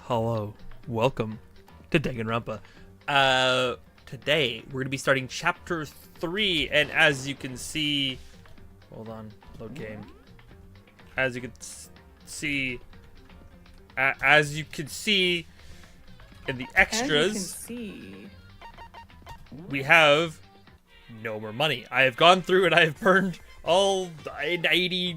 Hello, welcome to Danganronpa. Today we're gonna be starting chapter 3, and as you can see, hold on, load game. As you can see in the extras, we have no more money. I have gone through and I have burned all 90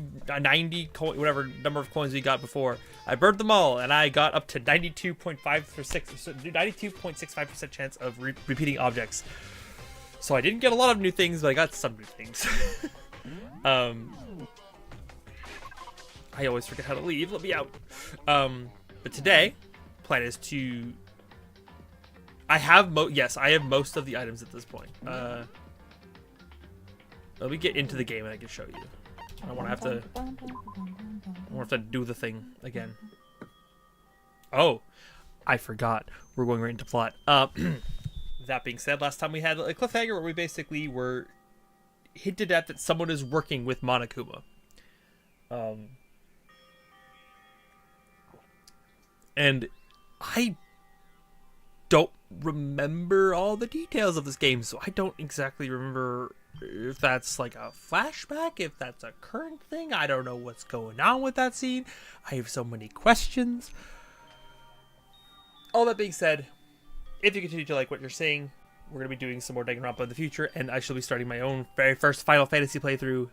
whatever number of coins we got before. I burned them all and I got up to 92.65% chance of repeating objects. So I didn't get a lot of new things, but I got some new things. I always forget how to leave. Let me out. But today, plan is to. I have most of the items at this point. Let me get into the game and I can show you. I don't want to have to do the thing again. Oh, I forgot. We're going right into plot. That being said, last time we had a cliffhanger where we basically were hinted at that someone is working with Monokuma. And I don't remember all the details of this game, so I don't exactly remember if that's like a flashback, if that's a current thing. I don't know what's going on with that scene. I have so many questions. All that being said, if you continue to like what you're seeing, we're going to be doing some more Danganronpa in the future, and I shall be starting my own very first Final Fantasy playthrough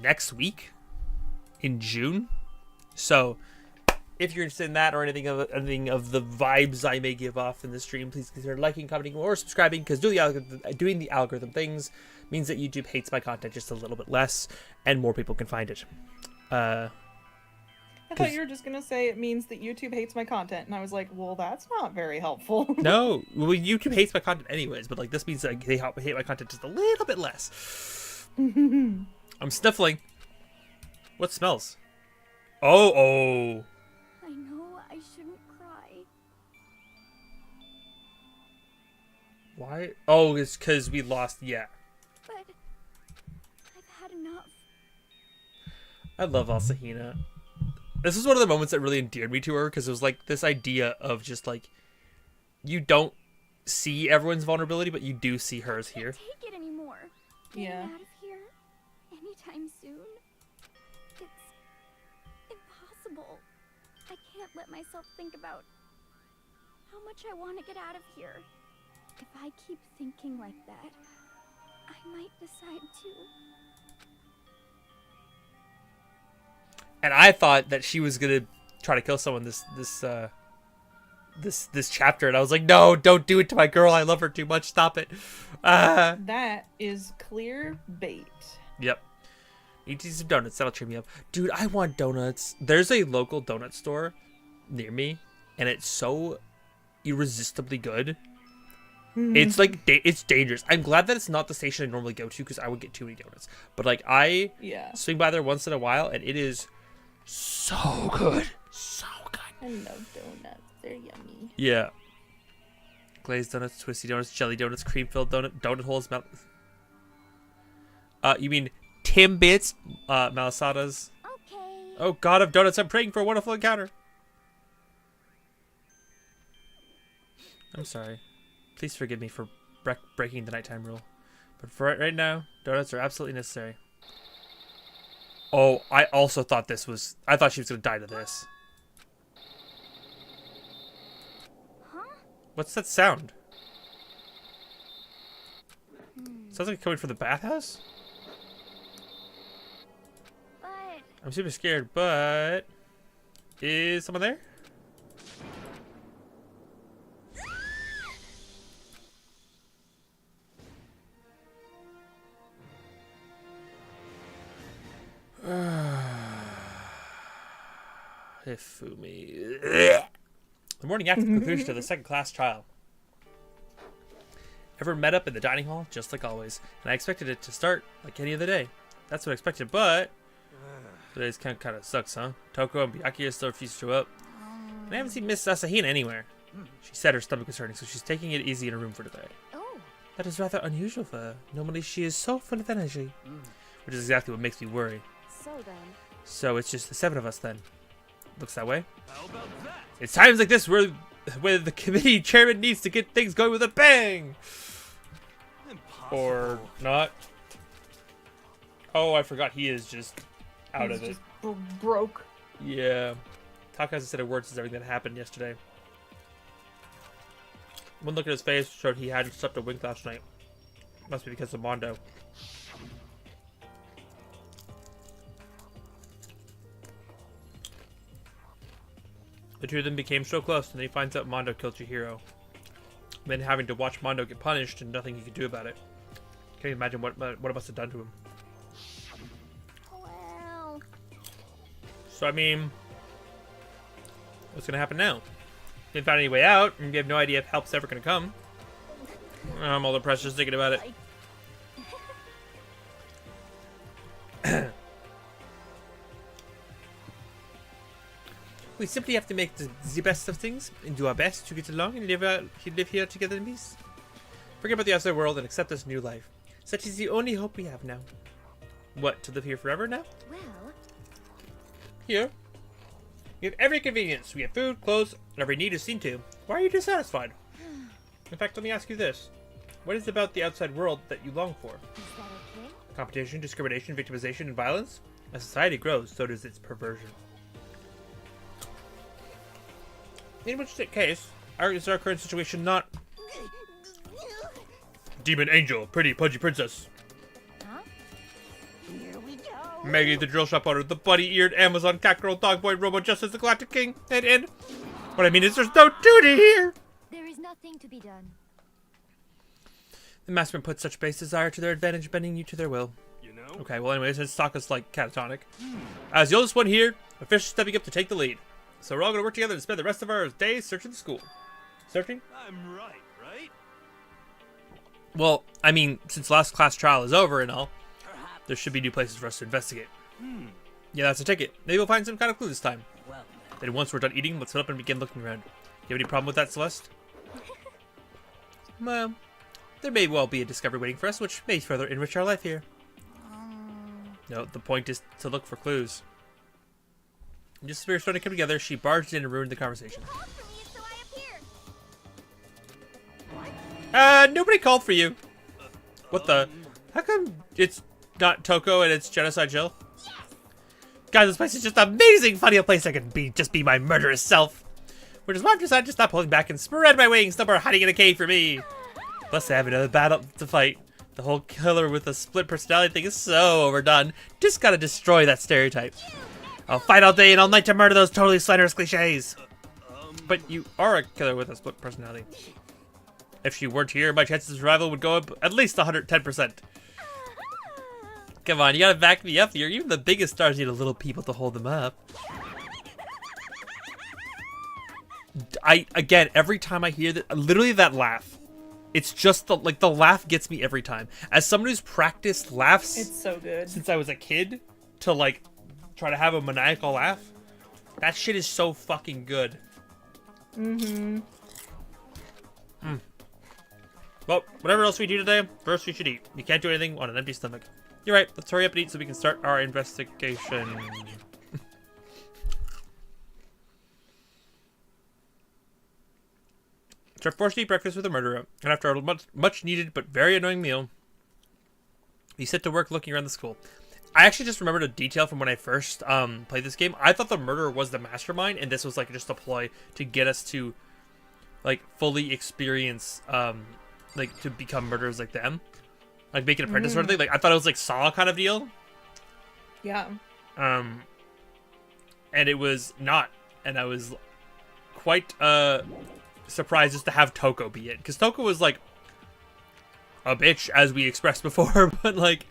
next week in June. So if you're interested in that or anything of the vibes I may give off in the stream, please consider liking, commenting, or subscribing, because doing the algorithm things means that YouTube hates my content just a little bit less, and more people can find it. I thought you were just going to say it means that YouTube hates my content, and I was like, well, that's not very helpful. No, well, YouTube hates my content anyways, but like this means that they hate my content just a little bit less. I'm sniffling. What smells? Oh. I know I shouldn't cry. Why? Oh, it's because we lost. Yeah. But I've had enough. I love Asahina. This is one of the moments that really endeared me to her, because it was like this idea of just like, you don't see everyone's vulnerability, but you do see hers here. I can't take it anymore. Getting out of here anytime soon. It's impossible. I can't let myself think about how much I want to get out of here. If I keep thinking like that, I might decide to. And I thought that she was gonna try to kill someone this chapter, and I was like, no, don't do it to my girl. I love her too much. Stop it. That is clear bait. Yep. Need to eat some donuts. That'll cheer me up. Dude, I want donuts. There's a local donut store near me, and it's so irresistibly good. It's like, it's dangerous. I'm glad that it's not the station I normally go to, because I would get too many donuts. But like, I swing by there once in a while, and it is so good. So good. I love donuts. They're yummy. Yeah. Glazed donuts, twisty donuts, jelly donuts, cream-filled donut holes, you mean Timbits, malasadas. Okay. Oh, God of donuts, I'm praying for a wonderful encounter. I'm sorry. Please forgive me for breaking the nighttime rule. But for right now, donuts are absolutely necessary. Oh, I also thought I thought she was going to die to this. Huh? What's that sound? Sounds like it's coming from the bathhouse? But I'm super scared, but is someone there? Hifumi. The morning after the conclusion of the second class trial. Everyone met up in the dining hall, just like always, and I expected it to start like any other day. That's what I expected, but today's kind of sucks, huh? Toko and Byakuya still refuse to show up. And I haven't seen Miss Asahina anywhere. She said her stomach was hurting, so she's taking it easy in her room for today. oh, That is rather unusual for her. Normally she is so full of energy. Which is exactly what makes me worry. so then. So it's just the 7 of us then. Looks that way. How about that? It's times like this where the committee chairman needs to get things going with a bang. Impossible. Or not. Oh, I forgot he is just out He's of it. just broke. Yeah. Taka hasn't said a word since everything that happened yesterday. One look at his face showed he hadn't slept a wink last night. Must be because of Mondo. The two of them became so close, and then he finds out Mondo killed Chihiro. Then having to watch Mondo get punished and nothing he could do about it. Can't you imagine what it must have done to him. Well, So I mean, what's gonna happen now? Didn't find any way out, and you have no idea if help's ever gonna come. I'm all depressed just thinking about it. We simply have to make the best of things and do our best to get along and live here together in peace. Forget about the outside world and accept this new life. Such is the only hope we have now. What, to live here forever now? well, Here. We have every convenience. We have food, clothes, and every need is seen to. Why are you dissatisfied? In fact, let me ask you this. What is it about the outside world that you long for? is that okay? Competition, discrimination, victimization, and violence? As society grows, so does its perversion. In which case, is our current situation not... Demon Angel, pretty pudgy princess. Huh? Here we go. Maggie the drill shop owner, the buddy-eared Amazon cat girl, dog boy, Robo Justice, the Galactic King, and... What I mean is there's no duty here! There is nothing to be done. The masterman put such base desire to their advantage, bending you to their will. You know? Okay, well anyways, since Sokka's like catatonic. As the oldest one here, officially stepping up to take the lead. So we're all gonna work together to spend the rest of our days searching the school. Searching? I'm right, right? Well, I mean, since last class trial is over and all, Perhaps. there should be new places for us to investigate. Yeah, that's a ticket. Maybe we'll find some kind of clue this time. Well, Then once we're done eating, let's sit up and begin looking around. You have any problem with that, Celeste? Well, there may well be a discovery waiting for us, which may further enrich our life here. No, the point is to look for clues. Just as we were starting to come together, she barged in and ruined the conversation. Called for me, so I appeared. Nobody called for you. What the? How come it's not Toko and it's Genocide Jill? Guys, this place is just amazing! Funny a place I can just be my murderous self. Which is why I've decided to stop holding back and spread my wings. No more hiding in a cave for me. Plus, I have another battle to fight. The whole killer with a split personality thing is so overdone. Just gotta destroy that stereotype. I'll fight all day and all night to murder those totally slanderous cliches. But you are a killer with a split personality. If she weren't here, my chances of survival would go up at least 110%. Come on, you gotta back me up here. Even the biggest stars need a little people to hold them up. Again, every time I hear that, literally that laugh, it's just the laugh gets me every time. As someone who's practiced laughs It's so good. since I was a kid to like try to have a maniacal laugh, that shit is so fucking good. Well, whatever else we do today, first we should eat. You can't do anything on an empty stomach. You're right, let's hurry up and eat so we can start our investigation. It's our forced to eat breakfast with a murderer, and after a much needed but very annoying meal, we set to work looking around the school. I actually just remembered a detail from when I first played this game. I thought the murderer was the mastermind, and this was like just a ploy to get us to like fully experience like to become murderers like them, like make an apprentice sort of thing. Like I thought it was like Saw kind of deal. Yeah. And it was not, and I was quite surprised just to have Toko be it, because Toko was like a bitch, as we expressed before, but like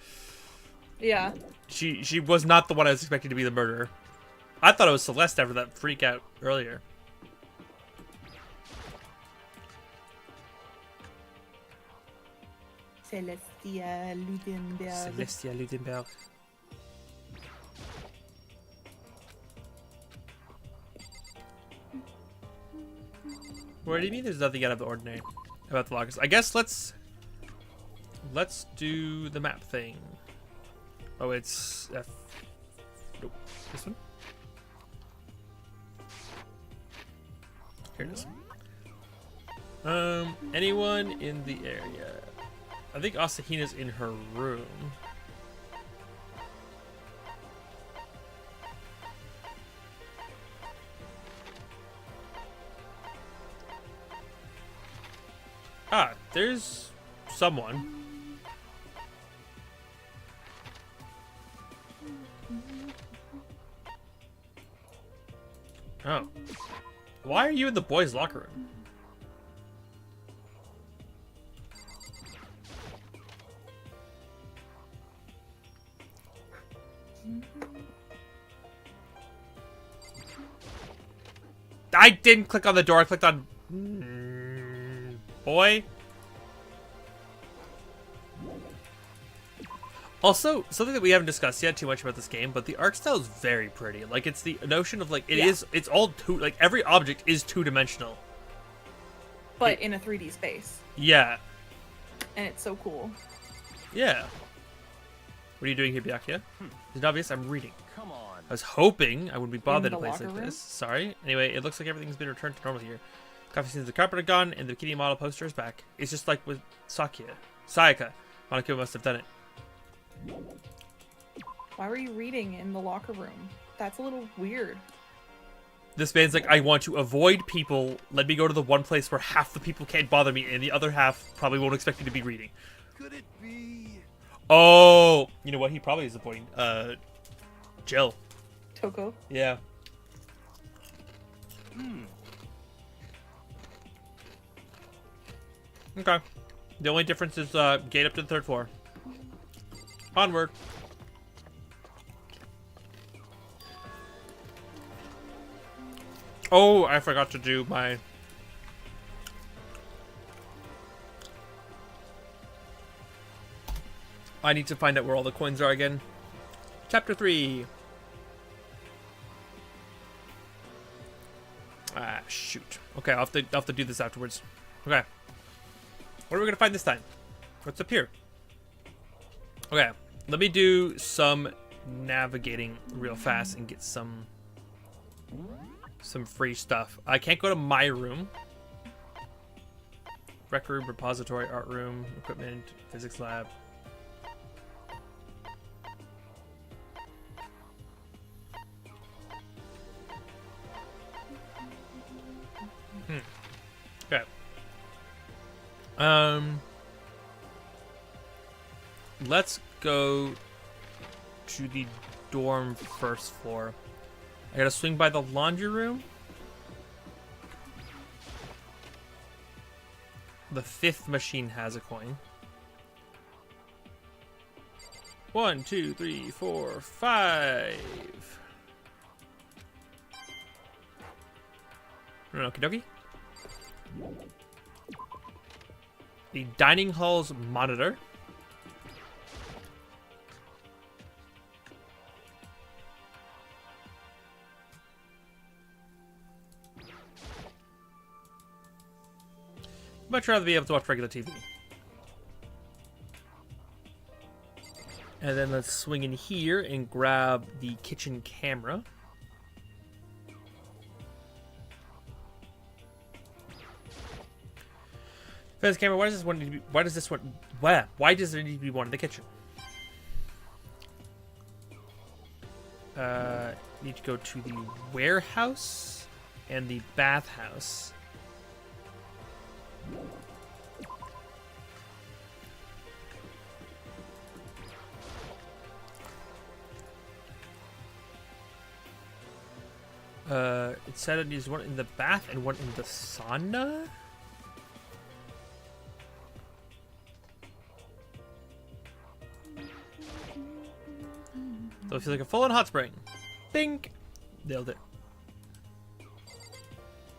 Yeah. she was not the one I was expecting to be the murderer. I thought it was Celeste after that freak out earlier. Celestia Ludenberg. Celestia Ludenberg. What do you mean there's nothing out of the ordinary about the lockers? I guess let's do the map thing. Oh, it's F. Nope. This one? Here it is. Anyone in the area? I think Asahina's in her room. Ah, there's someone. Oh. Why are you in the boys' locker room? I didn't click on the door, I clicked on... boy? Also, something that we haven't discussed yet too much about this game, but the art style is very pretty. Like, it's the notion of, like, it's all two, like, every object is two-dimensional. But in a 3D space. Yeah. And it's so cool. Yeah. What are you doing here, Byakuya? Is it obvious? I'm reading. Come on. I was hoping I wouldn't be bothered in a the place locker like room? this. Sorry. Anyway, it looks like everything's been returned to normal here. Coffee scenes, the carpet are gone, and the bikini model poster is back. It's just like with Sayaka. Monaco must have done it. Why were you reading in the locker room? That's a little weird. This man's like, I want to avoid people. Let me go to the one place where half the people can't bother me, and the other half probably won't expect me to be reading. Could it be? Oh, you know what? He probably is avoiding Jill. Toko. Yeah. Okay. The only difference is gate up to the 3rd floor. Onward. Oh, I forgot to do my... I need to find out where all the coins are again. Chapter 3. Ah, shoot. Okay, I'll have to do this afterwards. Okay. What are we gonna find this time? What's up here? Okay, let me do some navigating real fast and get some free stuff. I can't go to my room. Rec room, repository, art room, equipment, physics lab. Okay. Let's go to the dorm 1st floor. I gotta swing by the laundry room. The 5th machine has a coin. 1, 2, 3, 4, 5. Okie dokie. The dining hall's monitor. Much rather be able to watch regular TV. And then let's swing in here and grab the kitchen camera. Fence camera, why does this one need to be, why does there need to be one in the kitchen? Need to go to the warehouse and the bathhouse. It said it needs one in the bath and one in the sauna? So it feels like a full-on hot spring. Bink! Nailed it.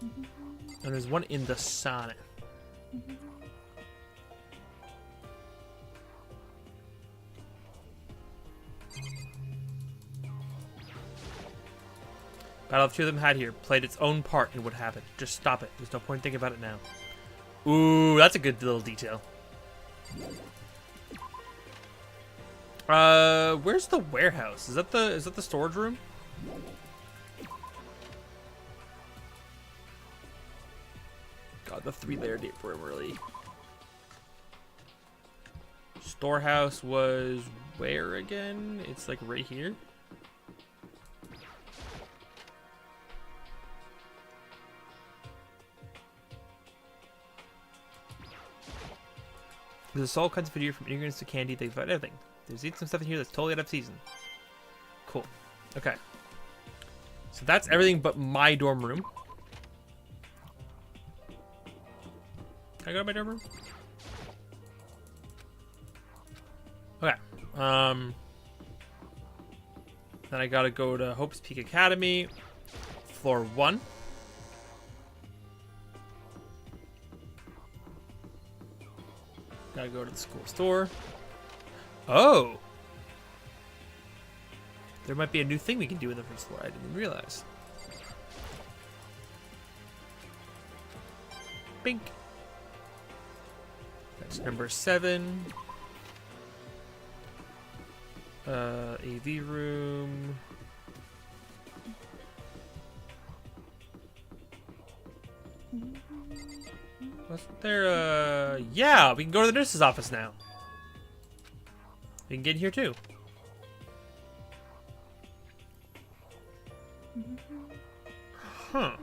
And there's one in the sauna. Battle of two of them had here. Played its own part in what happened. Just stop it. There's no point thinking about it now. Ooh, that's a good little detail. Where's the warehouse? Is that the storage room? the 3-layer deep room early. Storehouse was where again? It's like right here. There's all kinds of food here, from ingredients to candy. They've got everything. There's even some stuff in here that's totally out of season. Cool. Okay. So that's everything but my dorm room. Can I go to my dorm room? Okay. Then I gotta go to Hope's Peak Academy, floor 1. Gotta go to the school store. Oh! There might be a new thing we can do in the first floor. I didn't realize. Bink. That's number 7. AV room. Wasn't there, yeah, we can go to the nurse's office now. We can get in here too. Huh.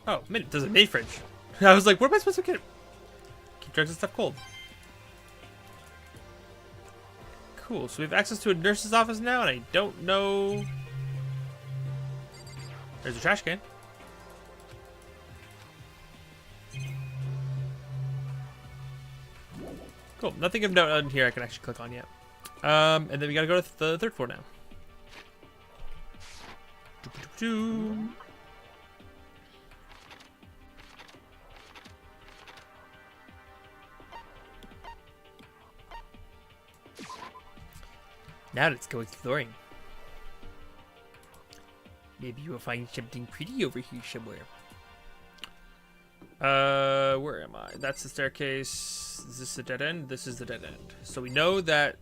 Oh, man, there's a mini fridge. I was like, where am I supposed to keep drugs and stuff cold? Cool, so we have access to a nurse's office now, and I don't know... There's a trash can. Cool, nothing of note on here I can actually click on yet. And then we gotta go to the 3rd floor now. Now let's go exploring. Maybe you will find something pretty over here somewhere. Where am I? That's the staircase. Is this the dead end? This is the dead end. So we know that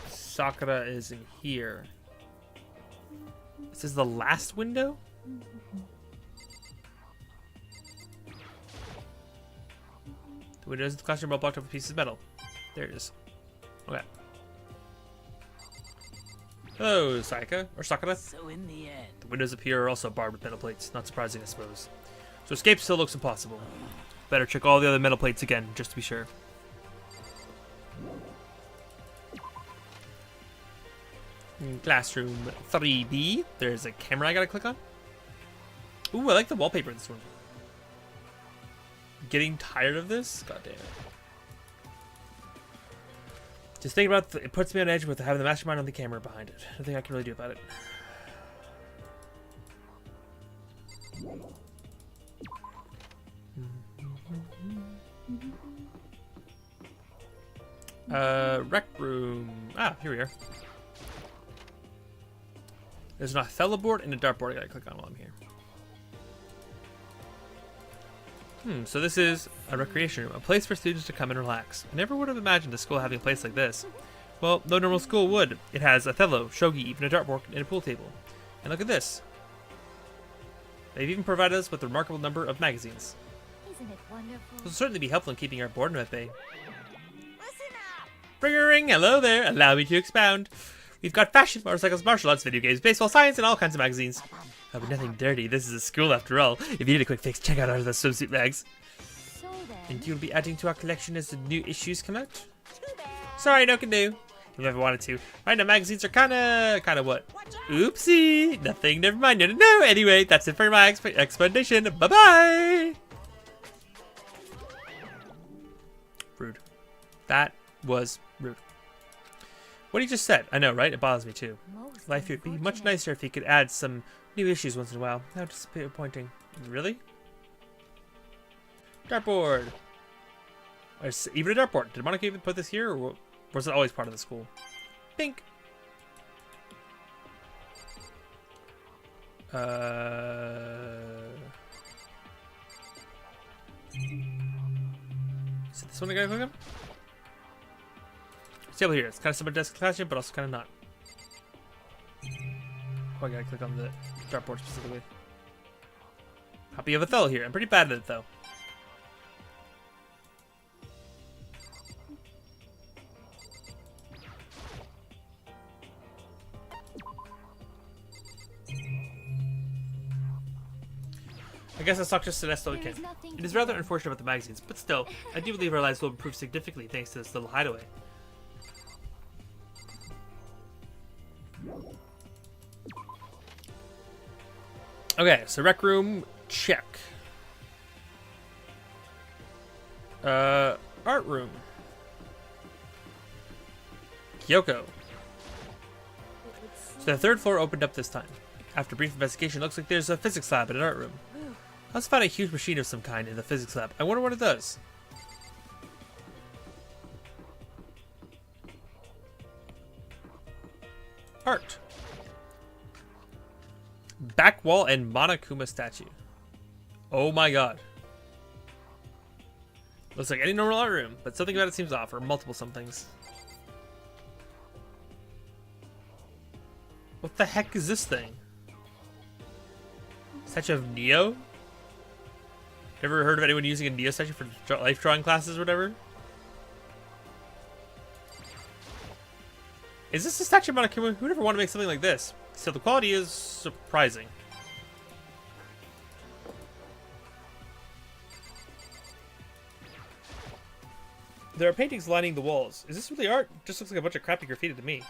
Sakura is in here. This is the last window? The windows in the classroom are blocked off with pieces of metal. There it is. Okay. Hello, Sayaka, or Sakura. So in the end, The windows up here are also barbed with metal plates. Not surprising, I suppose. So escape still looks impossible. Better check all the other metal plates again, just to be sure. In classroom 3B, there's a camera I gotta click on. Ooh, I like the wallpaper in this one. Getting tired of this? God damn it. Just thinking about it puts me on edge with having the mastermind on the camera behind it. Nothing I can really do about it. Rec room. Ah, here we are. There's an Othello board and a dartboard I gotta click on while I'm here. So this is a recreation room, a place for students to come and relax. I never would have imagined a school having a place like this. Well, no normal school would. It has Othello, shogi, even a dartboard, and a pool table. And look at this. They've even provided us with a remarkable number of magazines. Isn't it wonderful? This will certainly be helpful in keeping our boredom at bay. Listen up! Ring, hello there. Allow me to expound. We've got fashion, motorcycles, martial arts, video games, baseball, science, and all kinds of magazines. Oh, but nothing dirty. This is a school after all. If you need a quick fix, check out our swimsuit bags. So then, And you'll be adding to our collection as the new issues come out? too bad. Sorry, no can do. If you ever wanted to. Right now, magazines are kinda what? Oopsie. Nothing, never mind. No. Anyway, that's it for my explanation. Bye-bye. Rude. That was rude. What he just said. I know, right? It bothers me too. Most Life would be much unfortunate. nicer if he could add some new issues once in a while. How disappointing. Really? Dartboard. Even a dartboard. Did Monica even put this here, or was it always part of the school? Pink. Is it this one I gotta click on? Table here. It's kind of similar to desk classroom, but also kind of not. Oh, I gotta click on the dartboard specifically. Copy of Othello here. I'm pretty bad at it, though. I guess I'll talk just to the we can. It is rather unfortunate about the magazines, but still, I do believe our lives will improve significantly thanks to this little hideaway. Okay, so rec room, check. Art room. Kyoko. So the third floor opened up this time. After brief investigation, it looks like there's a physics lab in an art room. I also found a huge machine of some kind in the physics lab. I wonder what it does. Art. Back wall and Monokuma statue. Oh my god. Looks like any normal art room, but something about it seems off, or multiple somethings. What the heck is this thing? Statue of Neo? Ever heard of anyone using a Neo statue for life drawing classes or whatever? Is this a statue of Monokuma? Who would ever want to make something like this? So the quality is surprising. There are paintings lining the walls. Is this really art? Just looks like a bunch of crappy graffiti to me.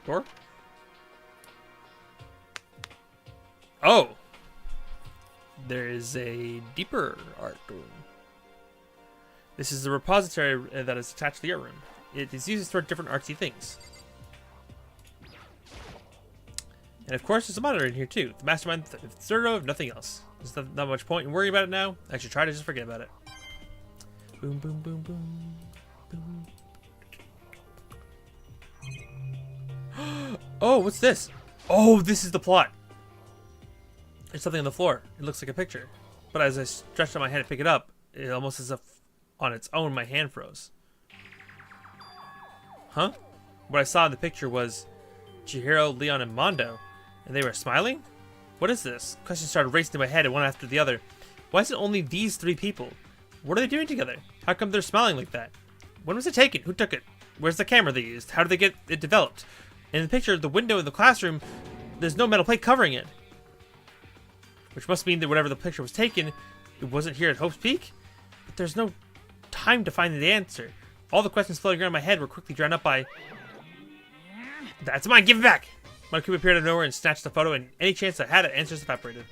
Door? Oh! There is a deeper art room. This is the repository that is attached to the art room. It is used to store different artsy things. And of course, there's a monitor in here too. The mastermind, Zero, if nothing else. There's not much point in worrying about it now. I should try to just forget about it. Boom, boom, boom, boom, boom. Oh, what's this? Oh, this is the plot. There's something on the floor. It looks like a picture. But as I stretched out my hand to pick it up, it almost as if on its own my hand froze. Huh? What I saw in the picture was Chihiro, Leon, and Mondo. And they were smiling? What is this? Questions started racing to my head one after the other. Why is it only these three people? What are they doing together? How come they're smiling like that? When was it taken? Who took it? Where's the camera they used? How did they get it developed? In the picture, the window in the classroom, there's no metal plate covering it. Which must mean that whatever the picture was taken, it wasn't here at Hope's Peak? But there's no time to find the answer. All the questions floating around my head were quickly drowned out by... That's mine, give it back! Monokuma appeared out of nowhere and snatched the photo, and any chance I had at answers evaporated.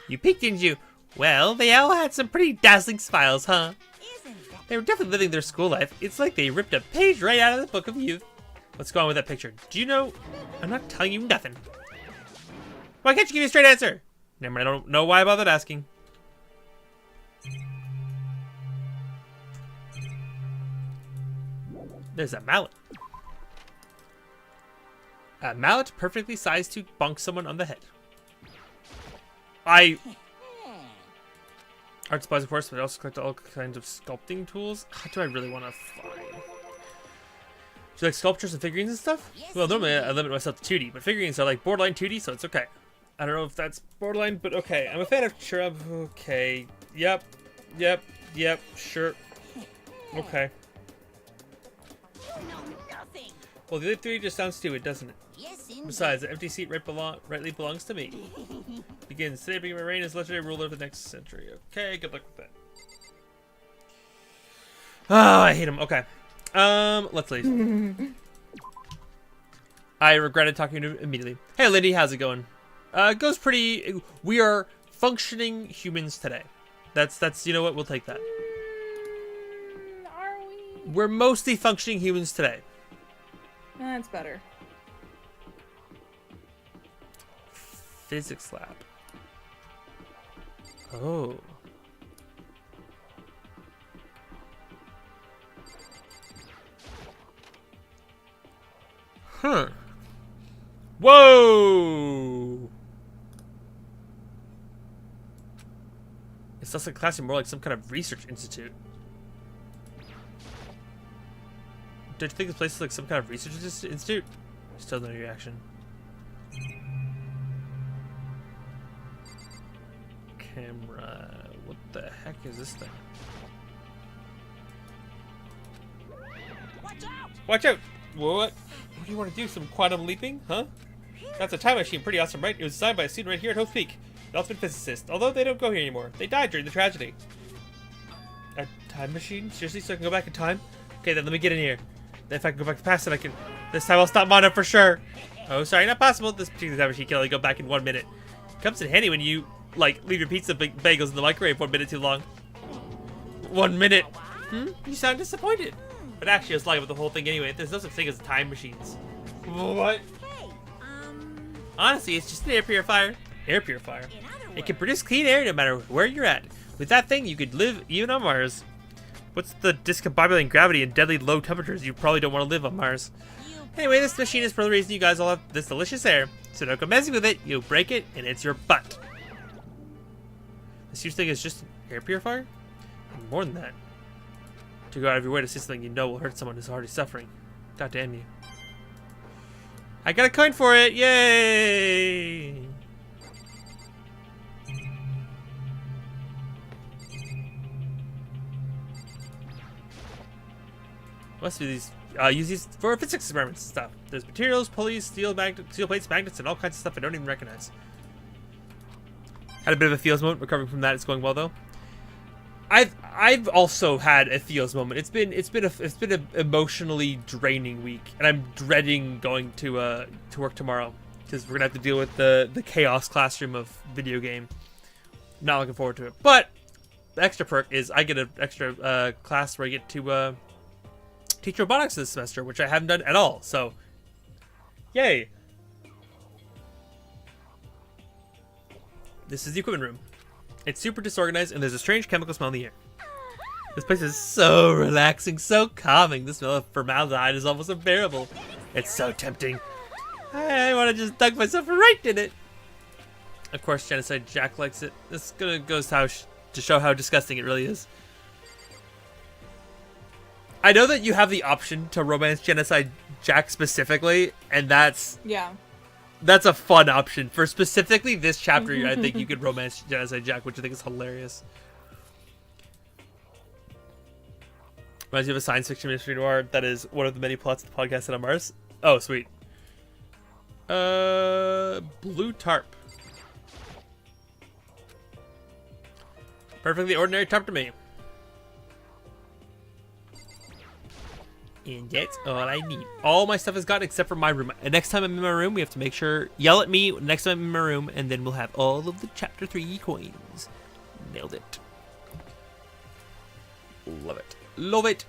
You peeked, didn't you? Well, they all had some pretty dazzling smiles, huh? They were definitely living their school life. It's like they ripped a page right out of the Book of Youth. Let's go on with that picture. Do you know... I'm not telling you nothing. Why can't you give me a straight answer? Never mind, I don't know why I bothered asking. There's a mallet. A mallet perfectly sized to bonk someone on the head. Art supplies, of course, but I also collect all kinds of sculpting tools. How do I really want to find? Do you like sculptures and figurines and stuff? Well, normally I limit myself to 2D, but figurines are like borderline 2D, so it's okay. I don't know if that's borderline, but okay. I'm a fan of Chirub. Okay. Yep. Sure. Okay. Well, the other 3 just sounds stupid, doesn't it? Besides, the empty seat rightly belongs to me. Begins. Today, begin my reign as legendary ruler of the next century. Okay, good luck with that. Oh, I hate him. Okay. Let's leave. I regretted talking to him immediately. Hey, Lindy, how's it going? It goes pretty... We are functioning humans today. That's you know what? We'll take that. Are we? We're mostly functioning humans today. That's better. Physics lab. Oh. Huh. Whoa! It's less like a classroom, more like some kind of research institute. Did you think this place is like some kind of research institute? Still no reaction. Camera. What the heck is this thing? Watch out! Watch out! What? What do you want to do? Some quantum leaping? Huh? That's a time machine. Pretty awesome, right? It was designed by a student right here at Hope's Peak. An ultimate physicist. Although they don't go here anymore. They died during the tragedy. A time machine? Seriously? So I can go back in time? Okay, then let me get in here. Then if I can go back to the past, then I can... This time I'll stop Mono for sure. Oh, sorry, not possible. This particular time machine can only go back in 1 minute. Comes in handy when you, like, leave your pizza bagels in the microwave 1 minute too long. 1 minute. You sound disappointed. But actually, I was lying with the whole thing anyway. There's no such thing as time machines. What? Hey, Honestly, it's just an air purifier. Air purifier. in other words, It can produce clean air no matter where you're at. With that thing, you could live even on Mars. What's the discombobulating gravity and deadly low temperatures? You probably don't want to live on Mars. Anyway, this machine is for the reason you guys all have this delicious air. So don't go messing with it. You'll break it, and it's your butt. This huge thing is just an air purifier? And more than that. To go out of your way to see something you know will hurt someone who's already suffering. God damn you. I got a coin for it! Yay! Must be these. Use these for physics experiments and stuff. There's materials, pulleys, steel plates, magnets, and all kinds of stuff I don't even recognize. Had a bit of a feels moment. Recovering from that, it's going well though. I've also had a feels moment. It's been an emotionally draining week, and I'm dreading going to work tomorrow because we're gonna have to deal with the chaos classroom of video game. Not looking forward to it. But the extra perk is I get an extra class where I get to teach robotics this semester, which I haven't done at all. So, yay! This is the equipment room. It's super disorganized, and there's a strange chemical smell in the air. This place is so relaxing, so calming. The smell of formaldehyde is almost unbearable. It's so tempting. I want to just dunk myself right in it. Of course, Genocide Jack likes it. This goes to show how disgusting it really is. I know that you have the option to romance Genocide Jack specifically, and that's a fun option. For specifically this chapter, I think you could romance Genocide Jack, which I think is hilarious. Reminds me of a science fiction mystery noir that is one of the many plots of the podcast set on Mars. Oh, sweet. Blue tarp. Perfectly ordinary tarp to me. And that's all I need. All my stuff is gone except for my room. And next time I'm in my room, we have to make sure... Yell at me next time I'm in my room, and then we'll have all of the Chapter 3 coins. Nailed it. Love it. Love it.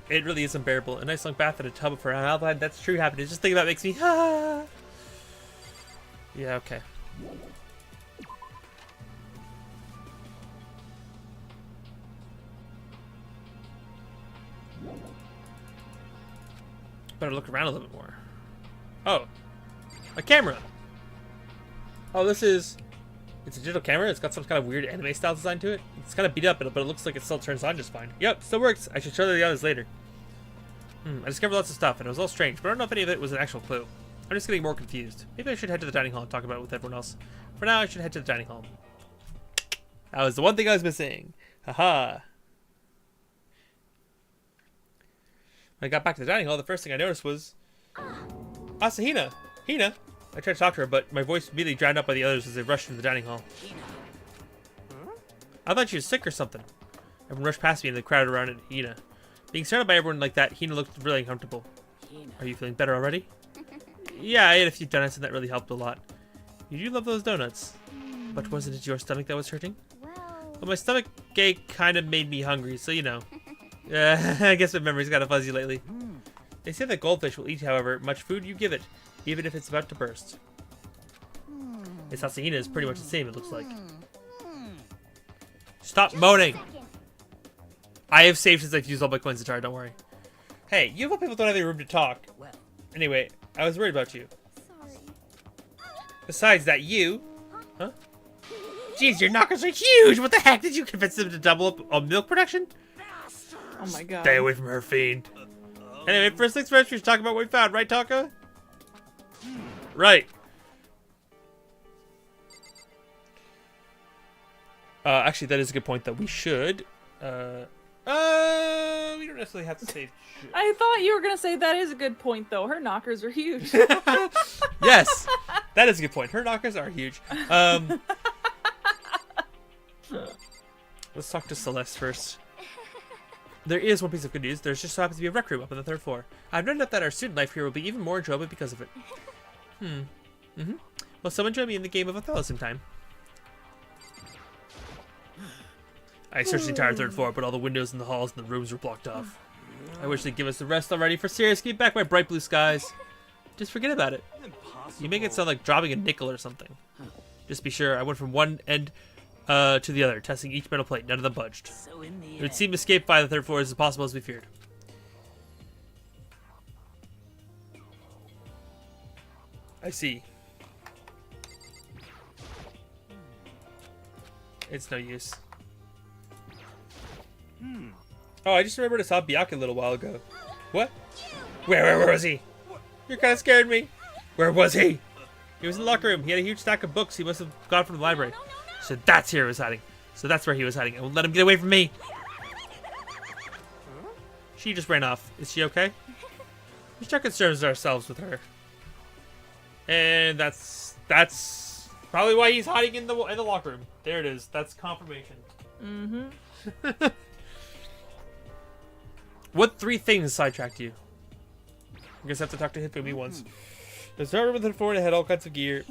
It really is unbearable. A nice long bath and a tub of formaldehyde. That's true happiness. Just thinking about it makes me... Ah. Yeah, okay. Better look around a little bit more. Oh, a camera. Oh, this is... It's a digital camera. It's got some kind of weird anime style design to it. It's kind of beat up, but it looks like it still turns on just fine. Yep, still works. I should show you the others later. I discovered lots of stuff, and it was all strange, but I don't know if any of it was an actual clue. I'm just getting more confused. Maybe I should head to the dining hall and talk about it with everyone else. For now, I should head to the dining hall. That was the one thing I was missing. Haha. When I got back to the dining hall, the first thing I noticed was... Asahina! Hina! I tried to talk to her, but my voice immediately drowned out by the others as they rushed into the dining hall. I thought she was sick or something. Everyone rushed past me and they crowded around at Hina. Being surrounded by everyone like that, Hina looked really uncomfortable. Are you feeling better already? Yeah, I ate a few donuts and that really helped a lot. You do love those donuts. But wasn't it your stomach that was hurting? Well, my stomach ache kind of made me hungry, so you know. I guess my memory's got a fuzzy lately. They say that goldfish will eat, however, much food you give it, even if it's about to burst. This Asahina is pretty much the same, it looks like. Stop moaning! I have saved since I've used all my coins to don't worry. Hey, you of people don't have any room to talk. Anyway, I was worried about you. sorry. Besides that, you... Huh? Jeez, your knockers are huge! What the heck? Did you convince them to double up on milk production? Oh my god. Stay away from her, fiend. Anyway, first things first, we should talk about what we found, right, Taka? Right. Actually, that is a good point, though. We should. We don't necessarily have to say. I thought you were gonna say that is a good point, though. Her knockers are huge. Yes, that is a good point. Her knockers are huge. Let's talk to Celeste first. There is one piece of good news. There's just so happens to be a rec room up on the 3rd floor. I've no doubt that our student life here will be even more enjoyable because of it. Well, someone join me in the game of Othello sometime. I searched the entire 3rd floor, but all the windows in the halls and the rooms were blocked off. I wish they'd give us the rest already. For serious, give me back my bright blue skies. Just forget about it. Impossible. You make it sound like dropping a nickel or something. Just be sure, I went from one end to the other, testing each metal plate. None of them budged. So in the It would seem escape by the 3rd floor is as possible as we feared. I see. It's no use. Oh, I just remembered I saw Byakuya a little while ago. What? Where was he? You kind of scared me. Where was he? He was in the locker room. He had a huge stack of books he must have got from the library. So that's where he was hiding. So that's where he was hiding. I won't let him get away from me. She just ran off. Is she okay? We should concern ourselves with her. And that's probably why he's hiding in the locker room. There it is. That's confirmation. Mm-hmm. What 3 things sidetracked you? I guess I have to talk to Hifumi once. The start room with the floor and I had all kinds of gear.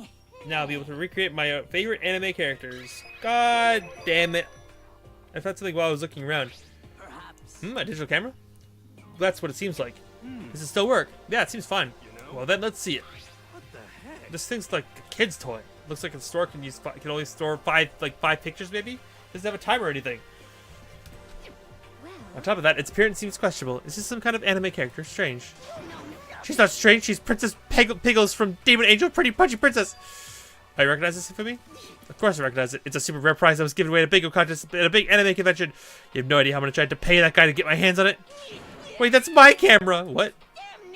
Now I'll be able to recreate my favorite anime characters. God damn it. I found something while I was looking around. perhaps. A digital camera? That's what it seems like. Does it still work? Yeah, it seems fine. Well then, let's see it. What the heck? This thing's like a kid's toy. Looks like a store can only store five pictures maybe. Doesn't have a timer or anything. On top of that, its appearance seems questionable. Is this some kind of anime character? Strange. She's not strange. She's Princess Piggles from Demon Angel, Pretty Punchy Princess. Oh, you recognize this for me? Of course I recognize it. It's a super rare prize that was given away at a bingo contest at a big anime convention. You have no idea how much I tried to pay that guy to get my hands on it. Wait, that's my camera. What?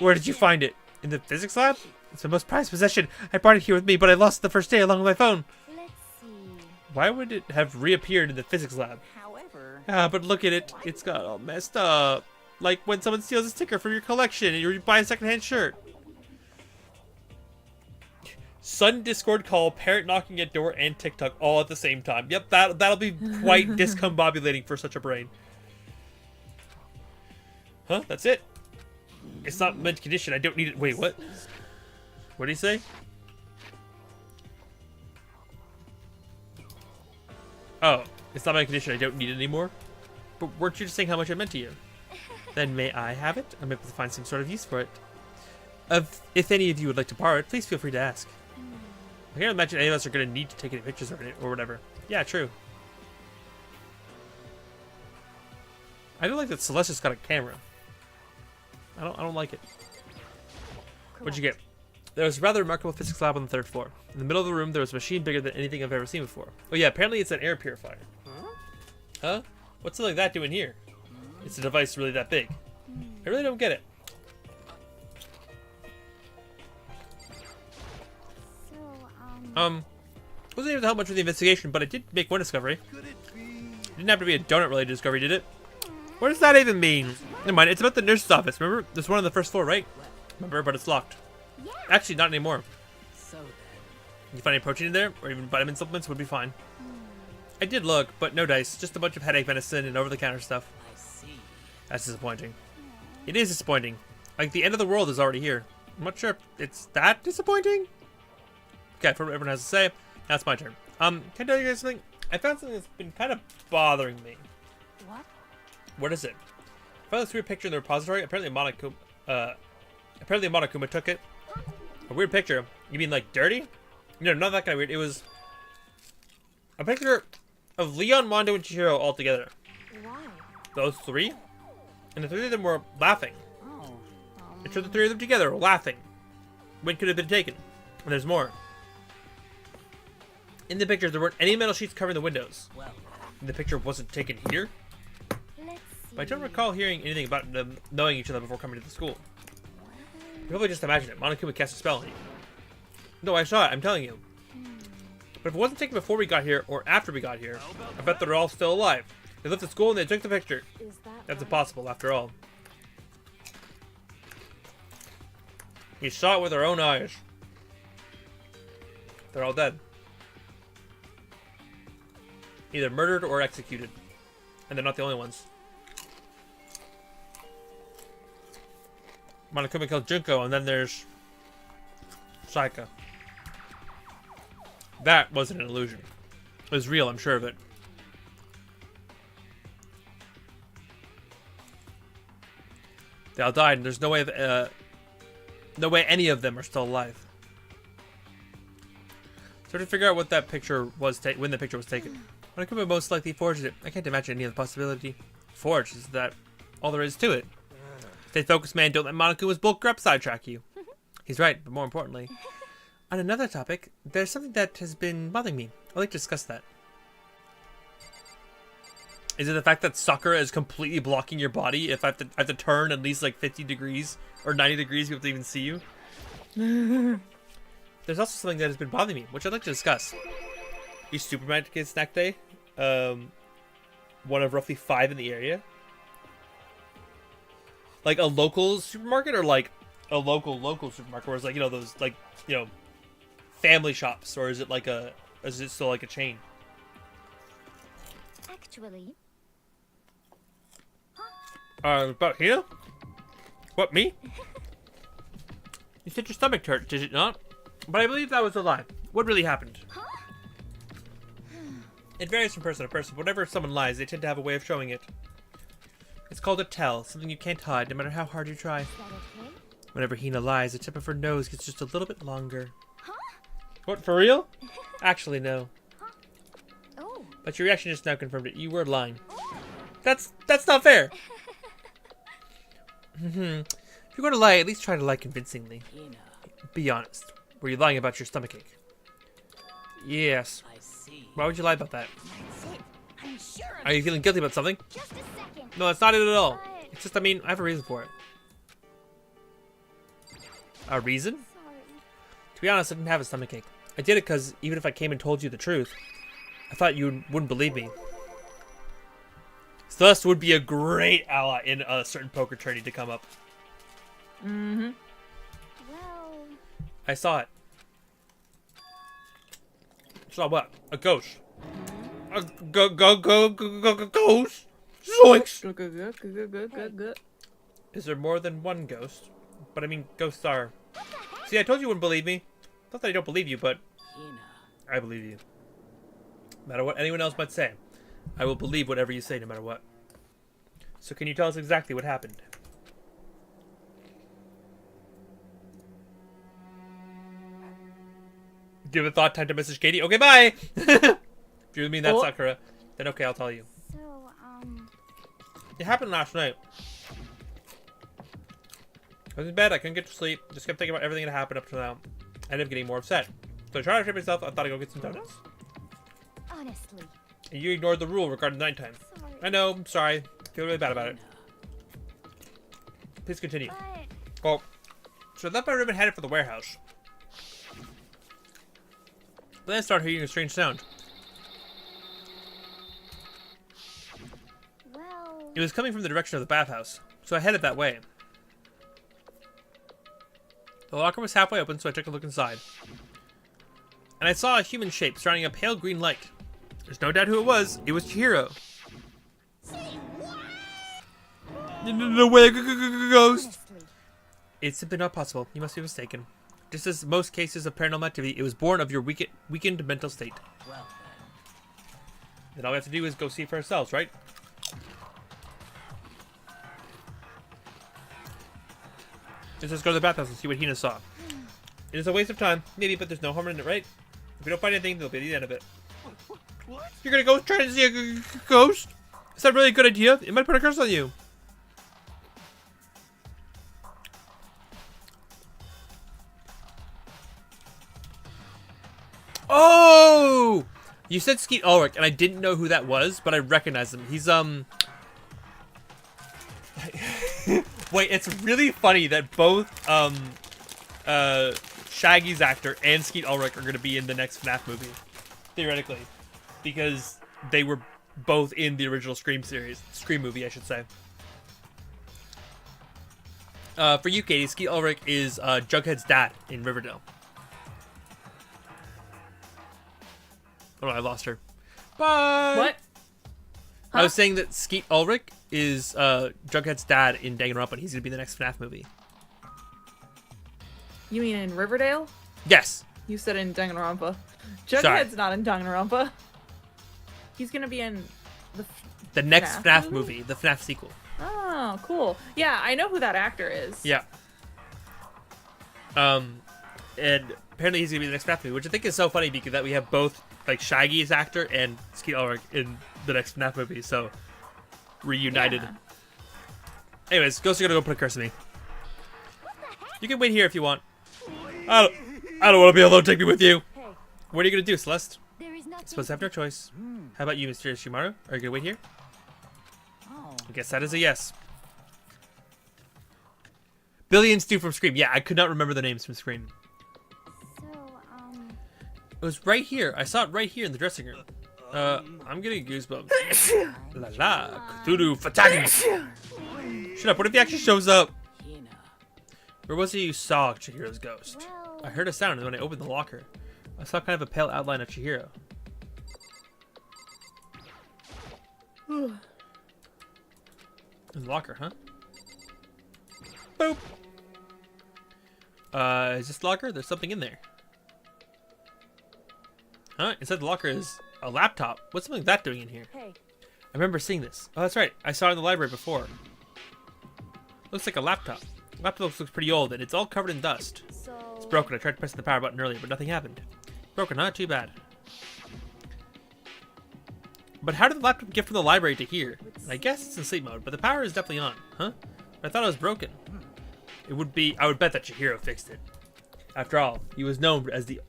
Where did you find it? In the physics lab? It's my most prized possession. I brought it here with me, but I lost it the first day along with my phone. Let's see. Why would it have reappeared in the physics lab? However, But look at it. It's got all messed up. Like when someone steals a sticker from your collection and you buy a secondhand shirt. Son Discord call, parent knocking at door, and TikTok all at the same time. Yep, that'll be quite discombobulating for such a brain. Huh? That's it? It's not mint condition. I don't need it. Wait, what? What did he say? Oh, it's not my condition. I don't need it anymore. But weren't you just saying how much it meant to you? Then may I have it? I'm able to find some sort of use for it. If any of you would like to borrow it, please feel free to ask. I can't imagine any of us are going to need to take any pictures of it or whatever. Yeah, true. I don't like that Celeste's got a camera. I don't like it. What'd you get? There was a rather remarkable physics lab on the 3rd floor. In the middle of the room, there was a machine bigger than anything I've ever seen before. Oh yeah, apparently it's an air purifier. Huh? What's something like that doing here? It's a device really that big. I really don't get it. So, Wasn't able to help much with the investigation, but I did make one discovery. Could it be? Didn't have to be a donut-related discovery, did it? What does that even mean? Never mind, it's about the nurse's office. Remember? There's one on the 1st floor, right? Remember, but it's locked. yeah. Actually, not anymore. so then. You find any protein in there, or even vitamin supplements would be fine. I did look, but no dice. Just a bunch of headache medicine and over-the-counter stuff. I see. That's disappointing. It is disappointing. Like, the end of the world is already here. I'm not sure if it's that disappointing. Okay, for what everyone has to say, that's my turn. Can I tell you guys something? I found something that's been kind of bothering me. What? What is it? I found this weird picture in the repository. Apparently Monokuma took it. A weird picture? You mean like dirty? No, not that kind of weird. It was a picture of Leon, Mondo, and Chihiro all together. Why? Those 3? And the 3 of them were laughing. Oh. It showed the 3 of them together laughing. When could it have been taken? And there's more. In the picture, there weren't any metal sheets covering the windows. Well, And the picture wasn't taken here? Let's see. But I don't recall hearing anything about them knowing each other before coming to the school. You probably just imagine it. Monokuma cast a spell on you. No, I saw it. I'm telling you. But if it wasn't taken before we got here or after we got here, I bet they're all still alive. They left the school and they took the picture. Is that That's right? impossible, after all. We saw it with our own eyes. They're all dead. Either murdered or executed. And they're not the only ones. Monokuma killed Junko, and then there's Saika. That wasn't an illusion. It was real, I'm sure of it. They all died, and there's no way any of them are still alive. So to figure out what that picture was, when the picture was taken, Monokuma most likely forged it. I can't imagine any other possibility. Forged, is that all there is to it? Stay focused, man. Don't let Monokuma's bulk grub sidetrack you. He's right, but more importantly, on another topic, there's something that has been bothering me. I'd like to discuss that. Is it the fact that Sakura is completely blocking your body? If I have to turn at least like 50 degrees or 90 degrees to be able to even see you? There's also something that has been bothering me, which I'd like to discuss. Each supermarket Kid Snack Day, one of roughly 5 in the area. Like a local supermarket, or like a local supermarket, where it's like, you know, those like, you know, family shops, or is it like is it still like a chain? Actually, About Hina? What, me? You said your stomach hurt, did it not? But I believe that was a lie. What really happened? It varies from person to person. Whenever someone lies, they tend to have a way of showing it. It's called a tell, something you can't hide, no matter how hard you try. is that okay? Whenever Hina lies, the tip of her nose gets just a little bit longer. What, for real? Actually, no. Oh, But your reaction just now confirmed it. You were lying. That's not fair. If you're going to lie, at least try to lie convincingly. Hina, Be honest. Were you lying about your stomachache? Yes. I see. Why would you lie about that? that's it. I'm sure. Are you feeling guilty about something? Just a second. No, that's not it at all. But- It's just, I mean, I have a reason for it. A reason? Sorry. To be honest, I didn't have a stomachache. I did it because even if I came and told you the truth, I thought you wouldn't believe me. Celeste would be a great ally in a certain poker tourney to come up. Mm-hmm. Well, I saw it. Saw what? A ghost. A ghost? Zoinks! Good. Is there more than one ghost? But I mean, ghosts are... See, I told you wouldn't believe me. Not that I don't believe you, but Hina, I believe you. No matter what anyone else might say, I will believe whatever you say, no matter what. So can you tell us exactly what happened? Give a thought time to Mrs. Katie. Okay, bye! If you mean that's Oh. Sakura, then okay, I'll tell you. so, It happened last night. I was in bed, I couldn't get to sleep. Just kept thinking about everything that happened up to now. I ended up getting more upset. So I tried to treat myself, I thought I'd go get some donuts. honestly, And you ignored the rule regarding nighttime. sorry. I know, I'm sorry. Feel really bad about it. Please continue. But Well, so I left my room and headed for the warehouse. But then I started hearing a strange sound. well, It was coming from the direction of the bathhouse, so I headed that way. The locker was halfway open, so I took a look inside. And I saw a human shape surrounding a pale green light. There's no doubt who it was. It was Chihiro. No way, ghost! honestly, It's simply not possible. You must be mistaken. Just as most cases of paranormal activity, it was born of your weakened mental state. well Then all we have to do is go see for ourselves, right? Let's just go to the bathhouse and see what Hina saw. It is a waste of time, maybe, but there's no harm in it, right? If we don't find anything, there'll be the end of it. What? You're gonna go try to see a ghost? Is that really a good idea? It might put a curse on you. Oh! You said Skeet Ulrich, and I didn't know who that was, but I recognized him. He's Wait, it's really funny that both Shaggy's actor and Skeet Ulrich are going to be in the next FNAF movie, theoretically, because they were both in the original Scream movie, I should say. For you, Katie, Skeet Ulrich is Jughead's dad in Riverdale. Oh, I lost her. Bye. What? I was saying that Skeet Ulrich is Jughead's dad in Danganronpa, and he's going to be in the next FNAF movie. You mean in Riverdale? Yes. You said in Danganronpa. Sorry. Jughead's not in Danganronpa. He's gonna be in The next FNAF FNAF movie, the FNAF sequel. Oh, cool. Yeah, I know who that actor is. Yeah. And apparently he's gonna be in the next FNAF movie, which I think is so funny because that we have both like Shaggy as actor and Skeet Ulrich in the next FNAF movie, so reunited. Yeah. Anyways, Ghost, you're gonna go put a curse on me. You can wait here if you want. I don't want to be alone. Take me with you. Hey, What are you gonna do, Celeste? there is nothing. Supposed to have no choice. How about you, Mr. Shimaru? Are you gonna wait here? Oh. I guess that is a yes. Billy and Stu from Scream. Yeah, I could not remember the names from Scream. So, It was right here. I saw it right here in the dressing room. I'm getting goosebumps. La la, Cthulhu Fataki. Shut up, what if he actually shows up? Hina. Where was it you saw Chihiro's ghost? well, I heard a sound when I opened the locker. I saw kind of a pale outline of Chihiro. In the locker, huh? Boop. Is this the locker? There's something in there. Huh? Inside the locker is a laptop. What's something like that doing in here? hey, I remember seeing this. Oh, that's right. I saw it in the library before. Looks like a laptop. The laptop looks pretty old, and it's all covered in dust. so It's broken. I tried pressing the power button earlier, but nothing happened. Broken, huh? Too bad. But how did the laptop get from the library to here? I guess it's in sleep mode, but the power is definitely on, huh? I thought it was broken. It would be. I would bet that Chihiro fixed it. After all, he was known as the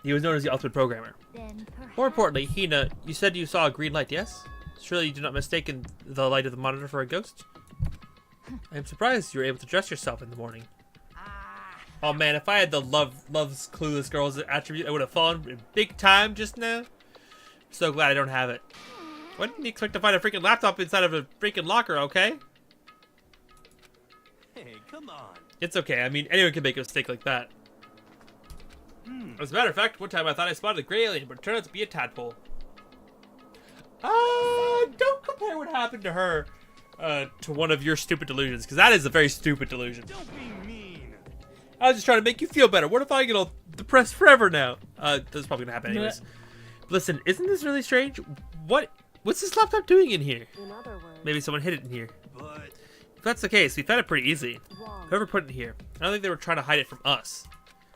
ultimate programmer. then perhaps. More importantly, Hina, you said you saw a green light, yes? Surely you did not mistake the light of the monitor for a ghost? I am surprised you were able to dress yourself in the morning. Oh man, if I had the loves clueless girls attribute, I would have fallen in big time just now. So glad I don't have it. Why didn't you expect to find a freaking laptop inside of a freaking locker, okay? Hey, come on. It's okay, I mean, anyone can make a mistake like that. As a matter of fact, one time I thought I spotted a gray alien, but it turned out to be a tadpole. Don't compare what happened to her to one of your stupid delusions, because that is a very stupid delusion. Don't be mean. I was just trying to make you feel better. What if I get all depressed forever now? That's probably gonna happen anyways. Listen, isn't this really strange? What's this laptop doing in here? In other words, Maybe someone hid it in here. But If that's the case, we found it pretty easy. wrong. Whoever put it in here, I don't think they were trying to hide it from us.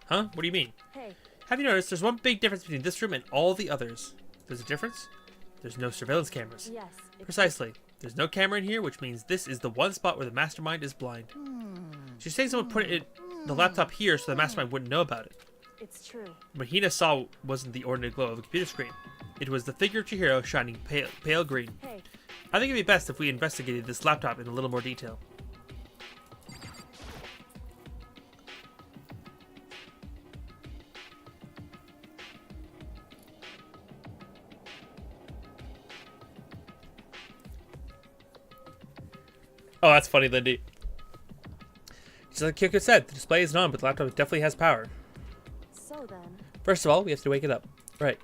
Huh? What do you mean? Hey, Have you noticed there's one big difference between this room and all the others? There's a difference? There's no surveillance cameras. yes. It's Precisely. There's no camera in here, which means this is the one spot where the mastermind is blind. She's saying someone put the laptop here so the mastermind wouldn't know about it. It's true. What Hina saw wasn't the ordinary glow of a computer screen. It was the figure of Chihiro shining pale green. Hey, I think it'd be best if we investigated this laptop in a little more detail. Oh, that's funny, Lindy. Just like Kyoko said, the display isn't on, but the laptop definitely has power. so then, First of all, we have to wake it up. Right.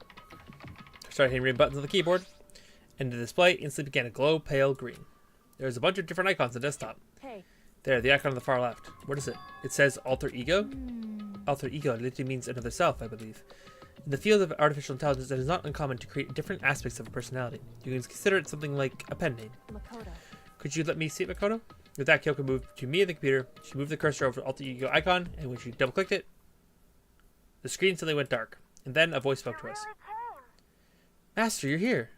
Start hitting buttons on the keyboard, and the display instantly began to glow pale green. There's a bunch of different icons on the desktop. hey, There, the icon on the far left. What is it? It says alter ego? Alter ego literally means another self, I believe. In the field of artificial intelligence, it is not uncommon to create different aspects of a personality. You can consider it something like a pen name. Makoto. Could you let me see it, Makoto? With that, Kyoko moved to me and the computer. She moved the cursor over to alter ego icon, and when she double-clicked it, the screen suddenly went dark. And then a voice spoke to us. Master, you're here.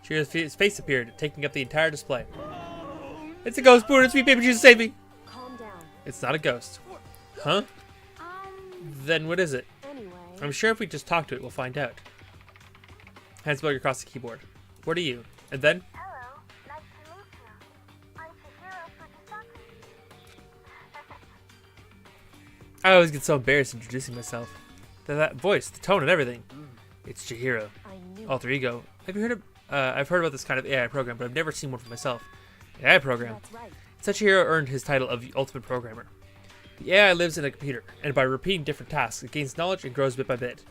Chihiro's face appeared, taking up the entire display. It's a ghost, Buddha, sweet baby Jesus, save me! Calm down. It's not a ghost. Huh? Then what is it? Anyway, I'm sure if we just talk to it, we'll find out. Hands blowing across the keyboard. What are you? And then? Hello, nice to meet you. I'm I always get so embarrassed introducing myself. That voice, the tone, and everything. It's Chihiro, I knew alter ego. Have you heard of? I've heard about this kind of AI program, but I've never seen one for myself. AI program. that's right. Chihiro earned his title of the ultimate programmer. The AI lives in a computer, and by repeating different tasks, it gains knowledge and grows bit by bit.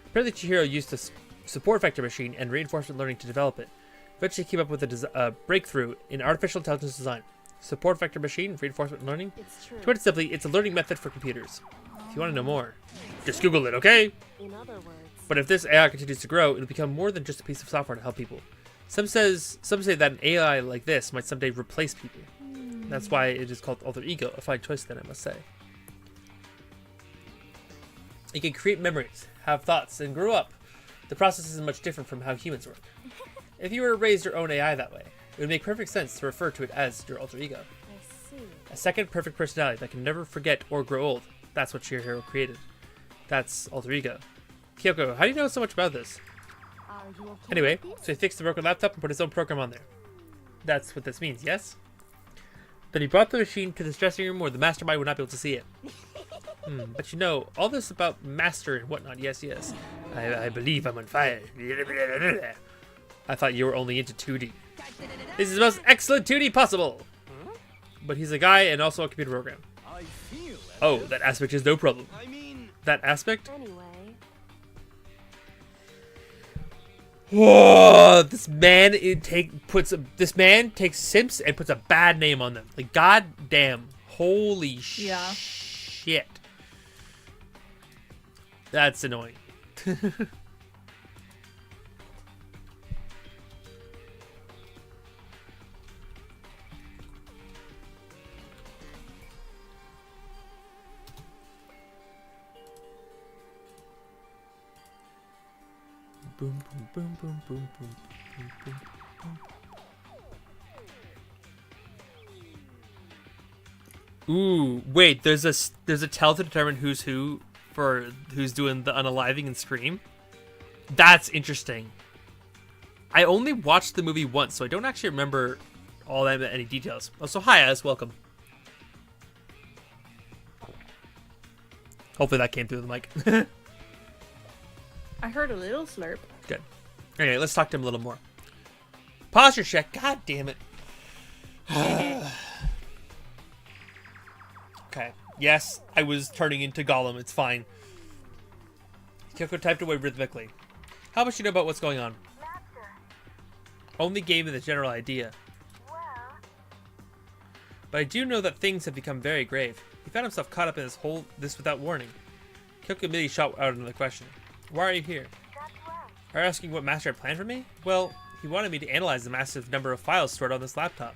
Apparently, Chihiro used a support vector machine and reinforcement learning to develop it. Eventually, came up with a breakthrough in artificial intelligence design. Support vector machine, reinforcement learning. It's true. To put it simply, it's a learning method for computers. If you want to know more, just Google it, okay? In other words, But if this AI continues to grow, it'll become more than just a piece of software to help people. Some say that an AI like this might someday replace people. That's why it is called alter ego, a fine choice then, I must say. It can create memories, have thoughts, and grow up. The process isn't much different from how humans work. If you were to raise your own AI that way, it would make perfect sense to refer to it as your alter ego. I see. A second perfect personality that can never forget or grow old. That's what Chihiro created. That's alter ego. Kyoko, how do you know so much about this? Are you okay Anyway, with this? so he fixed the broken laptop and put his own program on there. That's what this means, yes? Then he brought the machine to this dressing room where the mastermind would not be able to see it. But you know, all this about master and whatnot, yes. I believe I'm on fire. I thought you were only into 2D. This is the most excellent 2D possible! But he's a guy and also a computer program. I feel as Oh, if- that aspect is no problem. I mean, That aspect? Anyway, Whoa! This man takes simps and puts a bad name on them. Like, goddamn, holy Yeah. shit. That's annoying. Boom, boom, boom, boom, boom, boom, boom, boom. Ooh, wait, there's a tell to determine who's who for who's doing the unaliving and Scream. That's interesting. I only watched the movie once, so I don't actually remember all that any details. Oh, so hi, Az, welcome. Hopefully that came through the mic. I heard a little slurp. Good. Okay, let's talk to him a little more. Posture check. God damn it. Okay. Yes, I was turning into Gollum. It's fine. Kyoko typed away rhythmically. How much do you know about what's going on? Only gave me the general idea. But I do know that things have become very grave. He found himself caught up in this without warning. Kyoko immediately shot out another question. Why are you here? Are you asking what Master had planned for me? Well, he wanted me to analyze the massive number of files stored on this laptop.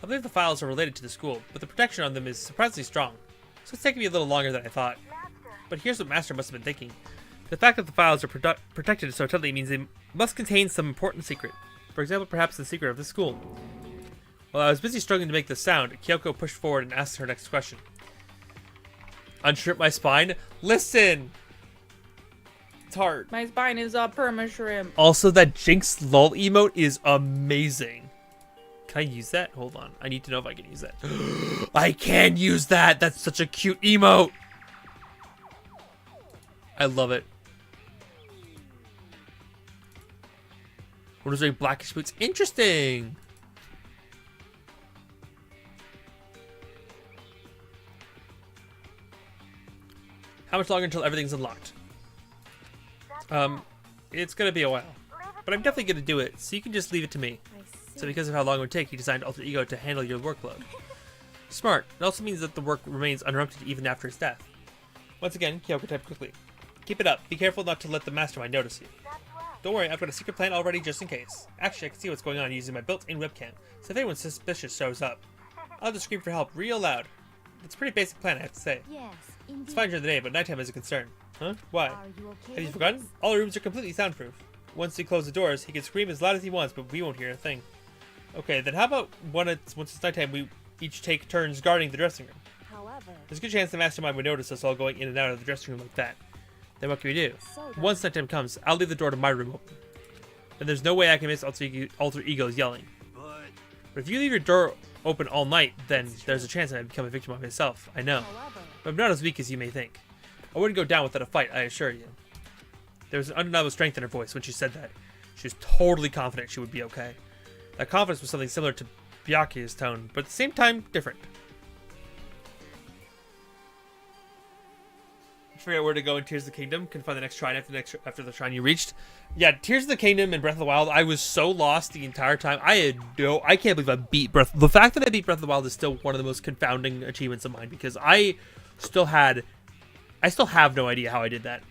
I believe the files are related to the school, but the protection on them is surprisingly strong. So it's taking me a little longer than I thought. But here's what Master must have been thinking. The fact that the files are protected so tightly means they must contain some important secret. For example, perhaps the secret of the school. While I was busy struggling to make this sound, Kyoko pushed forward and asked her next question. Unstrip my spine? Listen! It's hard. My spine is a perma shrimp. Also, that Jinx lol emote is amazing. Can I use that? Hold on. I need to know if I can use that. I can use that! That's such a cute emote! I love it. What is wearing blackish boots? Interesting! How much longer until everything's unlocked? It's gonna be a while. But I'm definitely gonna do it, so you can just leave it to me. I see. So because of how long it would take, he designed Alter Ego to handle your workload. Smart. It also means that the work remains uninterrupted even after his death. Once again, Kyoko typed quickly. Keep it up. Be careful not to let the mastermind notice you. Don't worry, I've got a secret plan already just in case. Actually, I can see what's going on using my built-in webcam, so if anyone suspicious shows up, I'll just scream for help real loud. It's a pretty basic plan, I have to say. Yes, indeed. It's fine during the day, but nighttime is a concern. Huh? Why? Are you okay Have you with forgotten? this? All the rooms are completely soundproof. Once we close the doors, he can scream as loud as he wants, but we won't hear a thing. Okay, then how about once it's nighttime, we each take turns guarding the dressing room? However, There's a good chance the mastermind would notice us all going in and out of the dressing room like that. Then what can we do? so then, Once nighttime comes, I'll leave the door to my room open. Then there's no way I can miss alter egos yelling. but But if you leave your door open all night, then there's a chance I might become a victim of myself. I know. however, But I'm not as weak as you may think. I wouldn't go down without a fight, I assure you. There was an undeniable strength in her voice when she said that. She was totally confident she would be okay. That confidence was something similar to Byakuya's tone, but at the same time, different. Figure out where to go in Tears of the Kingdom. Can find the next shrine after the shrine you reached. Yeah, Tears of the Kingdom and Breath of the Wild, I was so lost the entire time. I can't believe I beat Breath. The fact that I beat Breath of the Wild is still one of the most confounding achievements of mine because I still have no idea how I did that.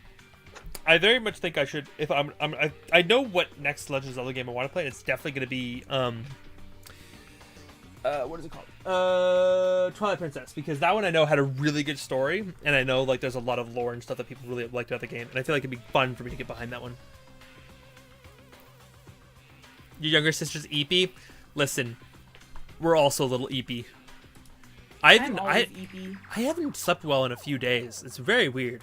I very much think I should. If I know what next Legend of Zelda game I want to play. It's definitely going to be what is it called? Twilight Princess, because that one I know had a really good story, and I know like there's a lot of lore and stuff that people really liked about the game, and I feel like it'd be fun for me to get behind that one. Your younger sister's eepy. Listen, we're also a little eepy. I haven't slept well in a few days. It's very weird.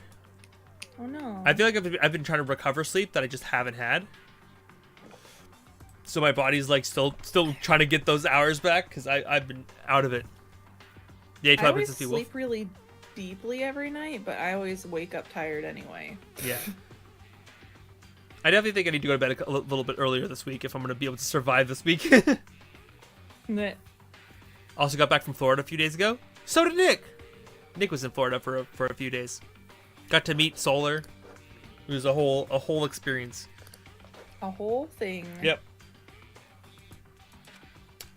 Oh no. I feel like I've been trying to recover sleep that I just haven't had. So my body's like still trying to get those hours back because I've been out of it. Yeah, I always sleep really deeply every night, but I always wake up tired anyway. Yeah. I definitely think I need to go to bed a little bit earlier this week if I'm going to be able to survive this week. Also got back from Florida a few days ago. So did Nick. Nick was in Florida for a few days. Got to meet Solar. It was a whole experience. A whole thing. Yep.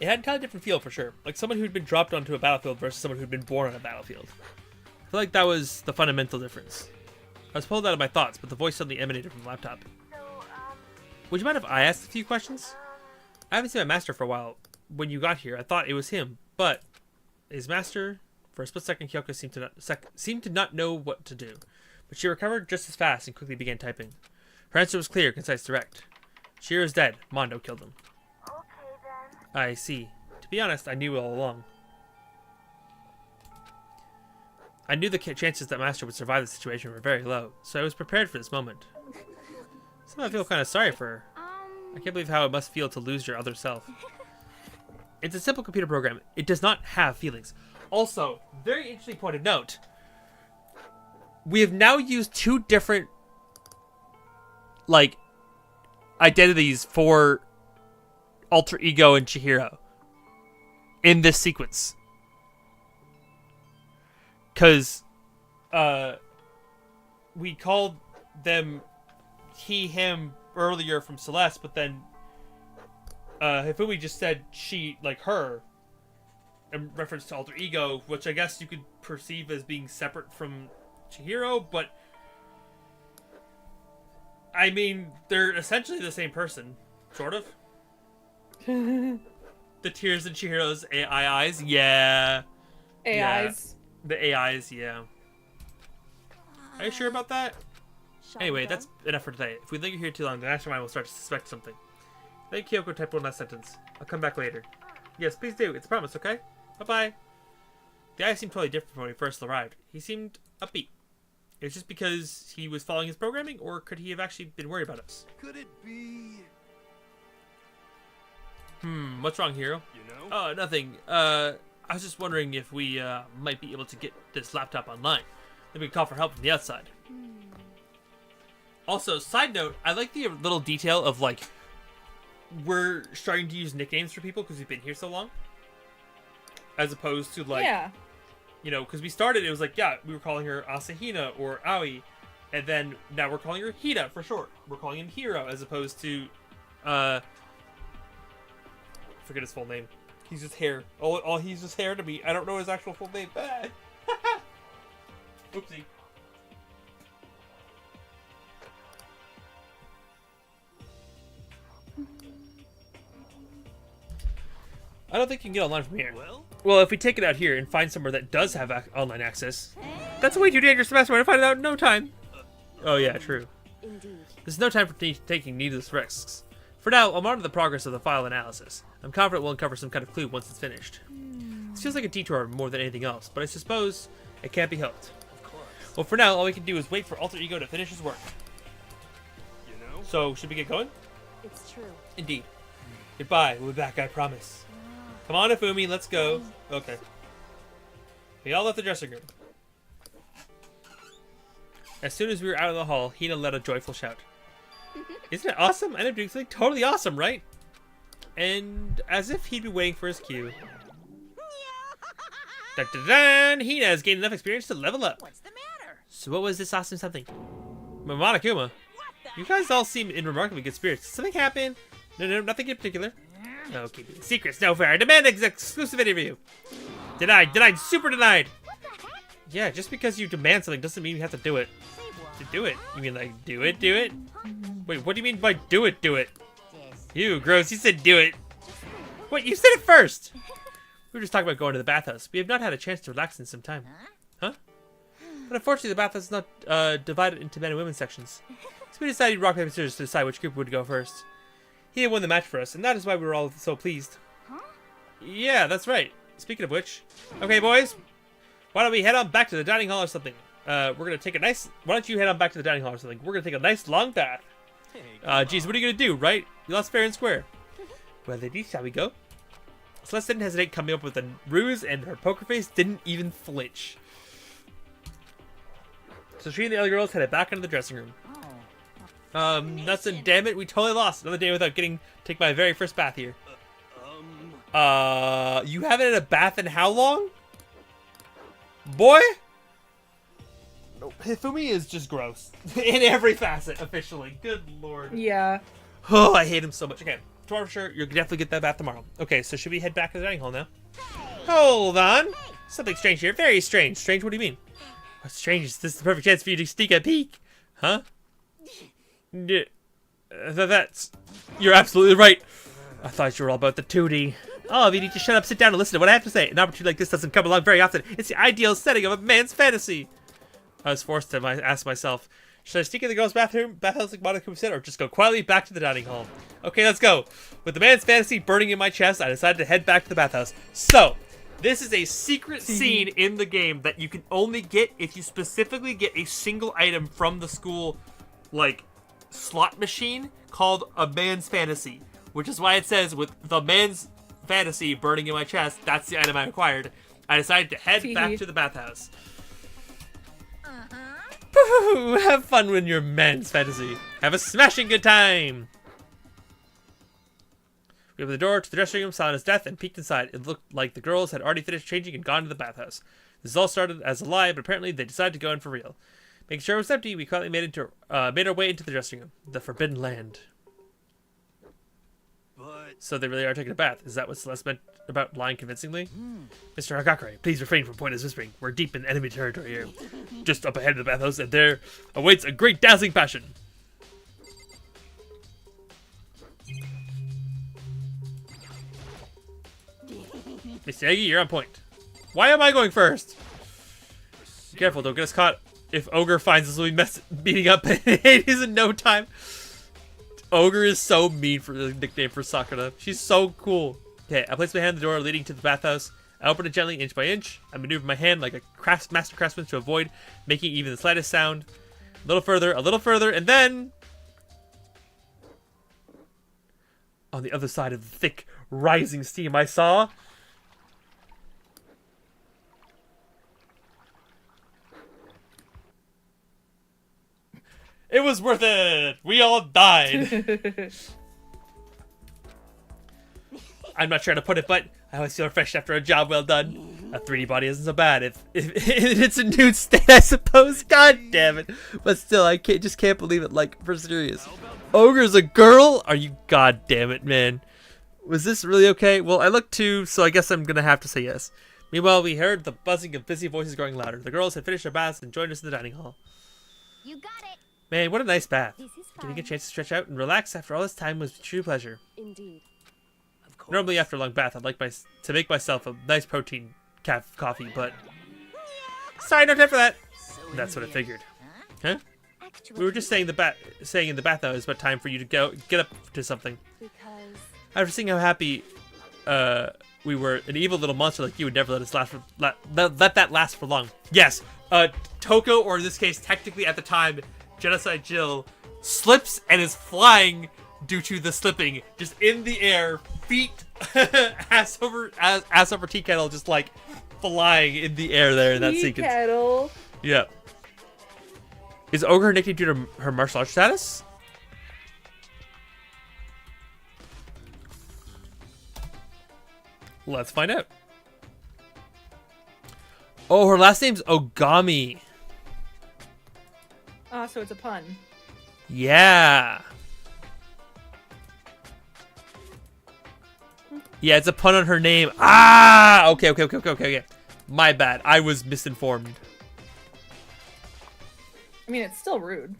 It had kind of a different feel for sure. Like someone who'd been dropped onto a battlefield versus someone who'd been born on a battlefield. I feel like that was the fundamental difference. I was pulled out of my thoughts, but the voice suddenly emanated from the laptop. Would you mind if I asked a few questions? I haven't seen my master for a while. When you got here, I thought it was him, but his master... For a split second, Kyoko seemed to not know what to do. But she recovered just as fast and quickly began typing. Her answer was clear, concise, direct. Shiro's dead. Mondo killed him. Okay then. I see. To be honest, I knew all along. I knew the chances that Master would survive the situation were very low, so I was prepared for this moment. Sometimes I feel kind of sorry for her. I can't believe how it must feel to lose your other self. It's a simple computer program. It does not have feelings. Also, very interesting point of note. We have now used two different, like, identities for Alter Ego and Chihiro in this sequence. Because, we called them he, him earlier from Celeste, but then, Hifumi just said she, like her, in reference to Alter Ego, which I guess you could perceive as being separate from Chihiro, but I mean, they're essentially the same person, sort of. The tears in Chihiro's AI eyes, yeah. AIs. Yeah. The AIs, yeah. Are you sure about that? Anyway, that's enough for today. If we linger here too long, the mastermind will start to suspect something. Let Kyoko type one last sentence. I'll come back later. Yes, please do. It's a promise, okay? Bye-bye. The guy seemed totally different from when he first arrived. He seemed upbeat. It was just because he was following his programming, or could he have actually been worried about us? Could it be? What's wrong, Hiro? You know? Oh, nothing. I was just wondering if we might be able to get this laptop online. Then we can call for help from the outside. Also, side note, I like the little detail of, like, we're starting to use nicknames for people because we've been here so long. As opposed to, like, you know, because we started, it was like, yeah, we were calling her Asahina or Aoi. And then now we're calling her Hida for short. We're calling him Hiro as opposed to, I forget his full name. He's just hair. All he's just hair to me. I don't know his actual full name. Oopsie. I don't think you can get online from here. Well, if we take it out here and find somewhere that does have online access, that's way too dangerous to mess with. We're gonna find it out in no time. Oh yeah, true. Indeed. There's no time for taking needless risks. For now, I'll monitor the progress of the file analysis. I'm confident we'll uncover some kind of clue once it's finished. This feels like a detour more than anything else, but I suppose it can't be helped. Of course. Well, for now, all we can do is wait for Alter Ego to finish his work. You know? So, should we get going? It's true. Indeed. Goodbye. We'll be back, I promise. Come on, Ifumi, let's go. Okay. We all left the dressing room. As soon as we were out of the hall, Hina let a joyful shout. Isn't it awesome? I ended up doing something totally awesome, right? And as if he'd be waiting for his cue. Dun, dun, dun, Hina has gained enough experience to level up. What's the matter? So what was this awesome something? Monokuma, you guys all seem in remarkably good spirits. Something happened? No, nothing in particular. No, keeping secrets, no fair. I demand an exclusive interview. Denied, super denied. Yeah, just because you demand something doesn't mean you have to do it. To do it? You mean like do it? Wait, what do you mean by do it? You, gross, you said do it. Wait, you said it first. We were just talking about going to the bathhouse. We have not had a chance to relax in some time. Huh? But unfortunately, the bathhouse is not divided into men and women sections. So we decided rock, paper, scissors to decide which group would go first. He had won the match for us, and that is why we were all so pleased. Huh? Yeah, that's right. Speaking of which, okay, boys, why don't we head on back to the dining hall or something? We're gonna take a nice. Why don't you head on back to the dining hall or something? We're gonna take a nice long bath. Geez, what are you gonna do, right? You lost fair and square. Well, ladies, shall we go? Celeste didn't hesitate coming up with a ruse, and her poker face didn't even flinch. So she and the other girls headed back into the dressing room. Nuts and damn it, we totally lost another day without take my very first bath here. You haven't had a bath in how long? Boy? Hifumi is just gross. In every facet, officially. Good lord. Yeah. Oh, I hate him so much. Okay, tomorrow for sure, you'll definitely get that bath tomorrow. Okay, so should we head back to the dining hall now? Hold on. Something strange here. Very strange. Strange, what do you mean? What's strange is this is the perfect chance for you to sneak a peek. Huh? That's... You're absolutely right. I thought you were all about the 2D. Oh, if you need to shut up, sit down, and listen to what I have to say. An opportunity like this doesn't come along very often. It's the ideal setting of a man's fantasy. I was forced to ask myself, should I sneak in the girls' bathhouse like Monica said, or just go quietly back to the dining hall? Okay, let's go. With the man's fantasy burning in my chest, I decided to head back to the bathhouse. So, this is a secret scene in the game that you can only get if you specifically get a single item from the school, like, slot machine called a man's fantasy. Which is why it says, with the man's fantasy burning in my chest, that's the item I acquired. I decided to head back to the bathhouse. Have fun with your man's fantasy. Have a smashing good time. We opened the door to the dressing room, silent as death, and peeked inside. It looked like the girls had already finished changing and gone to the bathhouse. This all started as a lie, but apparently they decided to go in for real. Making sure it was empty, we quietly made our way into the dressing room. The Forbidden Land. But So they really are taking a bath. Is that what Celeste meant about lying convincingly? Mr. Hagakure, please refrain from pointless whispering. We're deep in enemy territory here. Just up ahead of the bathhouse, and there awaits a great dazzling passion. Mr. Eggy, you're on point. Why am I going first? Be careful, don't get us caught. If Ogre finds us, we'll be beating up Hades in no time. Ogre is so mean for the nickname for Sakura. She's so cool. Okay, I place my hand on the door leading to the bathhouse. I open it gently, inch by inch. I maneuver my hand like a master craftsman to avoid making even the slightest sound. A little further, and then... On the other side of the thick, rising steam, I saw... It was worth it! We all died! I'm not sure how to put it, but I always feel refreshed after a job well done. A 3D body isn't so bad if it's a nude state, I suppose. God damn it. But still, I just can't believe it, like, for serious. Ogre's a girl? Are you... God damn it, man. Was this really okay? Well, I looked too, so I guess I'm gonna have to say yes. Meanwhile, we heard the buzzing of busy voices growing louder. The girls had finished their baths and joined us in the dining hall. You got it. Man, what a nice bath. This is Getting a fun. chance to stretch out and relax after all this time was a true pleasure. Indeed. Of course. Normally, after a long bath, I'd like to make myself a nice protein coffee, but... Sorry, no time for that! That's what I figured. Huh? Actually, We were just saying in the bath now is about time for you to get up to something. Because After seeing how happy we were, an evil little monster like you would never let us let that last for long. Yes, Toko, or in this case, technically at the time, Genocide Jill, slips and is flying due to the slipping, just in the air, feet ass over tea kettle, just like flying in the air there in that sequence. Kettle. Yeah. Is Ogre her nickname due to her martial arts status? Let's find out. Oh, her last name's Ogami. Ah, so it's a pun. Yeah. Yeah, it's a pun on her name. Ah! Okay. My bad. I was misinformed. I mean, it's still rude.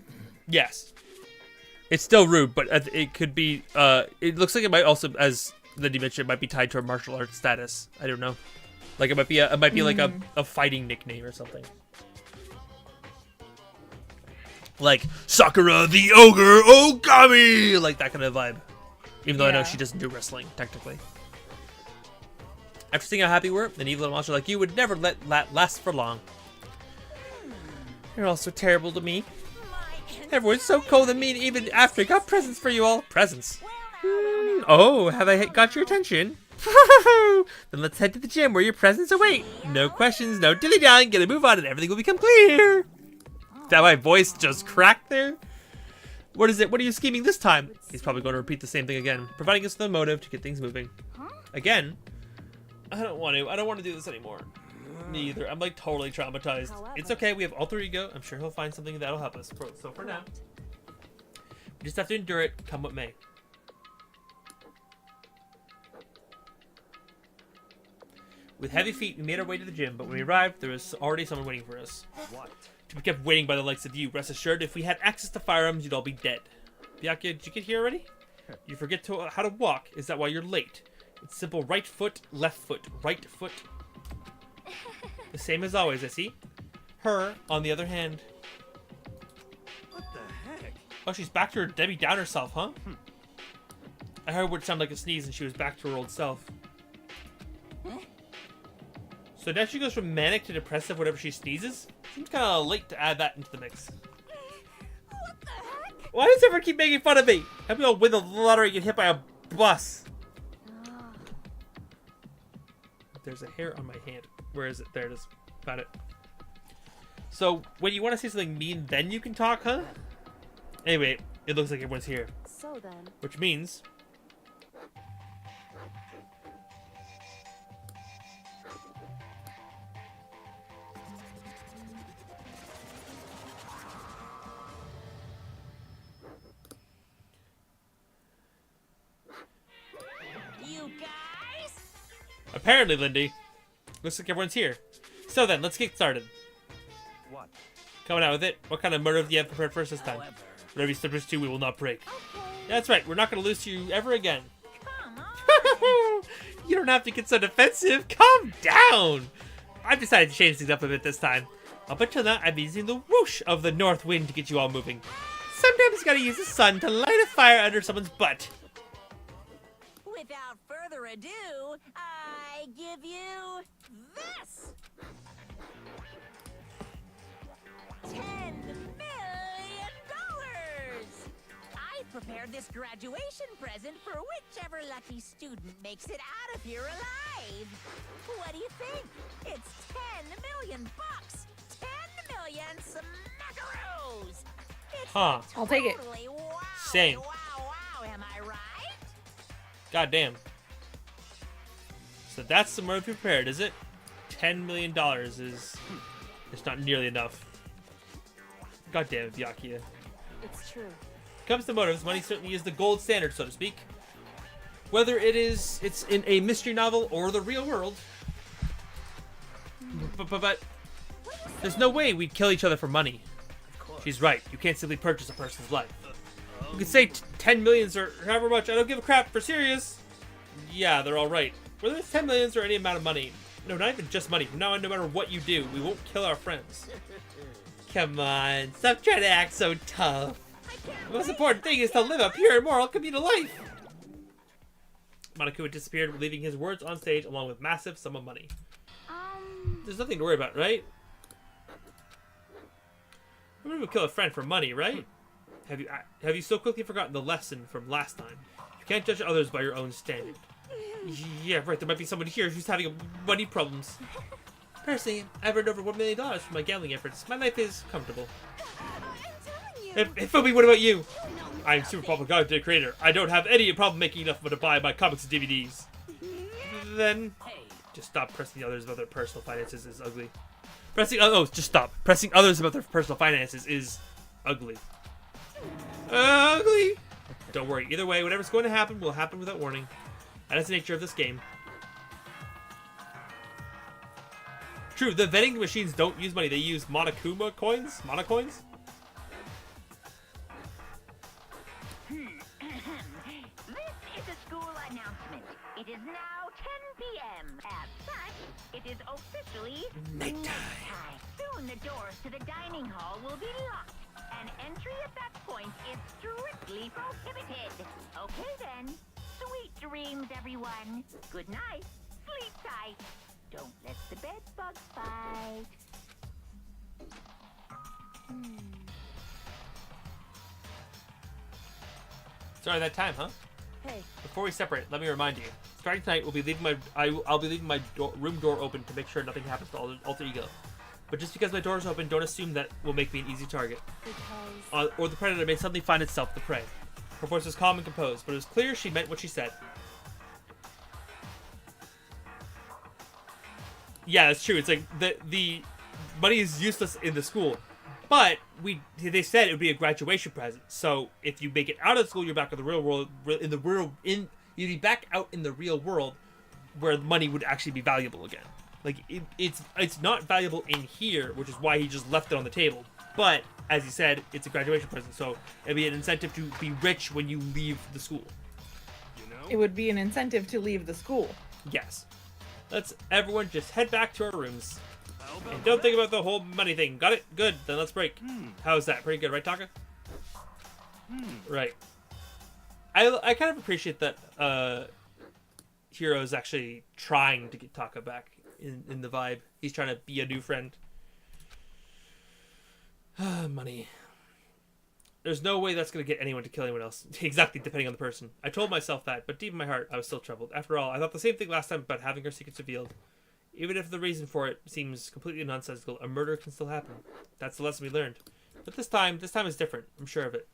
Yes. It's still rude, but it could be, it looks like it might also, as Lindy mentioned, it might be tied to her martial arts status. I don't know. Like, it might be like a fighting nickname or something. Like, Sakura the Ogre Ogami! Like, that kind of vibe. Even though I know she doesn't do wrestling, technically. After seeing how happy we were, an evil little monster like you would never let that last for long. You're all so terrible to me. Everyone's so cold and mean even after I got presents for you all. Presents? Oh, have I got your attention? Then let's head to the gym where your presents await. No questions, no dilly-dallying, get a move on and everything will become clear. That my voice just cracked there? What is it? What are you scheming this time? He's probably going to repeat the same thing again, providing us the motive to get things moving. Again? I don't want to do this anymore. Me either. I'm like totally traumatized. It's okay. We have alter ego. I'm sure he'll find something that'll help us. So for now, we just have to endure it, come what may. With heavy feet, we made our way to the gym, but when we arrived, there was already someone waiting for us. What? To be kept waiting by the likes of you. Rest assured, if we had access to firearms, you'd all be dead. Byakuya, did you get here already? You forget how to walk. Is that why you're late? It's simple right foot, left foot, right foot. The same as always, I see. Her, on the other hand. What the heck? Oh, she's back to her Debbie Downer self, huh? I heard what sounded like a sneeze and she was back to her old self. So now she goes from manic to depressive whenever she sneezes? Seems kind of late to add that into the mix. What the heck? Why does everyone keep making fun of me? Help me all win the lottery and get hit by a bus. There's a hair on my hand. Where is it? There it is. Found it. So, when you want to say something mean, then you can talk, huh? Anyway, it looks like everyone's here. So then, Which means... You guys? Apparently, Lindy. Looks like everyone's here. So then, let's get started. What? Coming out with it. What kind of murder do you have prepared for us this time? However, Whatever you step us to, we will not break. Okay. That's right. We're not going to lose to you ever again. come on. You don't have to get so defensive. Calm down. I've decided to change things up a bit this time. Up until now, I've been using the whoosh of the north wind to get you all moving. Sometimes you gotta use the sun to light a fire under someone's butt. Without further ado, I give you this. $10 million. I prepared this graduation present for whichever lucky student makes it out of here alive. What do you think? It's 10 million bucks. 10 million smackaroos. It's Huh. I'll take it. totally wow. Same. Wow, am I right? God damn. So that's the motive you prepared, is it? $10 million is... It's not nearly enough. God damn it, Byakuya. it's true. Comes to motives, money certainly is the gold standard, so to speak. Whether it's in a mystery novel or the real world. But there's no way we'd kill each other for money. She's right. You can't simply purchase a person's life. You could say 10 millions or however much. I don't give a crap. For serious. Yeah, they're all right. Whether it's 10 millions or any amount of money. No, not even just money. From now on, no matter what you do, we won't kill our friends. Come on. Stop trying to act so tough. The most important thing is to live a pure and moral communal life. Monokuma disappeared, leaving his words on stage along with massive sum of money. There's nothing to worry about, right? I'm gonna kill a friend for money, right? Have you so quickly forgotten the lesson from last time? You can't judge others by your own standard. Yeah, right. There might be someone here who's having money problems. Personally, I've earned over $1 million from my gambling efforts. My life is comfortable. Phoebe, what about you? I'm Super Public Content Creator. I don't have any problem making enough money to buy my comics and DVDs. Then, just stop pressing others about their personal finances is ugly. Just stop. Pressing others about their personal finances is ugly. Ugly! Don't worry. Either way, whatever's going to happen will happen without warning. That is the nature of this game. True, the vending machines don't use money. They use Monokuma coins? Mana coins? This is a school announcement. It is now 10 p.m. As such, it is officially nighttime. Soon the doors to the dining hall will be locked, and entry at that point is strictly prohibited. Okay then. Sweet dreams, everyone. Good night. Sleep tight. Don't let the bed bugs bite. Sorry, that time, huh? Hey. Before we separate, let me remind you. Starting tonight, I'll be leaving my room door open to make sure nothing happens to Alter Ego. But just because my door is open, don't assume that will make me an easy target. Or the predator may suddenly find itself the prey. Her voice was calm and composed, but it was clear she meant what she said. Yeah, that's true. It's like the money is useless in the school, but they said it would be a graduation present. So if you make it out of the school, you're back in the real world. You'd be back out in the real world, where money would actually be valuable again. Like it's not valuable in here, which is why he just left it on the table. But as he said, it's a graduation present, so it'd be an incentive to be rich when you leave the school. You know? It would be an incentive to leave the school. Yes. Let's everyone just head back to our rooms. And don't think about the whole money thing. Got it? Good. Then let's break. How's that? Pretty good, right, Taka? Right. I kind of appreciate that Hiro's actually trying to get Taka back in the vibe. He's trying to be a new friend. Money. There's no way that's going to get anyone to kill anyone else. Exactly, depending on the person. I told myself that, but deep in my heart, I was still troubled. After all, I thought the same thing last time about having her secrets revealed. Even if the reason for it seems completely nonsensical, a murder can still happen. That's the lesson we learned. But this time is different. I'm sure of it.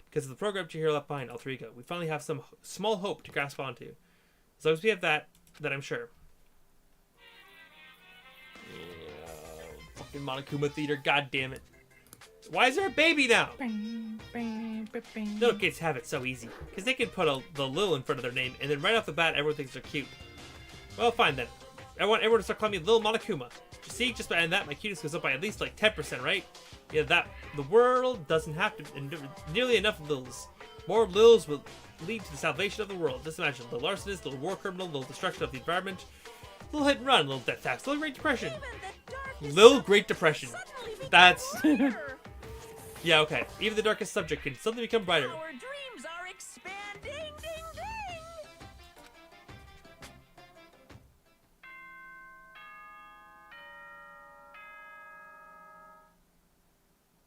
Because of the program Chihiro left behind, Alter Ego, we finally have some small hope to grasp onto. As long as we have that, then I'm sure. Yeah, fucking Monokuma Theater, god damn it. Why is there a baby now? Little kids have it so easy. Because they can put the Lil in front of their name, and then right off the bat, everyone thinks they're cute. Well, fine then. I want everyone to start calling me Lil Monokuma. See, just by that, my cuteness goes up by at least like 10%, right? Yeah, the world doesn't have to nearly enough Lils. More Lils will lead to the salvation of the world. Just imagine, little arsonist, little war criminal, little destruction of the environment, little hit and run, little death tax, little Great Depression. Lil Great Depression. That's... Yeah, okay. Even the darkest subject can suddenly become brighter. Our dreams are expanding. Ding,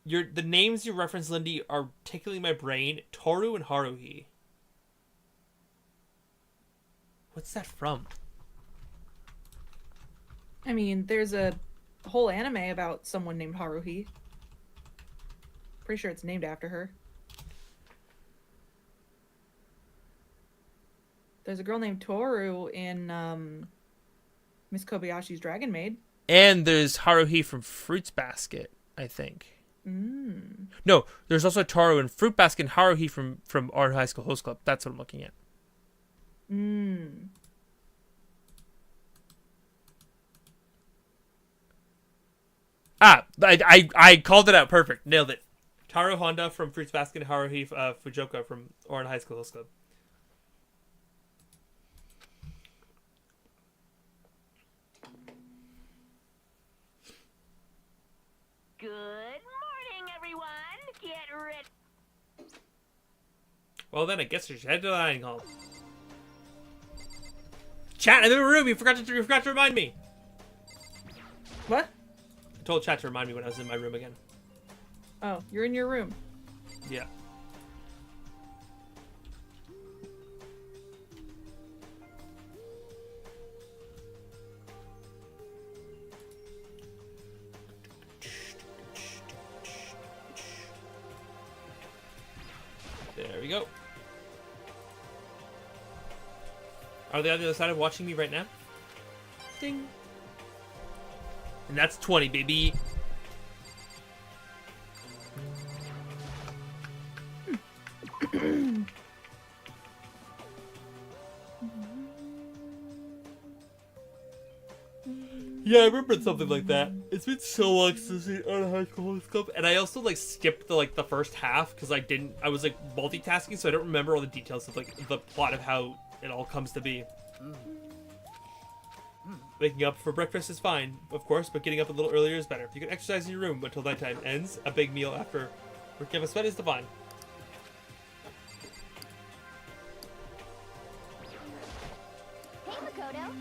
ding. The names you reference, Lindy, are tickling my brain. Toru and Haruhi. What's that from? I mean, there's a whole anime about someone named Haruhi. Pretty sure it's named after her. There's a girl named Toru in Miss Kobayashi's Dragon Maid. And there's Haruhi from Fruits Basket, I think. No, there's also Toru in Fruit Basket and Haruhi from Art High School Host Club. That's what I'm looking at. I called it out. Perfect. Nailed it. Taro Honda from Fruits Basket and Haruhi Fujioka from Oran High School Host Club. Good morning, everyone. Get ready. Well then, I guess we should head to the dining hall. Chat in the room. You forgot to remind me. What? I told chat to remind me when I was in my room again. Oh, you're in your room. Yeah. we go. Are they on the other side of watching me right now? Ding. And that's 20, baby. Yeah, I remember something like that. It's been so long since I on High School Horoscope, and I also like skipped the first half because I was like multitasking, so I don't remember all the details of like the plot of how it all comes to be. Waking up for breakfast is fine, of course, but getting up a little earlier is better. You can exercise in your room until nighttime ends. A big meal after working up a sweat is divine. Hey, Makoto.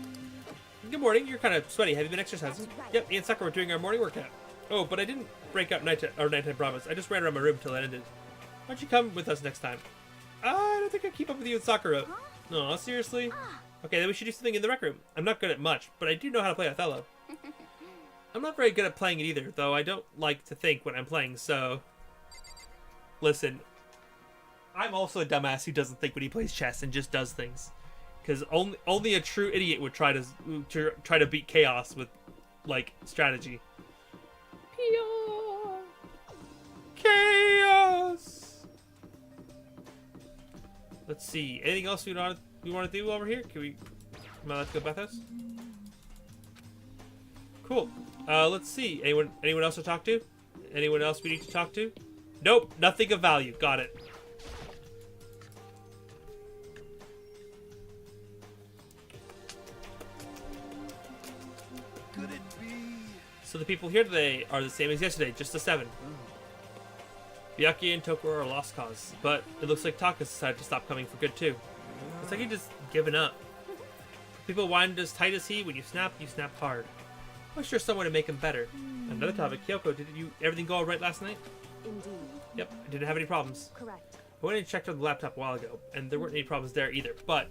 Good morning. You're kind of sweaty. Have you been exercising? That's right. Yep, me and Sakura were doing our morning workout. Oh, but I didn't break out nighttime promise. I just ran around my room until it ended. Why don't you come with us next time? I don't think I keep up with you and Sakura. No, seriously? Okay, then we should do something in the rec room. I'm not good at much, but I do know how to play Othello. I'm not very good at playing it either, though I don't like to think when I'm playing, so... Listen, I'm also a dumbass who doesn't think when he plays chess and just does things. Because only a true idiot would try to beat chaos with, like, strategy. Chaos! Let's see. Anything else we want to do over here? Can we... Am I allowed to go to the bathhouse? Cool. Let's see. Anyone else to talk to? Anyone else we need to talk to? Nope. Nothing of value. Got it. Could it be? So the people here today are the same as yesterday, just the 7. Byakuya and Tokoro are a lost cause, but it looks like Taka's decided to stop coming for good too. It's like he just given up. People wind as tight as he, when you snap hard. I'm sure someone to make him better. Another topic, Kyoko, did everything go all right last night? Indeed. Yep, I didn't have any problems. Correct. I went and checked on the laptop a while ago, and there weren't any problems there either, but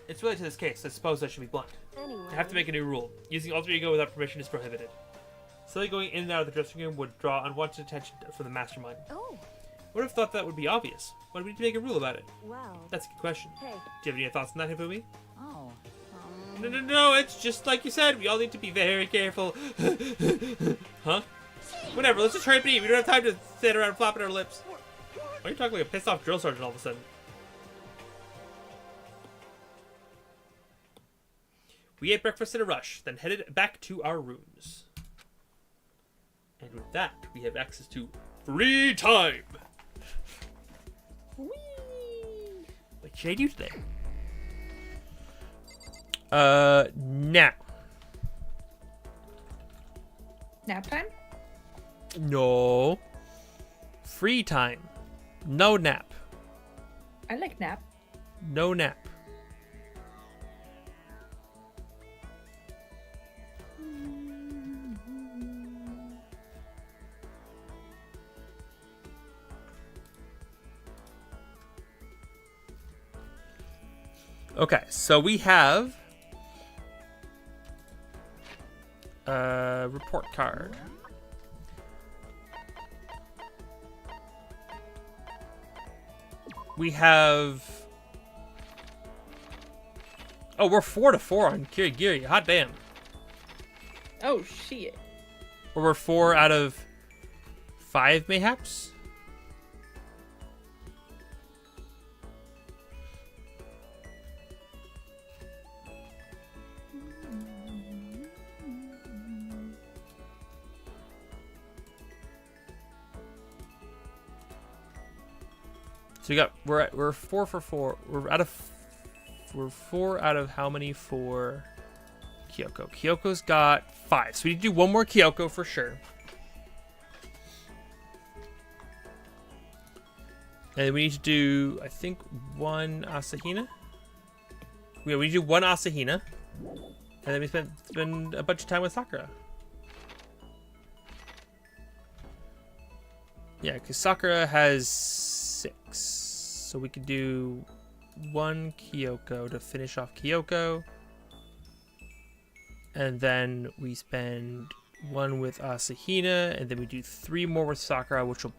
it's related to this case. I suppose I should be blunt. Anyway. I have to make a new rule. Using alter ego without permission is prohibited. Silly going in and out of the dressing room would draw unwanted attention from the mastermind. Oh, Would have thought that would be obvious. Why do we need to make a rule about it? well. That's a good question. Hey. Do you have any thoughts on that, Hifumi? Oh. No, it's just like you said. We all need to be very careful. Huh? Whatever, let's just hurry up and eat. We don't have time to sit around flopping our lips. Why are you talking like a pissed off drill sergeant all of a sudden? We ate breakfast in a rush, then headed back to our rooms. And with that, we have access to free time. Whee! What should I do today? Now. Nap time? No. Free time. No nap. I like nap. No nap. Okay, so we have a report card. We have... Oh, we're 4-4 on Kirigiri. Hot damn. Oh, shit. Or we're 4 out of 5, mayhaps? So we're 4 for 4. We're 4 out of how many for Kyoko? Kyoko's got 5. So we need to do one more Kyoko for sure. And we need to do, I think, 1 Asahina. Yeah, we need to do 1 Asahina. And then we spend a bunch of time with Sakura. Yeah, because Sakura has 6. So we could do 1 Kyoko to finish off Kyoko. And then we spend 1 with Asahina. And then we do 3 more with Sakura, which will...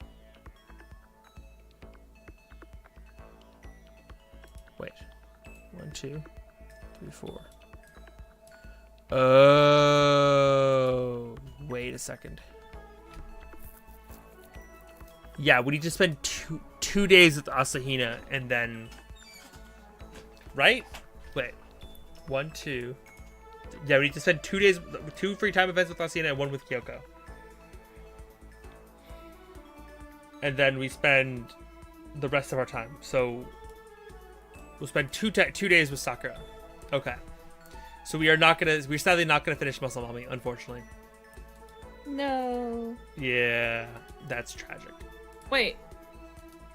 Wait. 1, 2, 3, 4. Oh. Wait a second. Yeah, we need to spend two days with Asahina and then... Right? Wait. 1, 2... Yeah, we need to spend 2 days, 2 free time events with Asahina and 1 with Kyoko. And then we spend the rest of our time. So we'll spend 2 days with Sakura. Okay. So we're sadly not gonna finish Muscle Mommy, unfortunately. No. Yeah, that's tragic. Wait.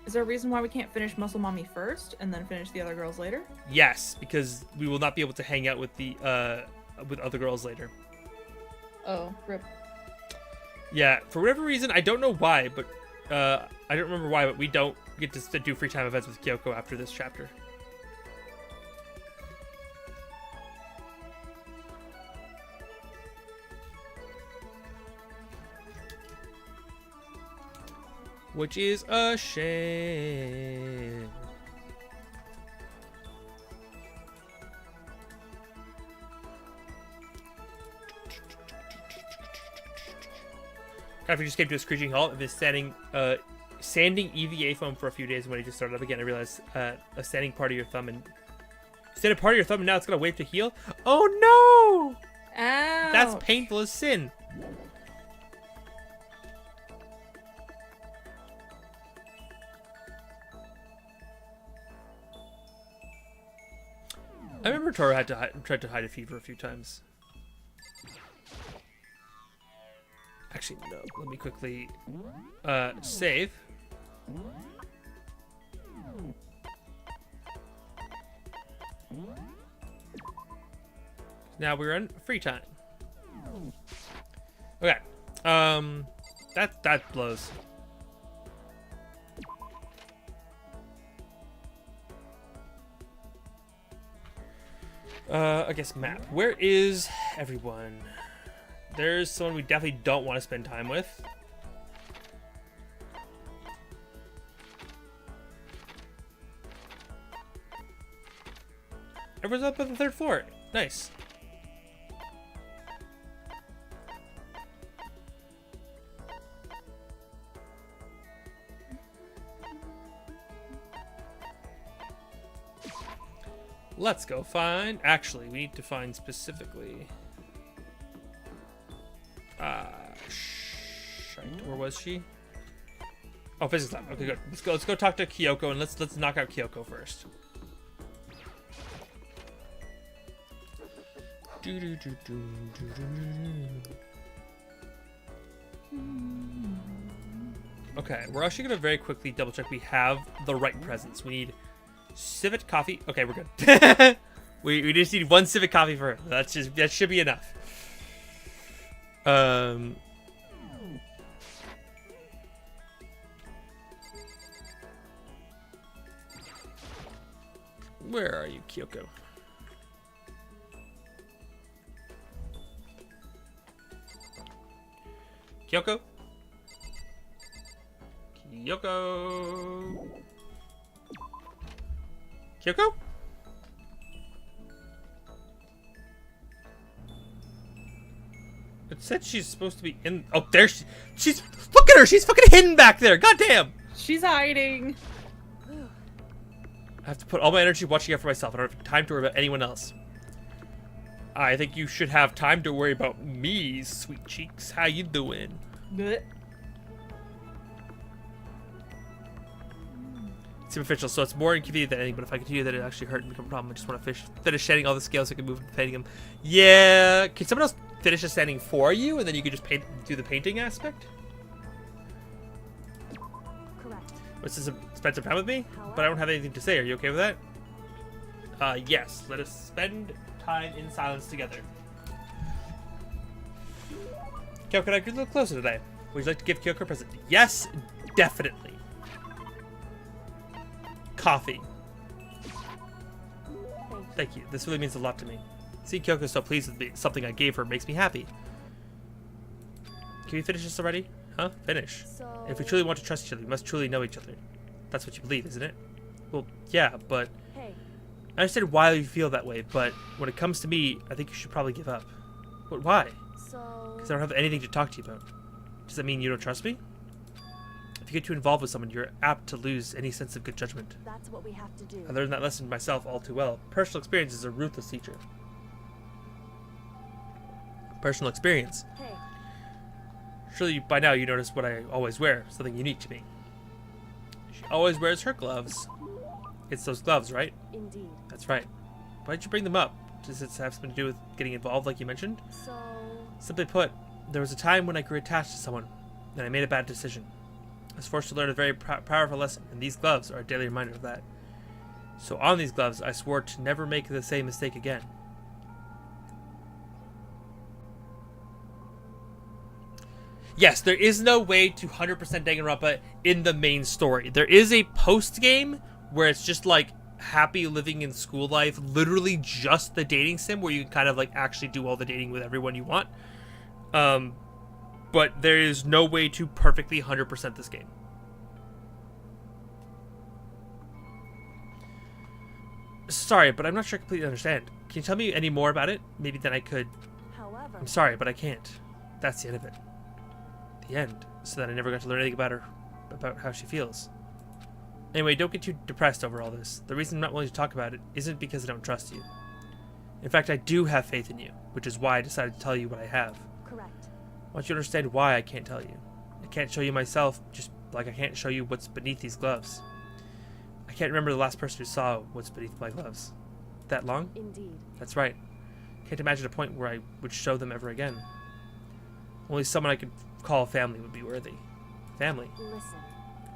Is there a reason why we can't finish Muscle Mommy first and then finish the other girls later? Yes, because we will not be able to hang out with the with other girls later. Oh, rip. Yeah, for whatever reason, I don't know why, but I don't remember why, but we don't get to do free time events with Kyoko after this chapter. Which is a shame. After we just came to a screeching halt, I've been sanding EVA foam for a few days. When I just started up again, I realized a standing part of your thumb and now it's gonna wait to heal. Oh no! Ouch. That's painful as sin. I remember Toro had to tried to hide a fever a few times. Actually, no. Let me quickly save. Now we're in free time. Okay. That blows. I guess map. Where is everyone? There's someone we definitely don't want to spend time with. Everyone's up on the 3rd floor. Nice. Let's go find... Actually, we need to find specifically... Shite. Where was she? Oh, physics lab. Okay, good. Let's go talk to Kyoko and let's knock out Kyoko first. Okay, we're actually gonna very quickly double check we have the right presents. We need civet coffee. Okay, we're good. we just need 1 civet coffee for her. That should be enough. Where are you, Kyoko? Kyoko? Kyoko? Kyoko? It said she's supposed to be in... Oh, there she's... Look at her! She's fucking hidden back there! Goddamn! She's hiding. I have to put all my energy watching out for myself. I don't have time to worry about anyone else. I think you should have time to worry about me, sweet cheeks. How you doing? Good. It's superficial, so it's more inconvenient than anything, but if I continue that it actually hurt and become a problem, I just want to finish shedding all the scales so I can move to painting them. Yeah, can someone else finish the sanding for you, and then you can just do the painting aspect? Correct. What's this, spend some time with me? But I don't have anything to say. Are you okay with that? Yes. Let us spend time in silence together. Kyoko, can I get a little closer today? Would you like to give Kyoko a present? Yes, definitely. Coffee. Thank you. This really means a lot to me. Seeing Kyoko so pleased with me, something I gave her makes me happy. Can we finish this already? Huh? Finish. So... If we truly want to trust each other, we must truly know each other. That's what you believe, isn't it? Well, yeah, but... Hey. I understand why you feel that way, but when it comes to me, I think you should probably give up. But why? So... Because I don't have anything to talk to you about. Does that mean you don't trust me? If you get too involved with someone, you're apt to lose any sense of good judgment. That's what we have to do. I learned that lesson myself all too well. Personal experience is a ruthless teacher. Personal experience. Hey, Surely by now you notice what I always wear, something unique to me. She always wears her gloves. It's those gloves, right? indeed. That's right. Why did you bring them up? Does it have something to do with getting involved like you mentioned? So... Simply put, there was a time when I grew attached to someone, and I made a bad decision. I was forced to learn a very powerful lesson, and these gloves are a daily reminder of that. So on these gloves, I swore to never make the same mistake again. Yes, there is no way to 100% Danganronpa in the main story. There is a post-game where it's just like happy living in school life, literally just the dating sim where you can kind of like actually do all the dating with everyone you want. But there is no way to perfectly 100% this game. Sorry, but I'm not sure I completely understand. Can you tell me any more about it? Maybe then I could... However... I'm sorry, but I can't. That's the end of it. The end. So that I never got to learn anything about her, about how she feels. Anyway, don't get too depressed over all this. The reason I'm not willing to talk about it isn't because I don't trust you. In fact, I do have faith in you, which is why I decided to tell you what I have. Correct. I want you to understand why I can't tell you. I can't show you myself, just like I can't show you what's beneath these gloves. I can't remember the last person who saw what's beneath my gloves. That long? Indeed. That's right. Can't imagine a point where I would show them ever again. Only someone I could call family would be worthy. Family? Listen.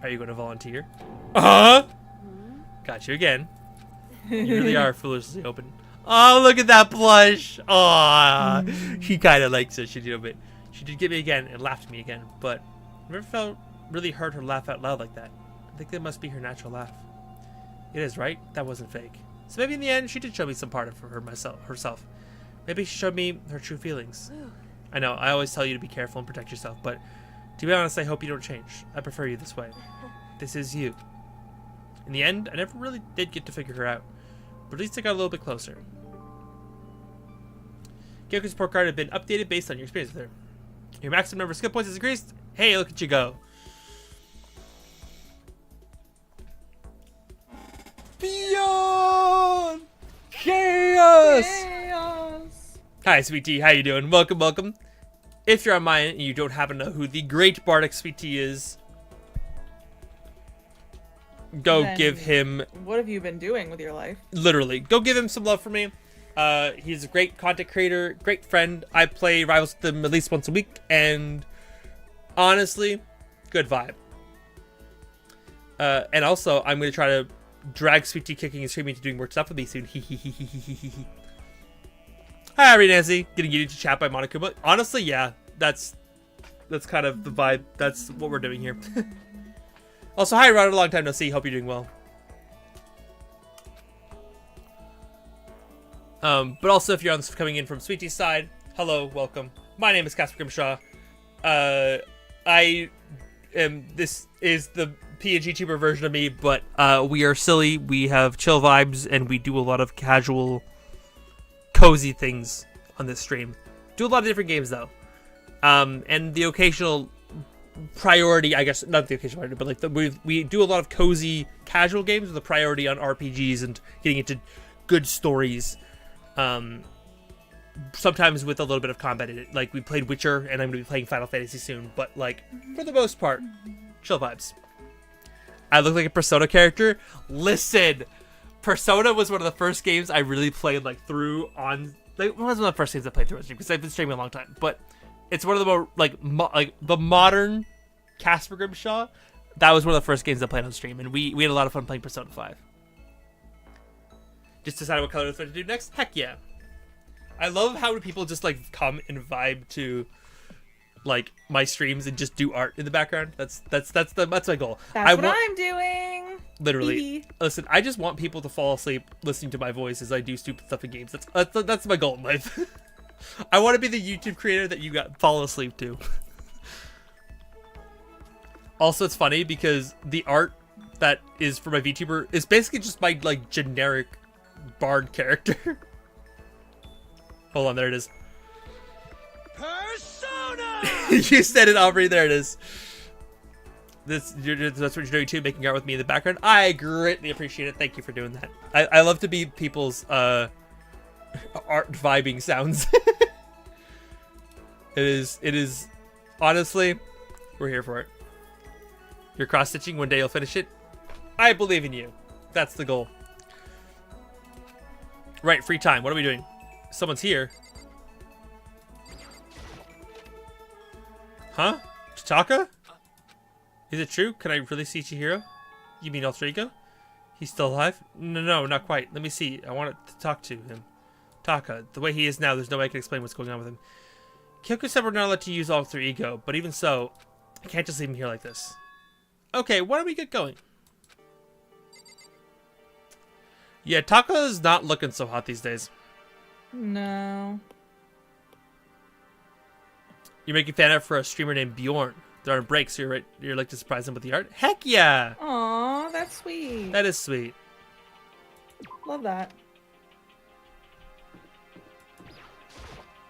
Are you going to volunteer? Uh-huh! Hmm? Got you again. You really are foolishly open. Oh, look at that blush! Aw, she kind of likes it, she did a bit. She did get me again and laughed at me again, but I never felt really heard her laugh out loud like that. I think that must be her natural laugh. It is, right? That wasn't fake. So maybe in the end, she did show me some part of herself. Maybe she showed me her true feelings. I know, I always tell you to be careful and protect yourself, but to be honest, I hope you don't change. I prefer you this way. This is you. In the end, I never really did get to figure her out, but at least I got a little bit closer. Kyoko's report card had been updated based on your experience with her. Your maximum number of skill points has increased. Hey, look at you go. Beyond chaos! Chaos. Hi, Sweet Tea. How you doing? Welcome, welcome. If you're on mine and you don't happen to know who the great Bardic Sweet Tea is, go Then give him... What have you been doing with your life? Literally, go give him some love for me. He's a great content creator, great friend. I play Rivals with him at least once a week, and honestly, good vibe. And also, I'm going to try to drag Sweet Tea kicking and screaming to doing more stuff with me soon. Hi, Ari Nancy. Getting you to chat by Monokuma. Honestly, yeah, that's kind of the vibe. That's what we're doing here. Also, hi, Rod. A long time no see. Hope you're doing well. But also, if you're on this coming in from Sweet Tea's side, hello, welcome. My name is Casper Grimshaw. This is the PNG tuber version of me, but we are silly. We have chill vibes, and we do a lot of casual, cozy things on this stream. Do a lot of different games though, and the occasional priority, I guess, not the occasional priority, but like we do a lot of cozy, casual games with a priority on RPGs and getting into good stories. Sometimes with a little bit of combat in it. Like we played Witcher, and I'm gonna be playing Final Fantasy soon. But like for the most part, chill vibes. I look like a Persona character. Listen. Persona was one of the first games I really played like through on. Like, it wasn't one of the first games I played through on stream because I've been streaming a long time. But it's one of the more like the modern Casper Grimshaw. That was one of the first games I played on stream, and we had a lot of fun playing Persona 5. Just decided what color to do next. Heck yeah! I love how people just like come and vibe to like my streams and just do art in the background. That's my goal. That's what I'm doing. Literally, listen. I just want people to fall asleep listening to my voice as I do stupid stuff in games. That's my goal in life. I want to be the YouTube creator that you fall asleep to. Also, it's funny because the art that is for my VTuber is basically just my like generic bard character. Hold on, there it is. Persona! You said it, Aubrey. There it is. That's what you're doing too, making art with me in the background. I greatly appreciate it. Thank you for doing that. I love to be people's art vibing sounds. It is honestly, we're here for it. You're cross stitching. One day you'll finish it. I believe in you. That's the goal. Right, free time. What are we doing? Someone's here. Huh? Chitaka? Is it true? Can I really see Chihiro? You mean Alter Ego? He's still alive? No, not quite. Let me see. I want to talk to him. Taka, the way he is now, there's no way I can explain what's going on with him. Kyoko said we're not allowed to use Alter Ego, but even so, I can't just leave him here like this. Okay, why don't we get going? Yeah, Taka's not looking so hot these days. No. You're making fan art for a streamer named Bjorn. They're on break, so you're like to surprise them with the art? Heck yeah! Aw, that's sweet. That is sweet. Love that.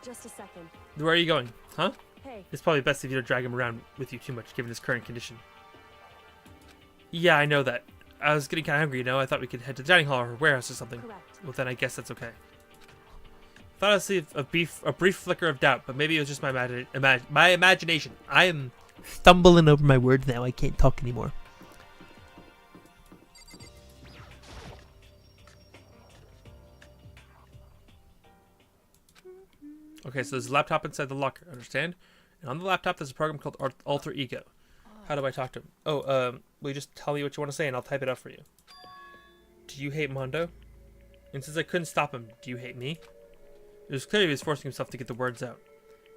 Just a second. Where are you going? Huh? Hey. It's probably best if you don't drag him around with you too much, given his current condition. Yeah, I know that. I was getting kind of hungry, you know? I thought we could head to the dining hall or warehouse or something. Correct. Well, then I guess that's okay. Thought I'd see a brief flicker of doubt, but maybe it was just my imagination. I am stumbling over my words now. I can't talk anymore. Okay, so there's a laptop inside the locker, understand? And on the laptop there's a program called Alter Ego. How do I talk to him? Oh, will you just tell me what you want to say and I'll type it out for you? Do you hate Mondo? And since I couldn't stop him, do you hate me? It was clear he was forcing himself to get the words out.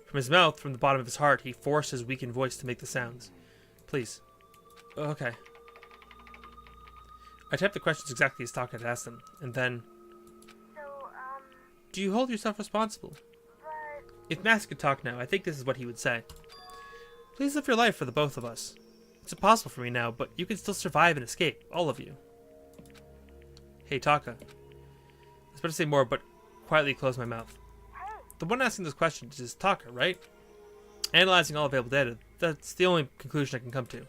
From his mouth, from the bottom of his heart, he forced his weakened voice to make the sounds. Please. Okay. I typed the questions exactly as Taka had asked them, and then... Do you hold yourself responsible? If Max could talk now, I think this is what he would say. Please live your life for the both of us. It's impossible for me now, but you can still survive and escape, all of you. Hey, Taka. I was about to say more, but quietly closed my mouth. The one asking those questions is Taka, right? Analyzing all available data, that's the only conclusion I can come to.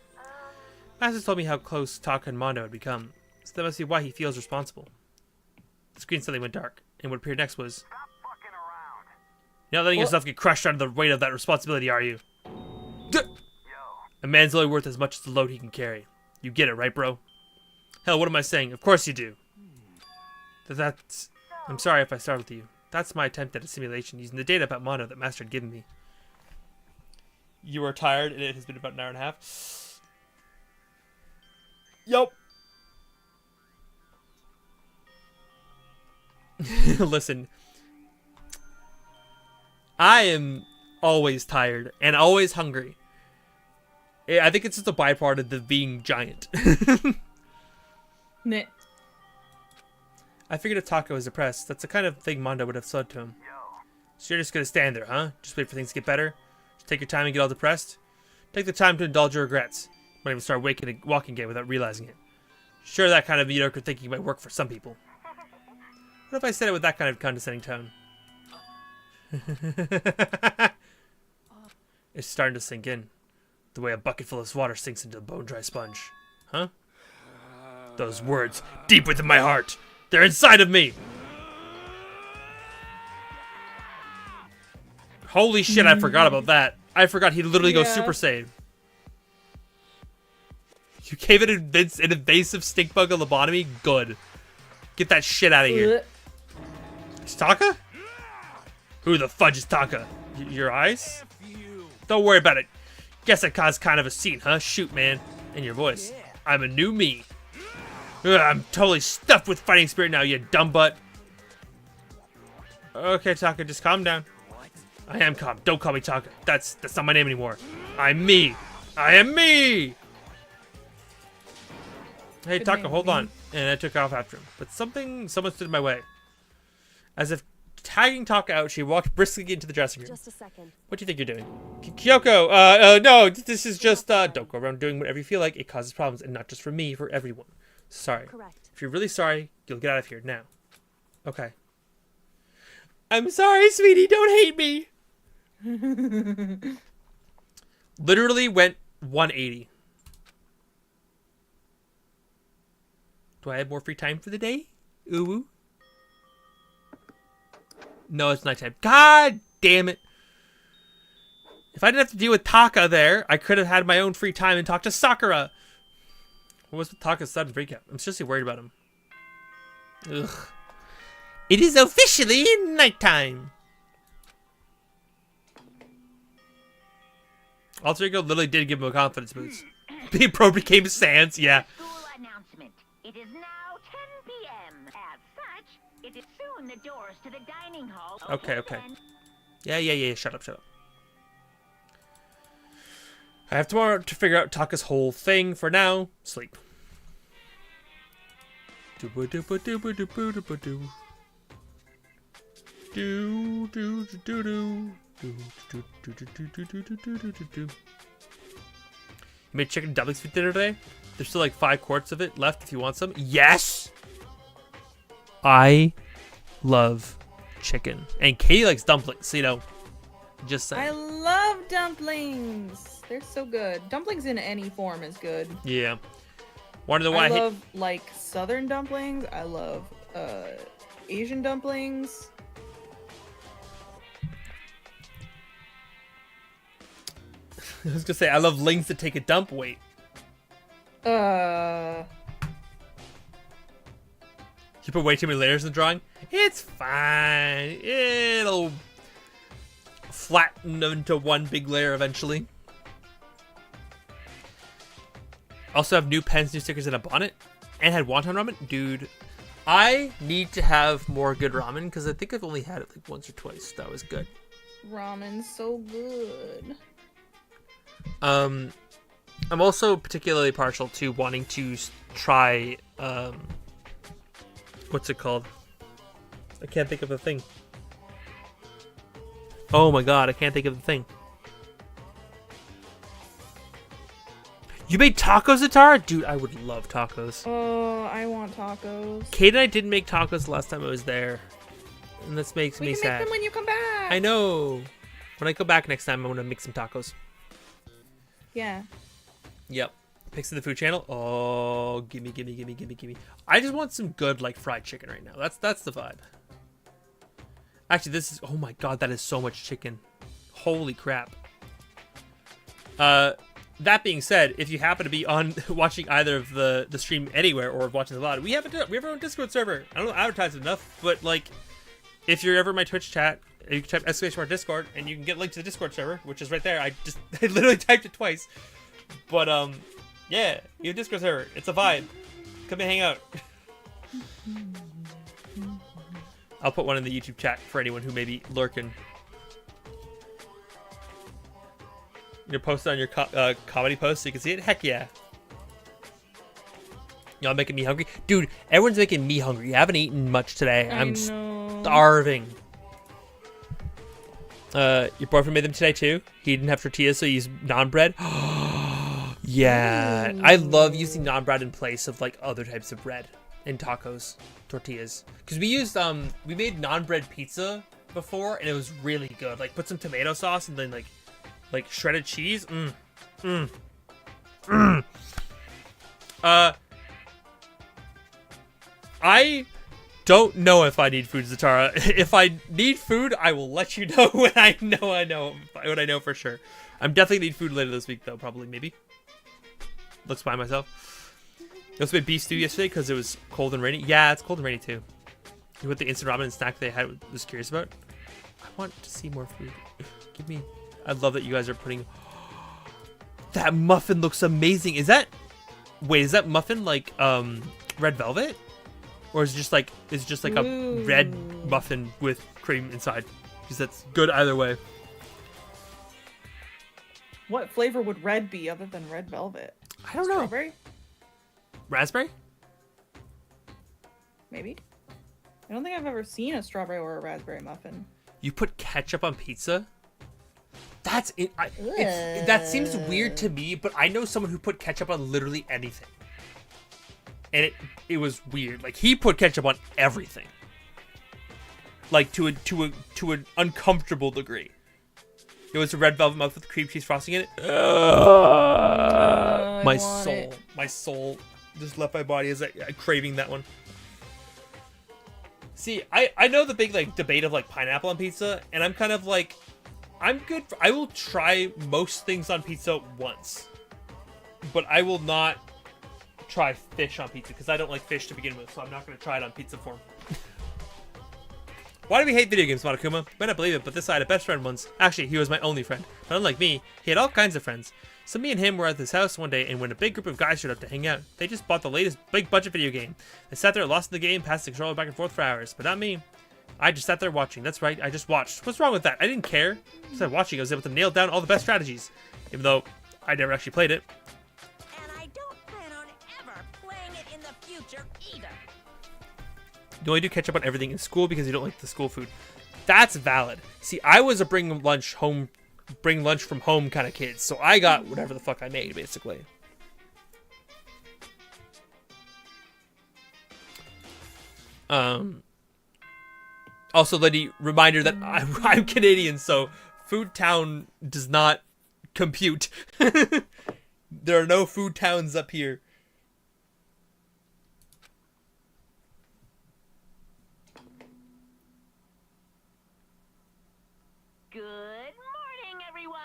Max has told me how close Taka and Mondo had become, so that must be why he feels responsible. The screen suddenly went dark, and what appeared next was... You're not letting yourself get crushed under the weight of that responsibility, are you? A man's only worth as much as the load he can carry. You get it, right, bro? Hell, what am I saying? Of course you do. That's... I'm sorry if I startled you. That's my attempt at a simulation using the data about Mondo that Master had given me. You are tired, and it has been about an hour and a half. Yup. Listen. I am always tired and always hungry. I think it's just a byproduct of the being giant. Nah. I figured if Taka was depressed, that's the kind of thing Mondo would have said to him. So you're just gonna stand there, huh? Just wait for things to get better? Just take your time and get all depressed? Take the time to indulge your regrets. You might even start walking again without realizing it. Sure, that kind of mediocre thinking might work for some people. What if I said it with that kind of condescending tone? It's starting to sink in. The way a bucket full of water sinks into a bone-dry sponge. Huh? Those words, deep within my heart. They're inside of me! Holy shit, I forgot about that. I forgot he literally goes Super Saiyan. You gave it an invasive stink bug lobotomy? Good. Get that shit out of here. It's Taka? Who the fudge is Taka? Your eyes? Don't worry about it. Guess I caused kind of a scene, huh? Shoot, man. And your voice. I'm a new me. Ugh, I'm totally stuffed with fighting spirit now, you dumb butt. Okay, Taka, just calm down. I am calm. Don't call me Taka. That's not my name anymore. I'm me. I am me! Hey, Taka, hold on. And I took off after him. But someone stood in my way. As if tagging Taka out, she walked briskly into the dressing room. Just a second. What do you think you're doing? Kyoko, no, this is just, don't go around doing whatever you feel like. It causes problems, and not just for me, for everyone. Sorry. Correct. If you're really sorry, you'll get out of here now. Okay. I'm sorry, sweetie. Don't hate me. Literally went 180. Do I have more free time for the day? Ooh. No, it's nighttime. God damn it. If I didn't have to deal with Taka there, I could have had my own free time and talked to Sakura. What was with Taka's sudden breakout? I'm seriously worried about him. Ugh. It is officially nighttime. Alter Ego literally did give him a confidence boost. Being pro became Sans, yeah. School announcement. It is now 10 p.m. As such, it is soon the doors to the dining hall. Okay. then. Yeah. Shut up. I have tomorrow to figure out Taka's whole thing. For now, sleep. You made chicken dumplings for dinner today? There's still like 5 quarts of it left if you want some. Yes! I love chicken. And Katie likes dumplings, so you know, just saying. I love dumplings. They're so good. Dumplings in any form is good. Yeah. Wanna know why I love like southern dumplings. I love Asian dumplings. I was gonna say I love lings that take a dump. Wait. Uh, You put way too many layers in the drawing? It's fine. It'll flatten into one big layer eventually. Also have new pens, new stickers, and a bonnet. And had wonton ramen. Dude, I need to have more good ramen because I think I've only had it like once or twice. That was good. ramen's so good. I'm also particularly partial to wanting to try, what's it called? I can't think of the thing. Oh my god, I can't think of the thing. You made tacos, Atara? Dude, I would love tacos. Oh, I want tacos. Kate and I didn't make tacos the last time I was there. And this makes We me can sad. make them when you come back. I know. When I go back next time, I'm going to make some tacos. Yeah. Yep. Picks of the food channel. Oh, gimme. I just want some good like fried chicken right now. That's the vibe. Actually, this is, oh my god, that is so much chicken. Holy crap. That being said, if you happen to be on watching either of the stream anywhere or watching the VOD, we have our own Discord server. I don't advertise it enough, but like, if you're ever in my Twitch chat, you can type !Discord and you can get a link to the Discord server, which is right there. I literally typed it twice. But yeah, you have a Discord server. It's a vibe. Come and hang out. I'll put one in the YouTube chat for anyone who may be lurking. You're posted on your comedy post so you can see it? Heck yeah. Y'all making me hungry? Dude, everyone's making me hungry. I haven't eaten much today. I'm starving. Your boyfriend made them today too? He didn't have tortillas, so he used naan bread? Yeah. I love using naan bread in place of like other types of bread in tacos, tortillas. Because we made naan bread pizza before and it was really good. Like put some tomato sauce and then like shredded cheese. I don't know if I need food, Zatara. If I need food, I will let you know when I know for sure. I'm definitely need food later this week though, probably, maybe. Looks by myself. I also made beef stew yesterday because it was cold and rainy. Yeah, it's cold and rainy too. What the instant ramen and snack they had was curious about. I want to see more food. Give me. I love that you guys are putting. That muffin looks amazing. Is that muffin like red velvet, or is it just like a red muffin with cream inside? Because that's good either way. What flavor would red be other than red velvet? I don't know. Strawberry? Raspberry? Maybe. I don't think I've ever seen a strawberry or a raspberry muffin. You put ketchup on pizza? That's it. That seems weird to me, but I know someone who put ketchup on literally anything, and it was weird. Like he put ketchup on everything. like to an uncomfortable degree. It was a red velvet mouth with cream cheese frosting in it. My soul just left my body as I craving that one. See, I know the big like debate of like pineapple on pizza, and I'm kind of like, I will try most things on pizza once, but I will not try fish on pizza because I don't like fish to begin with, so I'm not going to try it on pizza form. Why do we hate video games, Monokuma? You might not believe it, but this I had a best friend once. Actually, he was my only friend. But unlike me, he had all kinds of friends. So me and him were at this house one day, and when a big group of guys showed up to hang out, they just bought the latest big budget video game. They sat there, lost in the game, passed the controller back and forth for hours. But not me. I just sat there watching. That's right, I just watched. What's wrong with that? I didn't care. Instead of watching, I was able to nail down all the best strategies. Even though I never actually played it. And I don't plan on ever playing it in the future either. You only do ketchup on everything in school because you don't like the school food. That's valid. See, I was a bring lunch from home kind of kid, so I got whatever the fuck I made, basically. Also, Liddy, reminder that I'm Canadian, so Food Town does not compute. There are no food towns up here. Good morning, everyone.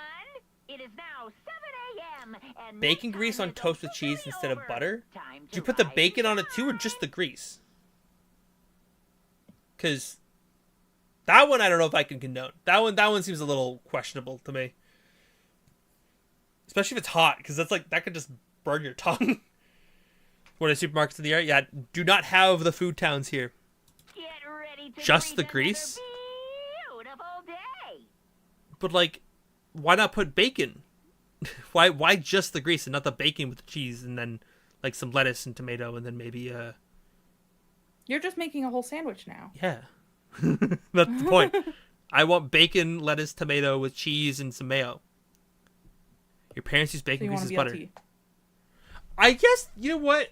It is now 7 a.m. and Bacon this grease time on is toast with cheese officially instead of over. butter? Time Did you to put the rise bacon on it and too, or just the shine. grease? Because that one I don't know if I can condone. That one seems a little questionable to me. Especially if it's hot, because that's like, that could just burn your tongue. What are supermarkets in the area? Yeah, do not have the food towns here. Get ready to Just the greet grease? another beautiful day. But like, why not put bacon? Why just the grease and not the bacon with the cheese and then like some lettuce and tomato and then maybe You're just making a whole sandwich now. yeah. That's the point. I want bacon, lettuce, tomato with cheese and some mayo. Your parents use So bacon you grease want as to butter. BLT. I guess, you know what?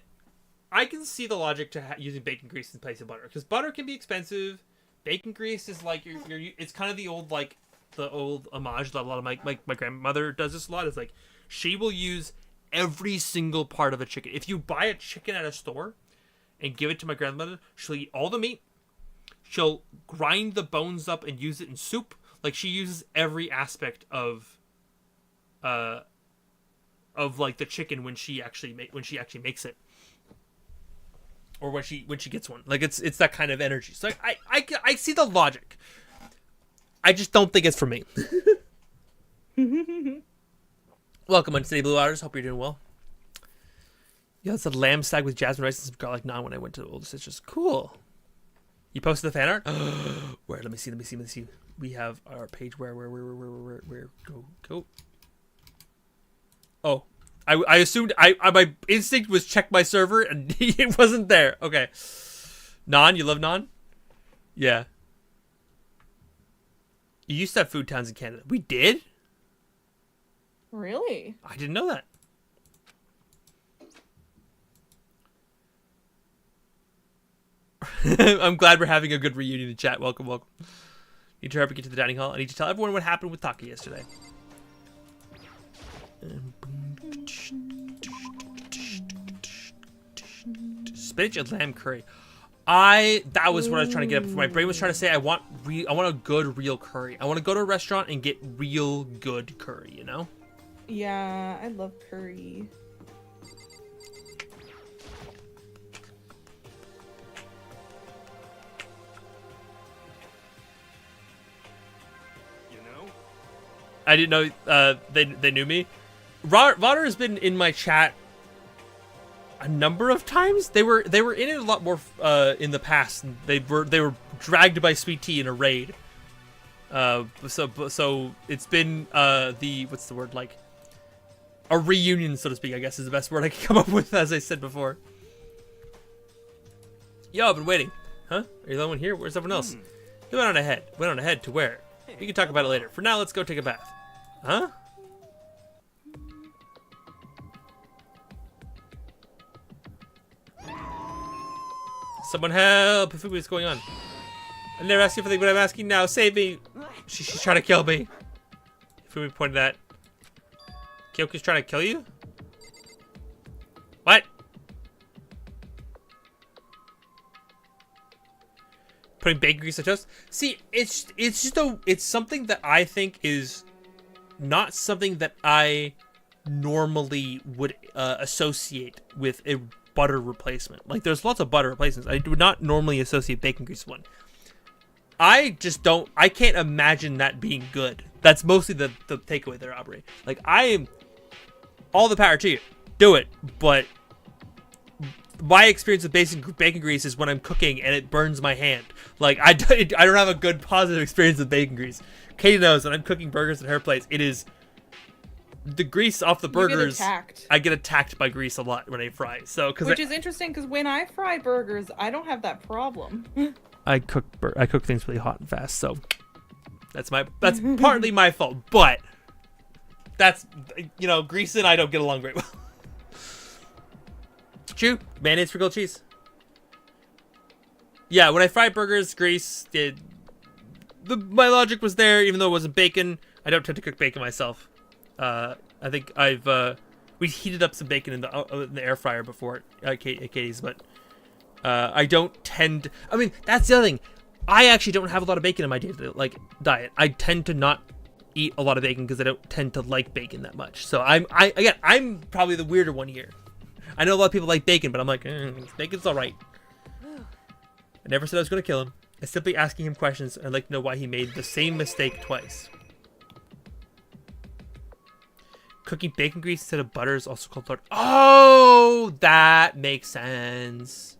I can see the logic to using bacon grease in place of butter, because butter can be expensive. Bacon grease is like it's kind of the old homage that a lot of my grandmother does this a lot. Is like she will use every single part of a chicken. If you buy a chicken at a store and give it to my grandmother, she'll eat all the meat. She'll grind the bones up and use it in soup. Like she uses every aspect of like the chicken when she actually makes it, or when she gets one. Like it's that kind of energy. So I see the logic. I just don't think it's for me. Welcome on City Blue Waters. Hope you're doing well. Yeah, it's a lamb stag with jasmine rice and some garlic naan when I went to Old Stitches. Cool. You posted the fan art? Where? Let me see. We have our page where go. Oh, I assumed my instinct was check my server and it wasn't there. Okay. Naan, you love naan? Yeah. You used to have food towns in Canada. We did? Really? I didn't know that. I'm glad we're having a good reunion in chat. Welcome. Need to hurry up and get to the dining hall. I need to tell everyone what happened with Taki yesterday. Spinach and lamb curry. That was what I was trying to get up. My brain was trying to say I want a good real curry. I want to go to a restaurant and get real good curry, you know? Yeah, I love curry. You know? I didn't know they knew me. Rotter has been in my chat a number of times. They were in it a lot more in the past. They were dragged by Sweet Tea in a raid. So it's been what's the word, like a reunion, so to speak, I guess is the best word I can come up with, as I said before. Yo, I've been waiting. Huh? Are you the only one here? Where's everyone else? He went on ahead to where? We can talk about it later. For now, let's go take a bath. Huh? Someone help! What's going on? I never asked you for anything, but I'm asking now. Save me. She's trying to kill me. If we pointed at. Kyoko's trying to kill you? What? Putting bacon grease on toast? See, it's something that I think is not something that I normally would associate with a butter replacement. Like, there's lots of butter replacements. I would not normally associate bacon grease with one. I can't imagine that being good. That's mostly the takeaway there, Aubrey. Like, all the power to you. Do it. But my experience with bacon grease is when I'm cooking and it burns my hand. Like, I don't have a good positive experience with bacon grease. Katie knows when I'm cooking burgers at her place, it is the grease off the burgers. I get attacked by grease a lot when I fry. Which is interesting because when I fry burgers, I don't have that problem. I cook things really hot and fast, so that's partly my fault. But that's, grease and I don't get along very well. True. Mayonnaise for grilled cheese. Yeah, when I fry burgers, grease my logic was there, even though it wasn't bacon. I don't tend to cook bacon myself. I think we heated up some bacon in the air fryer before at Katie's, but I don't tend. I mean, that's the other thing. I actually don't have a lot of bacon in my diet. I tend to not eat a lot of bacon because I don't tend to like bacon that much. So I'm probably the weirder one here. I know a lot of people like bacon, but I'm like, bacon's all right. I never said I was going to kill him. I'm simply asking him questions. I'd like to know why he made the same mistake twice. Cooking bacon grease instead of butter is also called lard. Oh, that makes sense.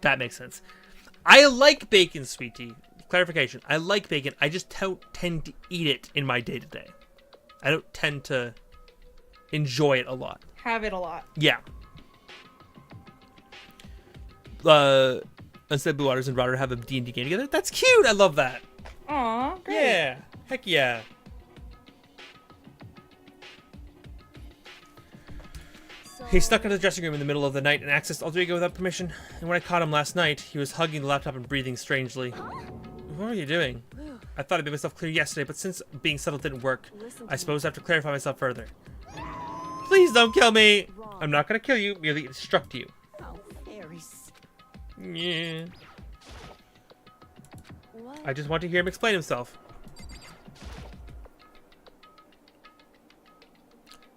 That makes sense. I like bacon, sweetie. Clarification. I like bacon. I just don't tend to eat it in my day-to-day. I don't tend to enjoy it a lot. Have it a lot. Yeah. Instead of Blue Waters and Router have a D&D game together. That's cute. I love that. Aw, great. Yeah. Heck yeah. He snuck into the dressing room in the middle of the night and accessed Alter Ego without permission. And when I caught him last night, he was hugging the laptop and breathing strangely. What are you doing? I thought I made myself clear yesterday, but since being settled didn't work, I suppose I have to clarify myself further. Please don't kill me! I'm not gonna kill you, merely instruct you. Oh, fairies. Yeah. What? I just want to hear him explain himself.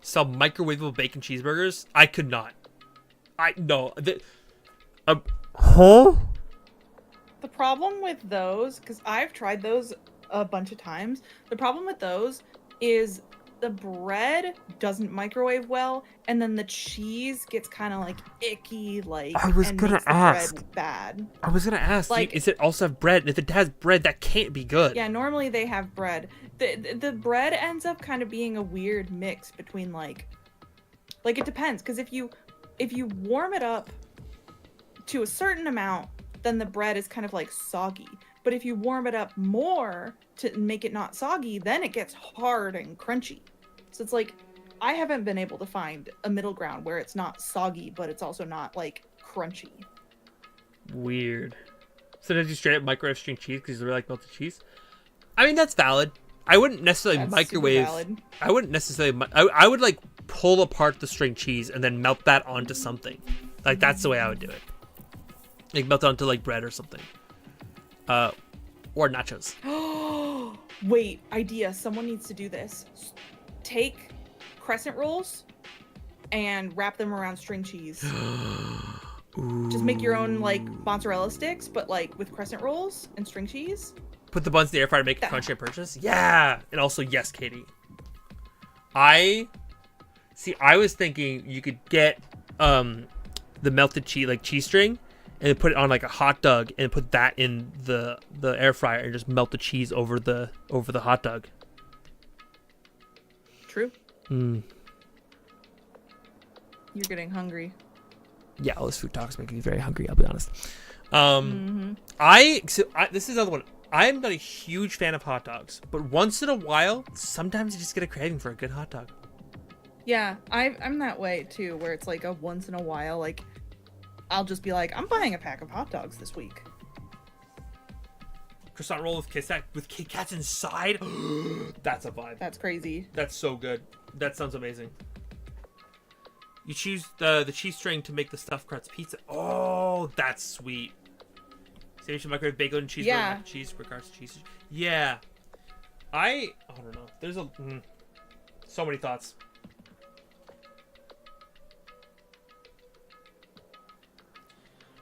Sell microwavable bacon cheeseburgers? I could not. No. Huh? The problem with those, because I've tried those a bunch of times, the problem with those is the bread doesn't microwave well, and then the cheese gets kind of like icky, I was and gonna makes the ask. bread bad. I was gonna ask, is it also have bread? And if it has bread, that can't be good. Yeah, normally they have bread. The bread ends up kind of being a weird mix between like it depends, because if you warm it up to a certain amount, then the bread is kind of like soggy. But if you warm it up more to make it not soggy, then it gets hard and crunchy. So it's like, I haven't been able to find a middle ground where it's not soggy, but it's also not like crunchy. Weird. So did you straight up microwave string cheese because you really like melted cheese? I mean, that's valid. I wouldn't necessarily That's microwave. super valid. I wouldn't necessarily. I would like pull apart the string cheese and then melt that onto something. Like, that's the way I would do it. Like, melt it onto like bread or something. Or nachos. Wait, idea. Someone needs to do this. Take crescent rolls and wrap them around string cheese. Just make your own like mozzarella sticks, but like with crescent rolls and string cheese. Put the buns in the air fryer to make it crunchy and purchase. Yeah, and also yes, Katie. I was thinking you could get the melted cheese, like cheese string, and put it on like a hot dog, and put that in the air fryer, and just melt the cheese over the hot dog. True. Mm. You're getting hungry. Yeah, all this food talk is making me very hungry, I'll be honest. This is another one. I'm not a huge fan of hot dogs, but once in a while, sometimes you just get a craving for a good hot dog. Yeah, I'm that way too, where it's like a once in a while, like I'll just be like, I'm buying a pack of hot dogs this week. croissant roll with Kit Kats inside. That's a vibe. That's crazy. That's so good. That sounds amazing. You choose the cheese string to make the stuffed crust pizza. Oh, that's sweet. Sandwich microwave bacon and cheese. Yeah. Cheese regards cheese. Yeah. I don't know. There's so many thoughts.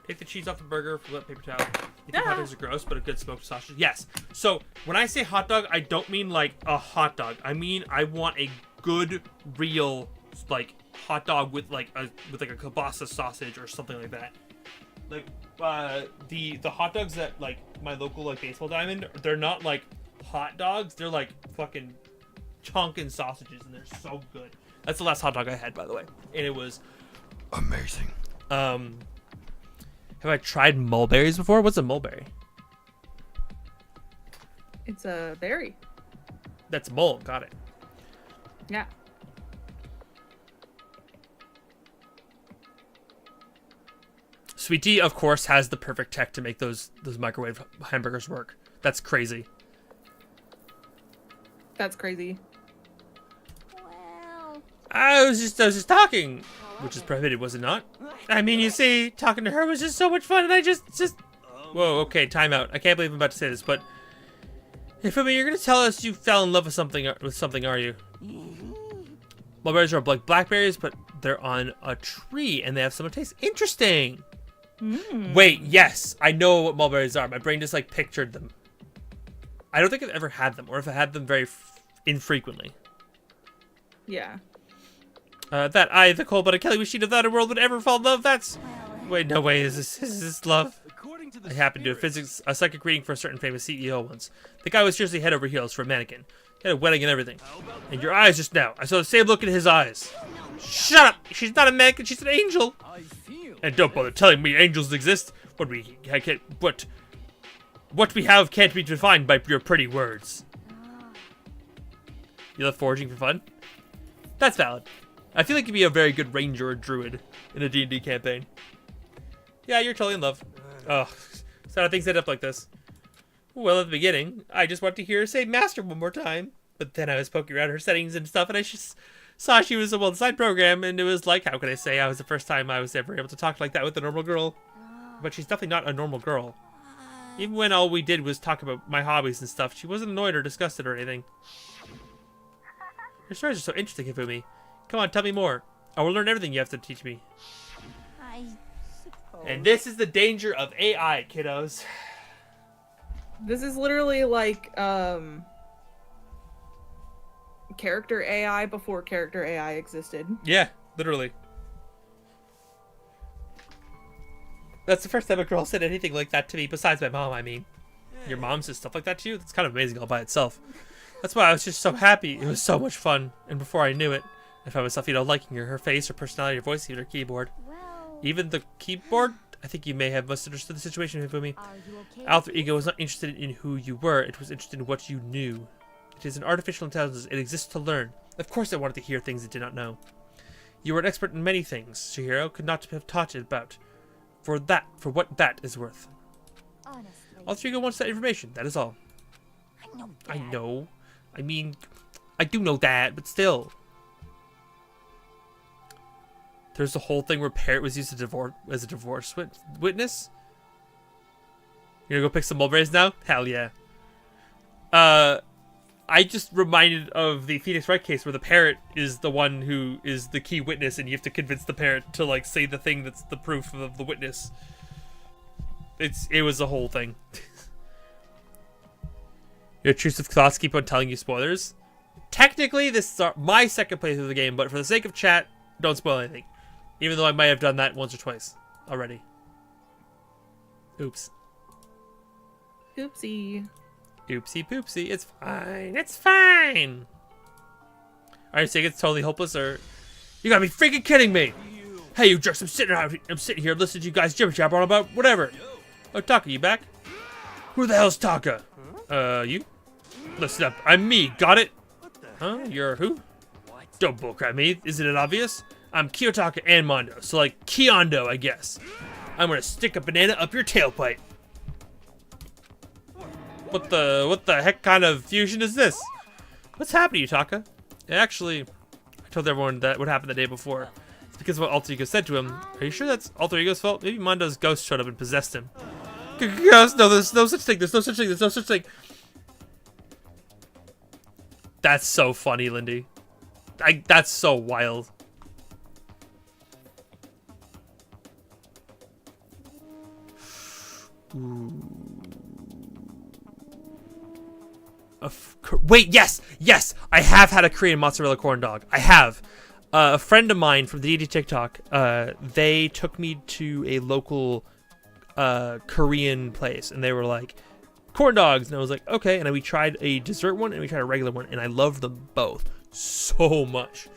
Take the cheese off the burger, flip paper towel. You think hot dogs are gross, but a good smoked sausage? Yes. So when I say hot dog, I don't mean like a hot dog. I mean I want a good, real, like hot dog with like a kielbasa sausage or something like that. Like the hot dogs at like my local like baseball diamond, they're not like hot dogs. They're like fucking chunkin' sausages, and they're so good. That's the last hot dog I had, by the way, and it was amazing. Have I tried mulberries before? What's a mulberry? It's a berry. That's mole. Got it. Yeah. Sweet Tea, of course, has the perfect tech to make those microwave hamburgers work. That's crazy. That's crazy. Well, I was just talking, which is prohibited, was it not? I mean, you see, talking to her was just so much fun, and I just. Whoa, okay, time out. I can't believe I'm about to say this, but Ifumi, you're gonna tell us you fell in love with something, are you? Mulberries are like blackberries, but they're on a tree, and they have similar taste. Interesting. Wait, yes, I know what mulberries are. My brain just like pictured them. I don't think I've ever had them, or if I had them very infrequently. Yeah. That I, the cold-blooded Kelly machine of that a world would ever fall in love. That's. Wait, no way. Is this love? According to the I happened to do a psychic reading for a certain famous CEO once. The guy was seriously head over heels for a mannequin. He had a wedding and everything. And your eyes just now. I saw the same look in his eyes. Shut up! She's not a mannequin. She's an angel. I feel. And don't bother telling me angels exist. What we have can't be defined by your pretty words. You love foraging for fun? That's valid. I feel like you'd be a very good ranger or druid in a D&D campaign. Yeah, you're totally in love. Oh, so how things end up like this? Well, at the beginning, I just wanted to hear her say master one more time. But then I was poking around her settings and stuff, and I just saw she was a well-designed program, and it was like, how could I say, I was the first time I was ever able to talk like that with a normal girl. But she's definitely not a normal girl. Even when all we did was talk about my hobbies and stuff, she wasn't annoyed or disgusted or anything. Your stories are so interesting, Hifumi. Come on, tell me more. I will learn everything you have to teach me. I suppose. And this is the danger of AI, kiddos. This is literally like character AI before character AI existed. Yeah, literally. That's the first time a girl said anything like that to me, besides my mom, I mean. Your mom says stuff like that to you? That's kind of amazing all by itself. That's why I was just so happy. It was so much fun. And before I knew it, I found myself, liking her face, her personality, her voice, even her keyboard. well. Even the keyboard? I think you may have misunderstood the situation, Hifumi. Are you okay? Alter Ego was not interested in who you were. It was interested in what you knew. It is an artificial intelligence. It exists to learn. Of course I wanted to hear things it did not know. You are an expert in many things. Chihiro could not have taught it about. For what that is worth. Honestly. Alter Ego wants that information. That is all. I know. I Dad. know. I mean, I do know that, but still. There's the whole thing where Parrot was used as a divorce witness. You gonna go pick some mulberries now? Hell yeah. I just reminded of the Phoenix Wright case where the parrot is the one who is the key witness, and you have to convince the parrot to like say the thing that's the proof of the witness. It was the whole thing. Your intrusive thoughts keep on telling you spoilers. Technically, this is my second playthrough of the game, but for the sake of chat, don't spoil anything. Even though I might have done that once or twice already. Oops. Oopsie. Oopsie poopsie. It's fine. It's fine. Are you saying it's totally hopeless, or you gotta be freaking kidding me? Hey, you jerks! I'm sitting here listening to you guys jibber jabber on about whatever. Oh, Taka, you back? Who the hell's Taka? You? Listen up. I'm me. Got it? Huh? You're who? Don't bullcrap me. Isn't it obvious? I'm Kiyotaka and Mondo, so like Kiondo, I guess. I'm gonna stick a banana up your tailpipe. What the heck kind of fusion is this? What's happening, Utaka? Actually, I told everyone that what happened the day before. It's because of what Alter Ego said to him. Are you sure that's Alter Ego's fault? Maybe Mondo's ghost showed up and possessed him. Yes, no, there's no such thing. There's no such thing. There's no such thing. That's so funny, Lindy. That's so wild. Wait, yes, I have had a Korean mozzarella corn dog. I have. A friend of mine from the DD TikTok, they took me to a local Korean place, and they were like, corn dogs, and I was like, okay, and then we tried a dessert one, and we tried a regular one, and I loved them both so much.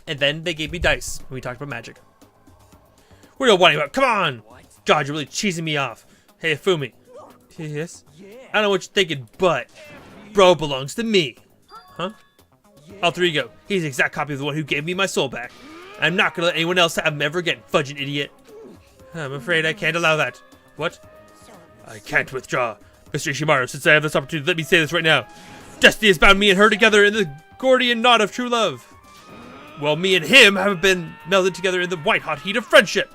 And then they gave me dice, and we talked about magic. What are you whining about? Come on! God, you're really cheesing me off. Hey, Fumi. Yes? I don't know what you're thinking, but bro belongs to me. Huh? Alter Ego. He's the exact copy of the one who gave me my soul back. I'm not gonna let anyone else have him ever again, fudging idiot. I'm afraid I can't allow that. What? I can't withdraw. Mr. Ishimaru, since I have this opportunity, let me say this right now. Destiny has bound me and her together in the Gordian knot of true love. Well, me and him have been melded together in the white-hot heat of friendship.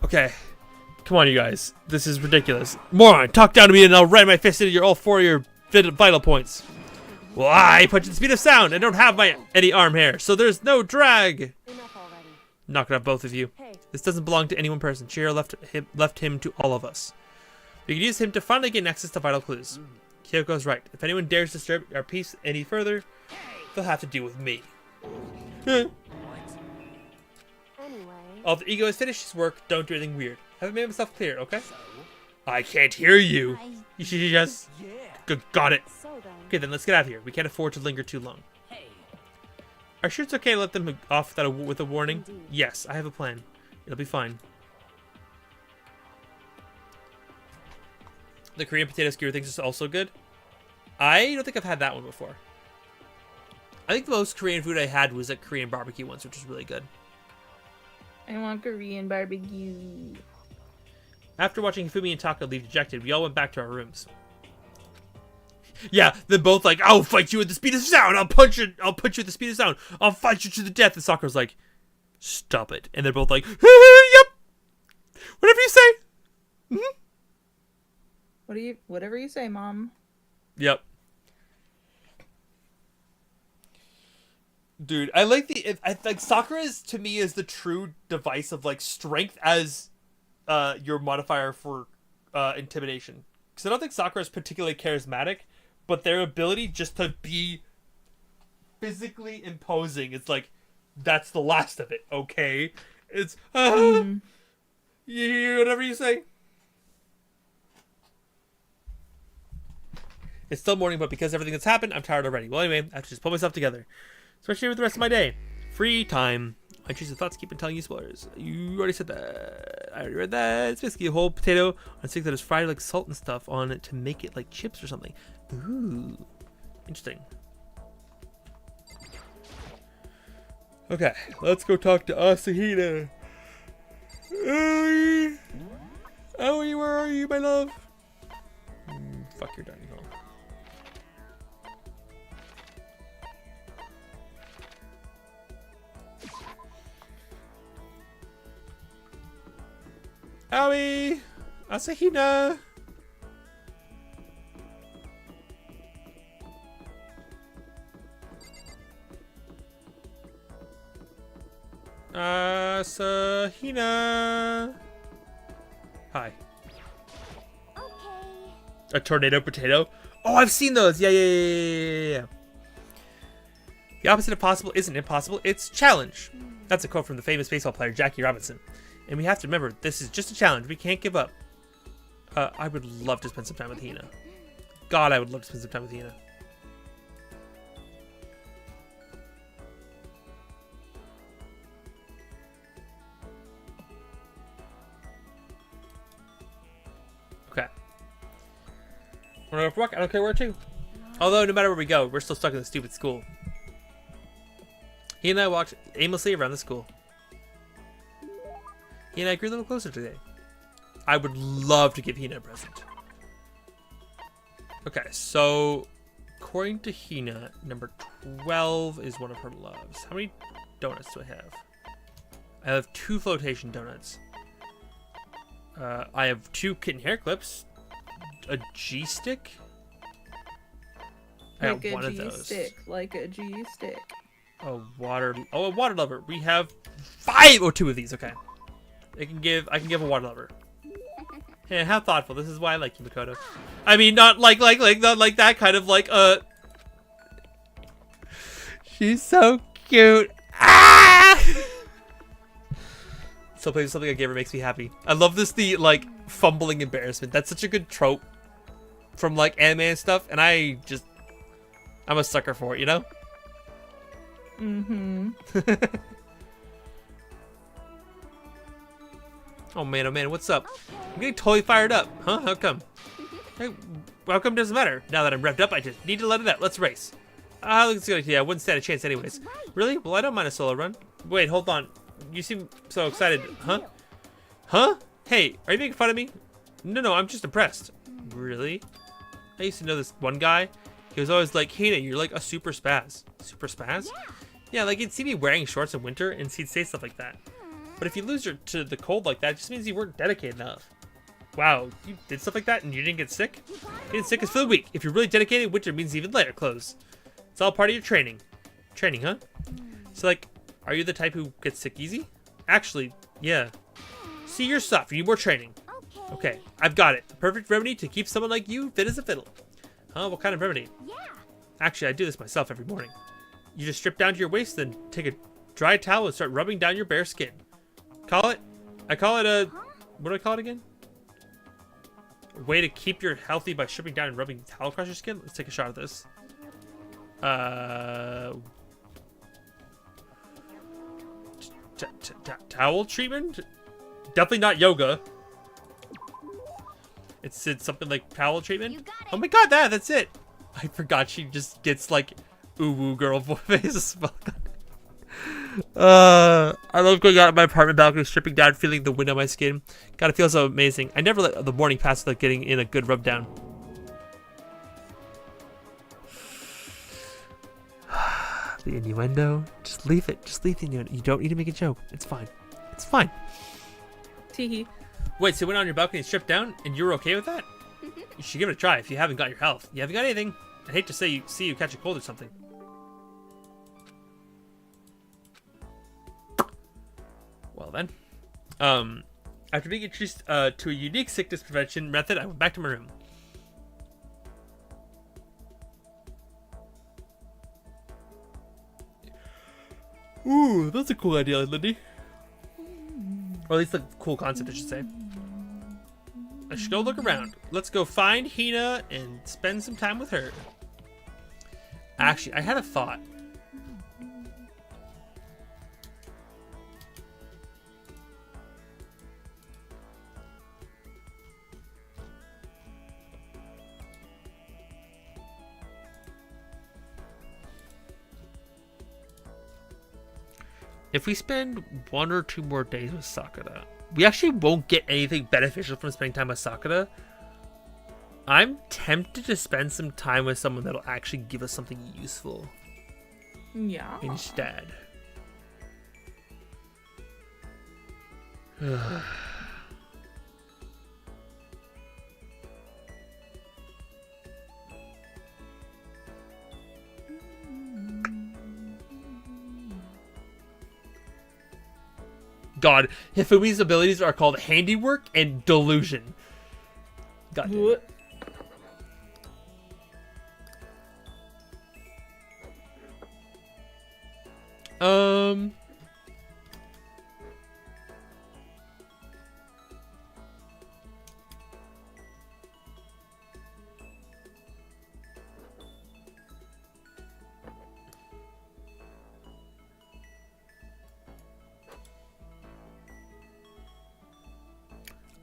Okay. Come on, you guys. This is ridiculous. Moron, talk down to me and I'll ram my fist into all four of your vital points. Well, I punch at the speed of sound. I don't have any arm hair, so there's no drag. Enough already. Knock it up, both of you. Hey. This doesn't belong to any one person. Chihiro left him to all of us. We can use him to finally gain access to vital clues. Kyoko's right. If anyone dares disturb our peace any further, they'll have to deal with me. Anyway. Alter Ego has finished his work. Don't do anything weird. Haven't made myself clear, okay? I can't hear you. Yes. Got it. So then. Okay, then let's get out of here. We can't afford to linger too long. Are you sure it's okay to let them off with a warning? Indeed. Yes, I have a plan. It'll be fine. The Korean potato skewer things is also good. I don't think I've had that one before. I think the most Korean food I had was at Korean barbecue once, which was really good. I want Korean barbecue. After watching Fumi and Taka leave dejected, we all went back to our rooms. Yeah, they're both like, I'll fight you at the speed of sound. I'll punch you at the speed of sound. I'll fight you to the death. And Sakura's like, stop it. And they're both like, yep. Whatever you say. Whatever you say, Mom. Yep. Dude, I like Sakura to me is the true device of like strength as your modifier for intimidation. Because I don't think Sakura is particularly charismatic, but their ability just to be physically imposing, it's like that's the last of it. Okay, it's whatever you say. It's still morning, but because everything that's happened, I'm tired already. Well, anyway, I have to just pull myself together. Especially with the rest of my day. Free time. I choose the thoughts keep on telling you spoilers. You already said that. I already read that. It's basically a whole potato on a stick that is fried like salt and stuff on it to make it like chips or something. Ooh. Interesting. Okay, let's go talk to Asahina. Aoi, where are you, my love? Fuck your dining hall. Aoi! Asahina! Asahina! Hi. Okay. A tornado potato? Oh, I've seen those! Yeah. The opposite of possible isn't impossible, it's challenge. That's a quote from the famous baseball player Jackie Robinson. And we have to remember, this is just a challenge. We can't give up. I would love to spend some time with Hina. God, I would love to spend some time with Hina. Okay. Wanna go for a walk? I don't care where to. Although, no matter where we go, we're still stuck in the stupid school. He and I walked aimlessly around the school. He and I grew a little closer today. I would love to give Hina a present. Okay, so according to Hina, number 12 is one of her loves. How many donuts do I have? I have 2 flotation donuts. I have 2 kitten hair clips. A G-stick. I Like got a one of those. G-stick. Like a G-stick. A water lover. We have 5 or 2 of these. Okay. I can give a water lover. Yeah, how thoughtful. This is why I like you, Makoto. I mean, not like that kind of like She's so cute. Ah! So playing something I gave her makes me happy. I love this, the like fumbling embarrassment. That's such a good trope from like anime and stuff, and I'm a sucker for it, you know? Mm-hmm. Oh man, what's up? I'm getting totally fired up. Huh? How come? Hey, how come doesn't matter? Now that I'm revved up, I just need to let it out. Let's race. Ah, looks good. Yeah, I wouldn't stand a chance anyways. Really? Well, I don't mind a solo run. Wait, hold on. You seem so excited. Huh? Huh? Hey, are you making fun of me? No, I'm just impressed. Really? I used to know this one guy. He was always like, Hina, you're like a super spaz. Super spaz? Yeah, like he'd see me wearing shorts in winter and he'd say stuff like that. But if you lose your to the cold like that, it just means you weren't dedicated enough. Wow, you did stuff like that and you didn't get sick? Getting sick is for the weak. If you're really dedicated, winter means even lighter clothes. It's all part of your training. Training, huh? So like, are you the type who gets sick easy? Actually, yeah. See, you're soft. You need more training. Okay, I've got it. The perfect remedy to keep someone like you fit as a fiddle. Huh? What kind of remedy? Yeah. Actually, I do this myself every morning. You just strip down to your waist, then take a dry towel and start rubbing down your bare skin. I call it a, what do I call it again? A way to keep your healthy by stripping down and rubbing towel across your skin. Let's take a shot of this. Towel treatment? Definitely not yoga. It's something like towel treatment. Oh my god, that's it. I forgot she just gets like ooh girl voice. I love going out of my apartment balcony, stripping down, feeling the wind on my skin. God, it feels so amazing. I never let the morning pass without getting in a good rub down. The innuendo, just leave it. Just leave the innuendo. You don't need to make a joke. It's fine. It's fine. Teehee. Wait, so you went on your balcony and stripped down, and you're okay with that? You should give it a try if you haven't got your health. You haven't got anything. I hate to see you catch a cold or something. Well then, after being introduced to a unique sickness prevention method, I went back to my room. Ooh, that's a cool idea, Lindy. Or at least a cool concept, I should say. I should go look around. Let's go find Hina and spend some time with her. Actually, I had a thought. If we spend 1 or 2 more days with Sakura, we actually won't get anything beneficial from spending time with Sakura. I'm tempted to spend some time with someone that'll actually give us something useful Yeah. instead. God, Hifumi's abilities are called Handiwork and Delusion. God damn it.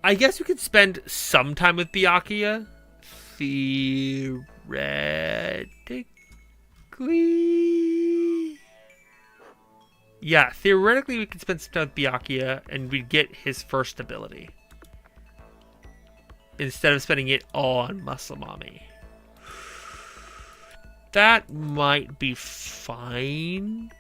I guess we could spend some time with Byakuya. Theoretically. Yeah, theoretically we could spend some time with Byakuya and we'd get his first ability. instead of spending it all on Muscle Mommy. That might be fine.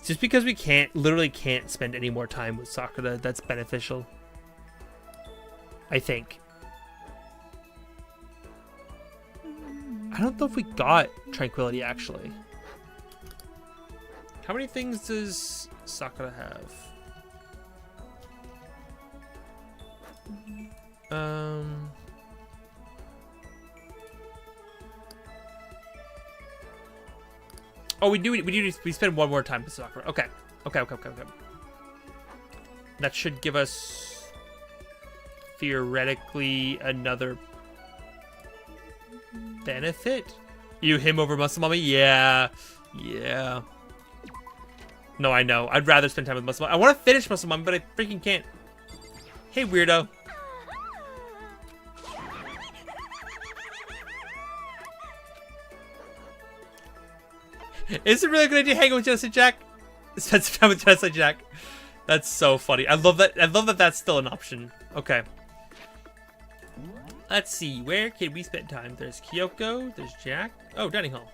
Just because we literally can't spend any more time with Sakura, that's beneficial. I think. I don't know if we got Tranquility, actually. How many things does Sakura have? Oh, we spend one more time with Sakura. Okay. Okay. That should give us theoretically another benefit. Him over Muscle Mommy? Yeah. No, I know. I'd rather spend time with Muscle Mommy. I want to finish Muscle Mommy, but I freaking can't. Hey, weirdo. Is it really a good idea to hang out with Genocide Jack? Spend some time with Genocide Jack. That's so funny. I love that. I love that that's still an option. Okay. Let's see. Where can we spend time? There's Kyoko. There's Jack. Oh, dining hall.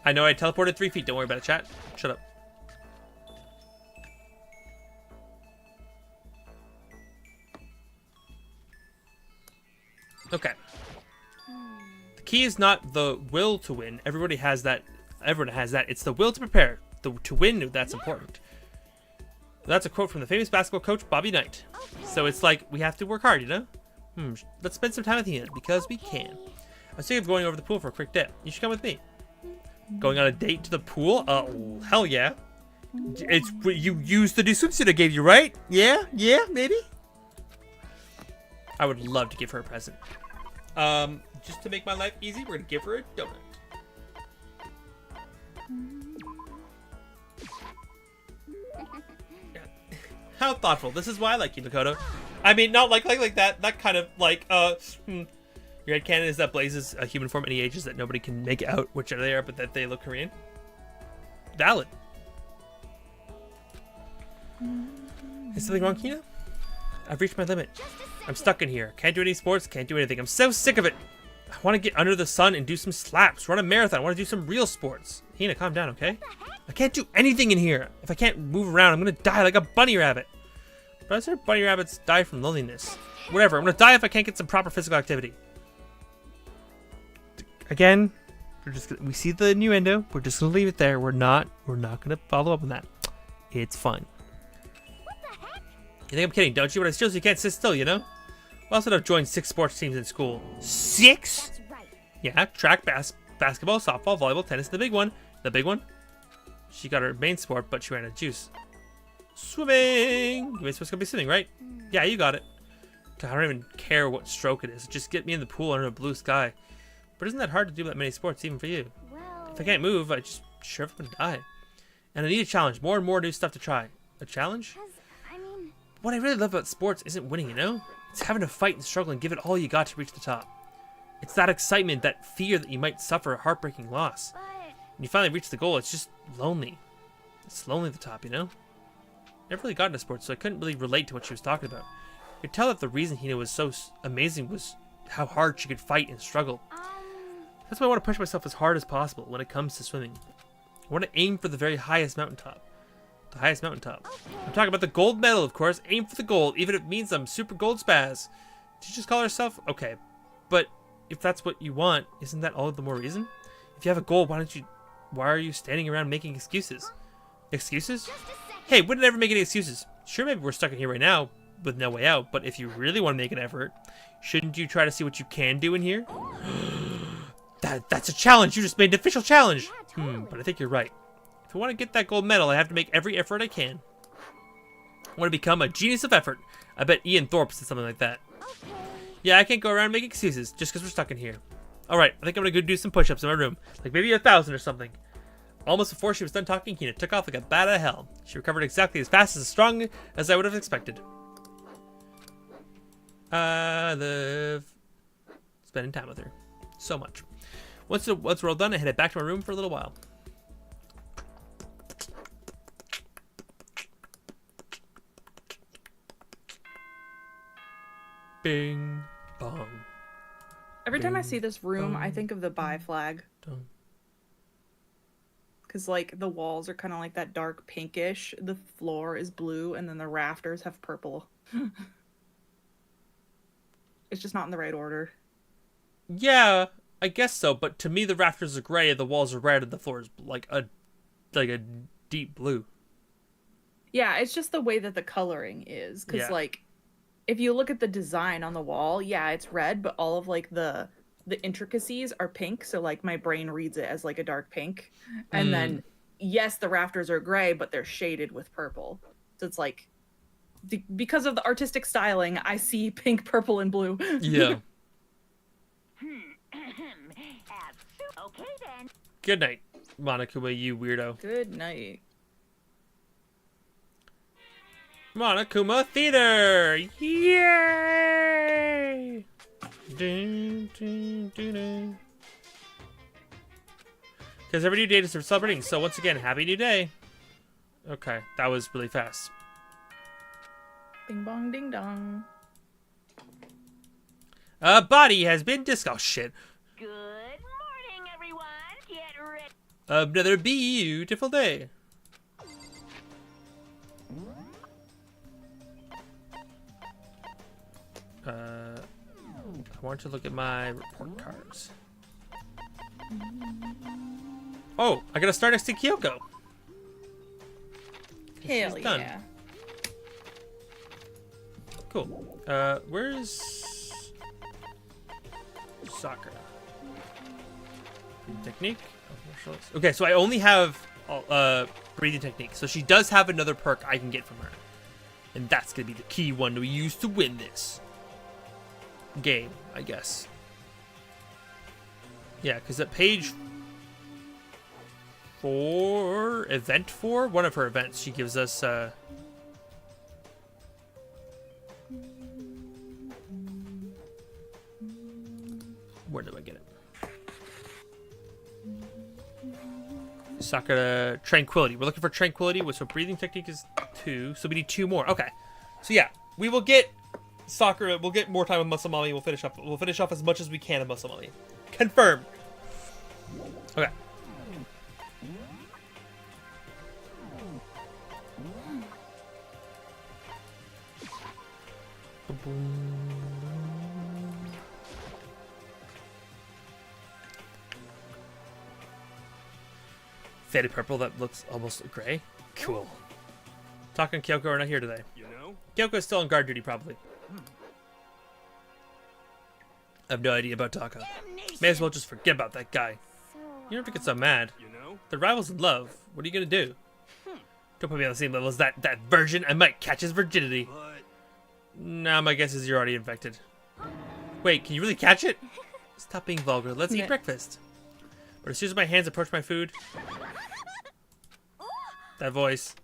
I know I teleported 3 feet. Don't worry about it, chat. Shut up. Okay. The key is not the will to win. Everybody has that. Everyone has that. It's the will to prepare. To win, that's important. That's a quote from the famous basketball coach, Bobby Knight. So it's like, we have to work hard, you know? Let's spend some time at the end, because we can. I was thinking of going over to the pool for a quick dip. You should come with me. Going on a date to the pool? Oh, hell yeah. You used the new swimsuit I gave you, right? Yeah, maybe? I would love to give her a present. Just to make my life easy, we're gonna give her a donut. How thoughtful. This is why I like you, Makoto. I mean, not like that. That kind of like, your headcanon is that Blaze is a human form any ages that nobody can make out which they are, but that they look Korean. Valid. Is something wrong, Kina? I've reached my limit. I'm stuck in here. Can't do any sports, can't do anything. I'm so sick of it. I want to get under the sun and do some slaps, run a marathon. I want to do some real sports. Hina, calm down, okay? I can't do anything in here. If I can't move around, I'm going to die like a bunny rabbit. But I said bunny rabbits die from loneliness. Whatever, I'm going to die if I can't get some proper physical activity. Again, we see the innuendo. We're just going to leave it there. We're not going to follow up on that. It's fun. You think I'm kidding, don't you? But I still can't sit still, you know? I also have joined 6 sports teams in school. 6? That's right. Yeah, track, basketball, softball, volleyball, tennis, the big one. The big one? She got her main sport, but she ran out of juice. Swimming! You're supposed to be swimming, right? Yeah, you got it. God, I don't even care what stroke it is. Just get me in the pool under a blue sky. But isn't that hard to do that many sports, even for you? Well, If I can't move, I just sure I'm gonna die. And I need a challenge. More and more new stuff to try. A challenge? 'cause, I mean, What I really love about sports isn't winning, you know? It's having to fight and struggle and give it all you got to reach the top. It's that excitement, that fear that you might suffer a heartbreaking loss. but When you finally reach the goal, it's just lonely. It's lonely at the top, you know? Never really got into sports, so I couldn't really relate to what she was talking about. You could tell that the reason Hina was so amazing was how hard she could fight and struggle. That's why I want to push myself as hard as possible when it comes to swimming. I want to aim for the very highest mountaintop. The highest mountaintop. I'm talking about the gold medal, of course. Aim for the gold, even if it means I'm super gold spaz. Did you just call herself? Okay. But if that's what you want, isn't that all the more reason? If you have a goal, why are you standing around making excuses? Excuses? Hey, wouldn't ever make any excuses. Sure, maybe we're stuck in here right now with no way out, but if you really want to make an effort, shouldn't you try to see what you can do in here? That's a challenge. You just made an official challenge. Yeah, totally. But I think you're right. If I want to get that gold medal, I have to make every effort I can. I want to become a genius of effort. I bet Ian Thorpe said something like that. okay. Yeah, I can't go around making excuses just because we're stuck in here. Alright, I think I'm going to go do some push-ups in my room. Like maybe 1,000 or something. Almost before she was done talking, Hina took off like a bat out of hell. She recovered exactly as fast as strong as I would have expected. I love spending time with her. So much. Once we're all done, I headed back to my room for a little while. Bing, bong. Every time I see this room, I think of the bi flag. Dun. Because, like, the walls are kind of like that dark pinkish. The floor is blue, and then the rafters have purple. It's just not in the right order. Yeah, I guess so. But to me, the rafters are gray, and the walls are red, and the floor is like a deep blue. Yeah, it's just the way that the coloring is. Because, Yeah. like, if you look at the design on the wall, yeah, it's red, but all of, like, the intricacies are pink. So, like, my brain reads it as, like, a dark pink. And then, yes, the rafters are gray, but they're shaded with purple. So it's like, because of the artistic styling, I see pink, purple, and blue. Yeah. Okay then. Good night, Monokuma, you weirdo. Good night. Monokuma Theater! Yay! Because every new day is celebrating, so once again, happy new day. Okay, that was really fast. Ding bong ding dong. A body has been oh shit. Good morning, everyone. Get ready. Another beautiful day. I want to look at my report cards. Oh, I gotta start next to Kyoko. Hell She's done. yeah. Cool. Where's Sakura? Breathing technique. Okay, so I only have breathing technique. So she does have another perk I can get from her, and that's gonna be the key one we use to win this game, I guess. Yeah, because at page 4, event 4, one of her events, she gives us where do I get it? Sakura Tranquility. We're looking for Tranquility, so breathing technique is 2, so we need 2 more. Okay. So yeah, we will get Sakura, we'll get more time with Muscle Mommy, we'll finish off as much as we can of Muscle Mommy. Confirmed. Okay. Faded purple that looks almost gray. Cool. Taka and Kyoko are not here today. You know? Kyoko is still on guard duty, probably. I have no idea about Taka. May as well just forget about that guy. So, You don't have to get so mad. You know? The rival's in love. What are you gonna do? Don't put me on the same level as that virgin. I might catch his virginity. But Nah, my guess is you're already infected. Wait, can you really catch it? Stop being vulgar. Let's eat Yeah. breakfast. But as soon as my hands approach my food, that voice.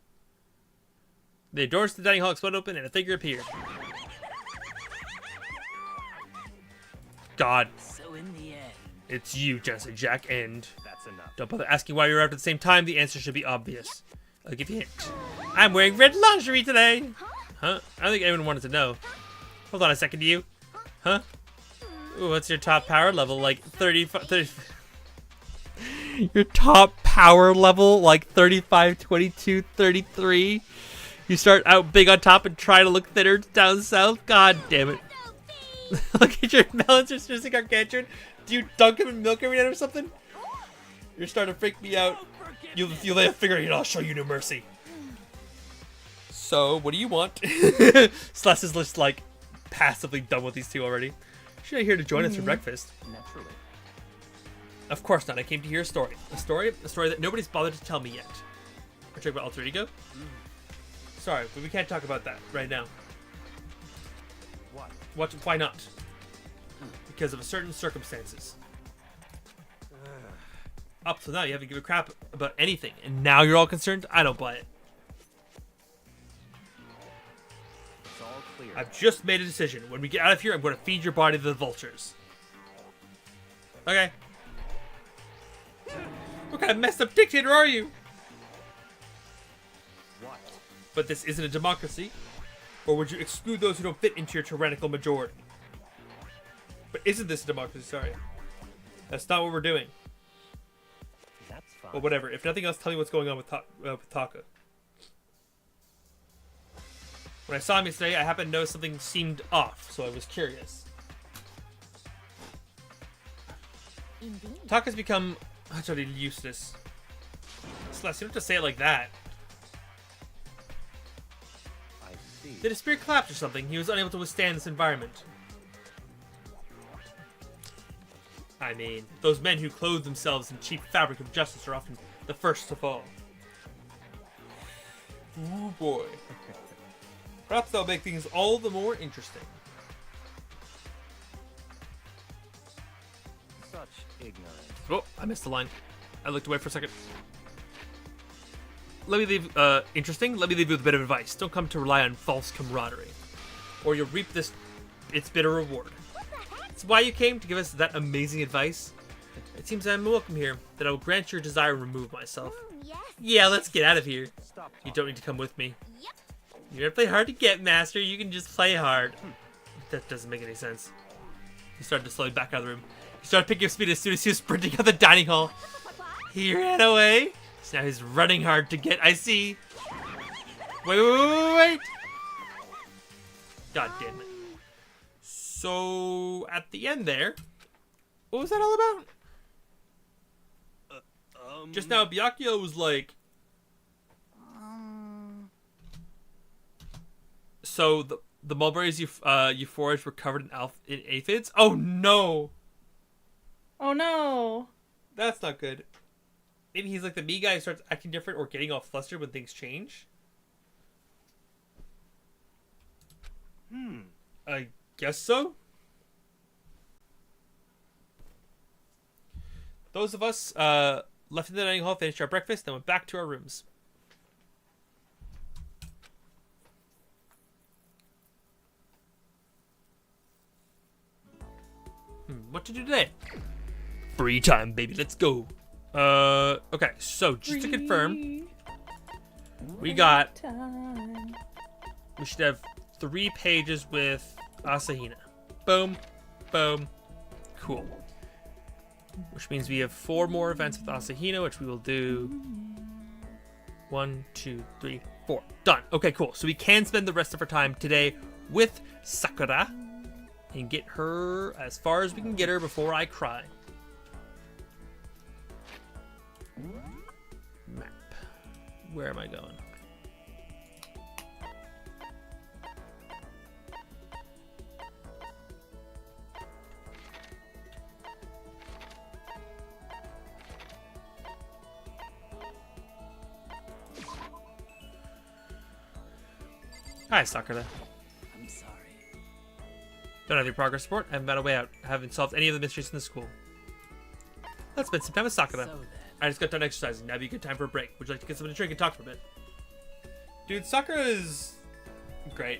The doors to the dining hall explode open and a figure appeared. God, so in the end, it's you, Jesse Jack, and that's enough. don't bother asking why you're out at the same time. The answer should be obvious. I'll give you a hint. I'm wearing red lingerie today. Huh? I don't think anyone wanted to know. Hold on a second, you. Huh? Ooh, what's your top power level? Like 30. Your top power level, like 35, 22, 33. You start out big on top and try to look thinner down south. God damn it. Look at your melons are seriously gargantuan. Do you dunk them in milk every night or something? You're starting to freak me out. You lay a finger and I'll show you no mercy. So, what do you want? Celeste is just like passively done with these two already. She's not here to join us for breakfast. Naturally. Of course not. I came to hear a story. A story that nobody's bothered to tell me yet. We're talking about alter ego? Sorry, but we can't talk about that right now. What? Why not? Because of certain circumstances. Up till now, you haven't given a crap about anything, and now you're all concerned? I don't buy it. It's all clear. I've just made a decision. When we get out of here, I'm going to feed your body to the vultures. Okay. What kind of messed up dictator are you? What? But this isn't a democracy. Or would you exclude those who don't fit into your tyrannical majority? But isn't this a democracy? Sorry. That's not what we're doing. That's fine. But whatever. If nothing else, tell me what's going on with Taka. When I saw him yesterday, I happened to notice something seemed off, so I was curious. Indeed. Taka's become utterly useless. Celeste, you don't have to say it like that. I see. Did his spirit collapse or something? He was unable to withstand this environment. I mean, those men who clothe themselves in cheap fabric of justice are often the first to fall. Ooh boy. Perhaps that'll make things all the more interesting. Such ignorance. Oh, I missed the line. I looked away for a second. Let me leave, interesting? Let me leave you with a bit of advice. Don't come to rely on false camaraderie. Or you'll reap its bitter reward. It's why you came, to give us that amazing advice. It seems I'm welcome here, that I will grant your desire and remove myself. Yes. Yeah, let's get out of here. Stop You talking. don't need to come with me. Yep. You gotta play hard to get, Master. You can just play hard. That doesn't make any sense. He started to slowly back out of the room. He started picking up speed as soon as he was sprinting out the dining hall. He ran away. So now he's running hard to get. I see. Wait. God damn it. So, at the end there, what was that all about? Just now, Byakuya was like, so the mulberries you foraged were covered in aphids? Oh no! Oh no. That's not good. Maybe he's like the me guy who starts acting different or getting all flustered when things change? I guess so. Those of us left in the dining hall finished our breakfast, then went back to our rooms. What to do today? Free time, baby. Let's go. Okay. So just to confirm, we got. Time. We should have 3 pages with Asahina. Boom. Boom. Cool. Which means we have 4 more events with Asahina, which we will do. 1, 2, 3, 4. Done. Okay, cool. So we can spend the rest of our time today with Sakura and get her as far as we can get her before I cry. Map. Where am I going? Hi, Sakura. I'm sorry. Don't have your progress report. I haven't found a way out. I haven't solved any of the mysteries in the school. Let's spend some time with Sakura. So then. I just got done exercising. Now would be a good time for a break. Would you like to get something to drink and talk for a bit? Dude, Sakura is great.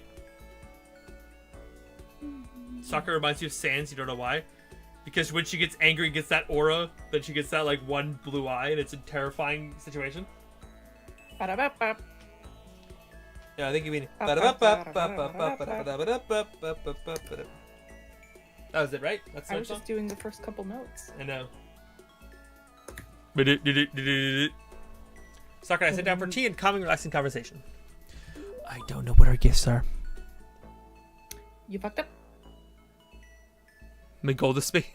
Sakura reminds you of Sans. You don't know why. Because when she gets angry and gets that aura, then she gets that like one blue eye, and it's a terrifying situation. Ba-da-ba-ba. Yeah, I think you mean. That was it, right? That's I was just doing the first couple notes. I know. Sakura, I sit down for tea and calming, relaxing conversation. I don't know what our gifts are. You fucked up. My goal to be.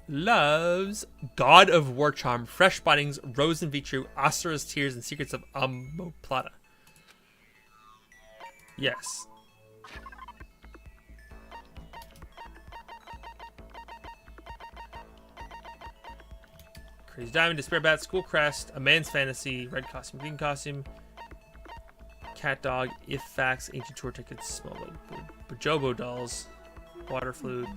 Loves God of War Charm, Fresh Bindings, Rose and Vitru, Asura's Tears, and Secrets of Omoplata. Yes. Crazy Diamond, Despair Bat, School Crest, A Man's Fantasy, Red Costume, Green Costume, Cat Dog, If Facts, Ancient Tour Tickets, Small Bojobo Dolls, Water Flute.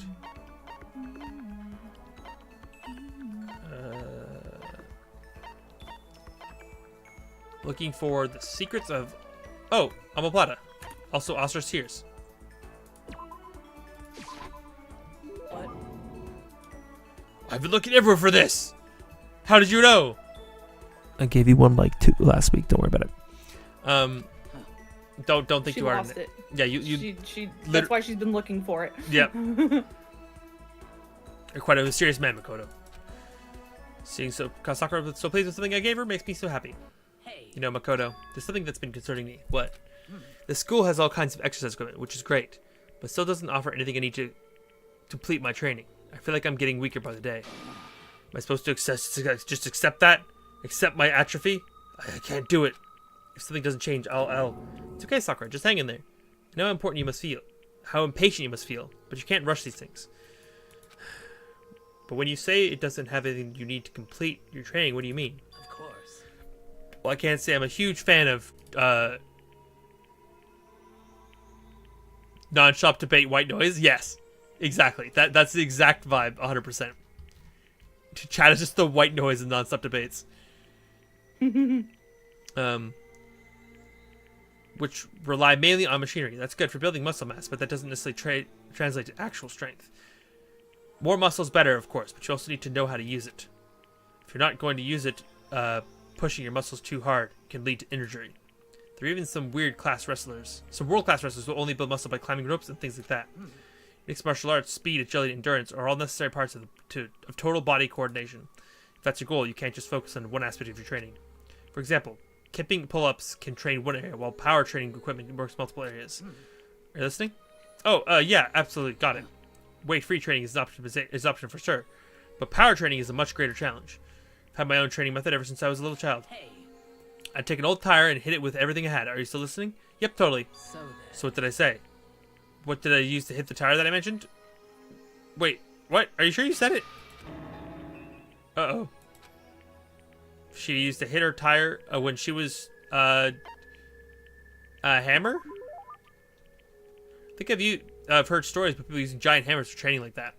Looking for the secrets of... Oh, omoplata. Also ostrich tears. What? I've been looking everywhere for this. How did you know? I gave you one like 2 last week. Don't worry about it. Don't think She you are. lost it. Yeah, you. That's why she's been looking for it. Yep. You're quite a mysterious man, Makoto. Seeing Sakura so pleased with something I gave her makes me so happy. Hey. You know, Makoto, there's something that's been concerning me. What? The school has all kinds of exercise equipment, which is great, but still doesn't offer anything I need to complete my training. I feel like I'm getting weaker by the day. Am I supposed to just accept that? Accept my atrophy? I can't do it. If something doesn't change, I'll... It's okay, Sakura. Just hang in there. I know how important you must feel. How impatient you must feel. But you can't rush these things. But when you say it doesn't have anything you need to complete your training, what do you mean? Of course. Well, I can't say I'm a huge fan of non-stop debate white noise. Yes. Exactly. That's the exact vibe, 100%. Chat is just the white noise in non-stop debates. Which rely mainly on machinery. That's good for building muscle mass, but that doesn't necessarily translate to actual strength. More muscle is better, of course, but you also need to know how to use it. If you're not going to use it, pushing your muscles too hard can lead to injury. There are even some world-class wrestlers who only build muscle by climbing ropes and things like that. Mixed martial arts, speed, agility, and endurance are all necessary parts of total body coordination. If that's your goal, you can't just focus on one aspect of your training. For example, kipping pull-ups can train one area, while power training equipment works multiple areas. Are you listening? Oh, yeah, absolutely, got it. Weight-free training is an option for sure, but power training is a much greater challenge. I've had my own training method ever since I was a little child. Hey. I'd take an old tire and hit it with everything I had. Are you still listening? Yep, totally. So then. So what did I say? What did I use to hit the tire that I mentioned? Wait, what? Are you sure you said it? Uh-oh. She used to hit her tire when she was, a hammer? I think I've heard stories of people using giant hammers for training like that.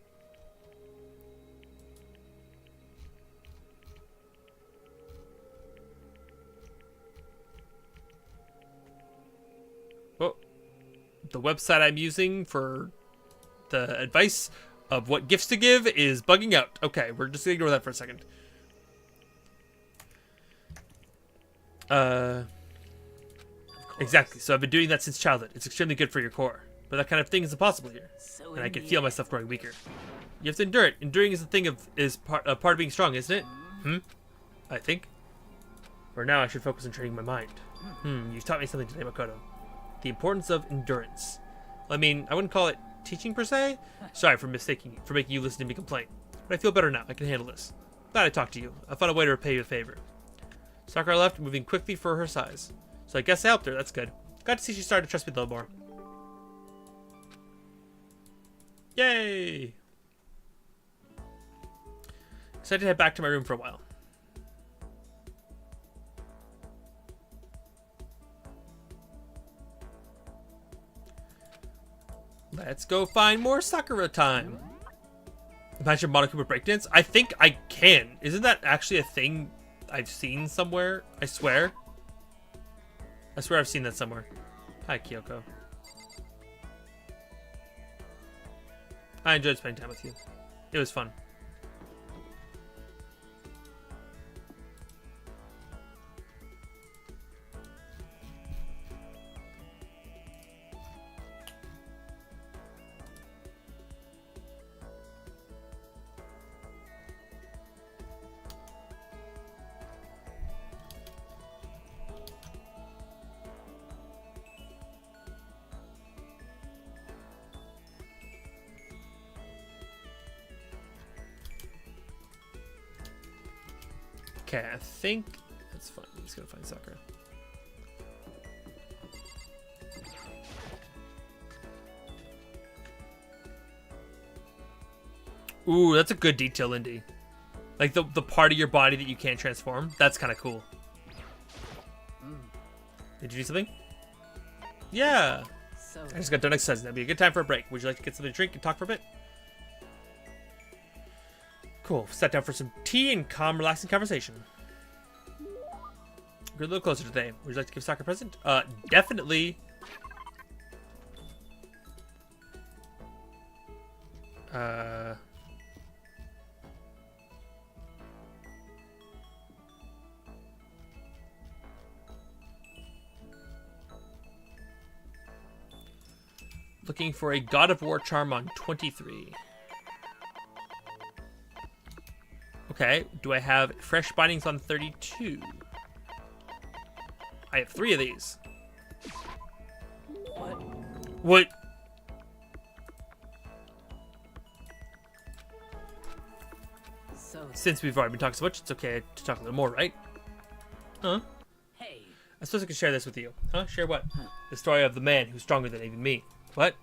Oh, the website I'm using for the advice of what gifts to give is bugging out. Okay, we're just gonna ignore that for a second. Exactly. So I've been doing that since childhood. It's extremely good for your core. But that kind of thing is impossible here. So And I can feel myself growing weaker. You have to endure it. Enduring is part of being strong, isn't it? I think. For now, I should focus on training my mind. You've taught me something today, Makoto. The importance of endurance. I mean, I wouldn't call it teaching per se. Sorry for making you listen to me complain. But I feel better now. I can handle this. Glad I talked to you. I found a way to repay you a favor. Sakura left, moving quickly for her size. So I guess I helped her. That's good. Got to see she started to trust me a little more. Yay! Excited to head back to my room for a while. Let's go find more Sakura time. Imagine Monokuma breakdance. I think I can. Isn't that actually a thing I've seen somewhere? I swear. I swear I've seen that somewhere. Hi, Kyoko. I enjoyed spending time with you. It was fun. Okay, I think that's fine. I'm just gonna find Sakura. Ooh, that's a good detail, Lindy. Like the part of your body that you can't transform. That's kind of cool. Did you do something? Yeah. So I just got done exercising. That'd be a good time for a break. Would you like to get something to drink and talk for a bit? Cool. Sat down for some tea and calm, relaxing conversation. We're a little closer today. Would you like to give Soccer a present? Definitely. Looking for a God of War charm on 23. Okay, do I have fresh bindings on 32? I have 3 of these. What? So, Since we've already been talking so much, it's okay to talk a little more, right? Huh? hey, I suppose I could share this with you. Huh? Share what? The story of the man who's stronger than even me. What?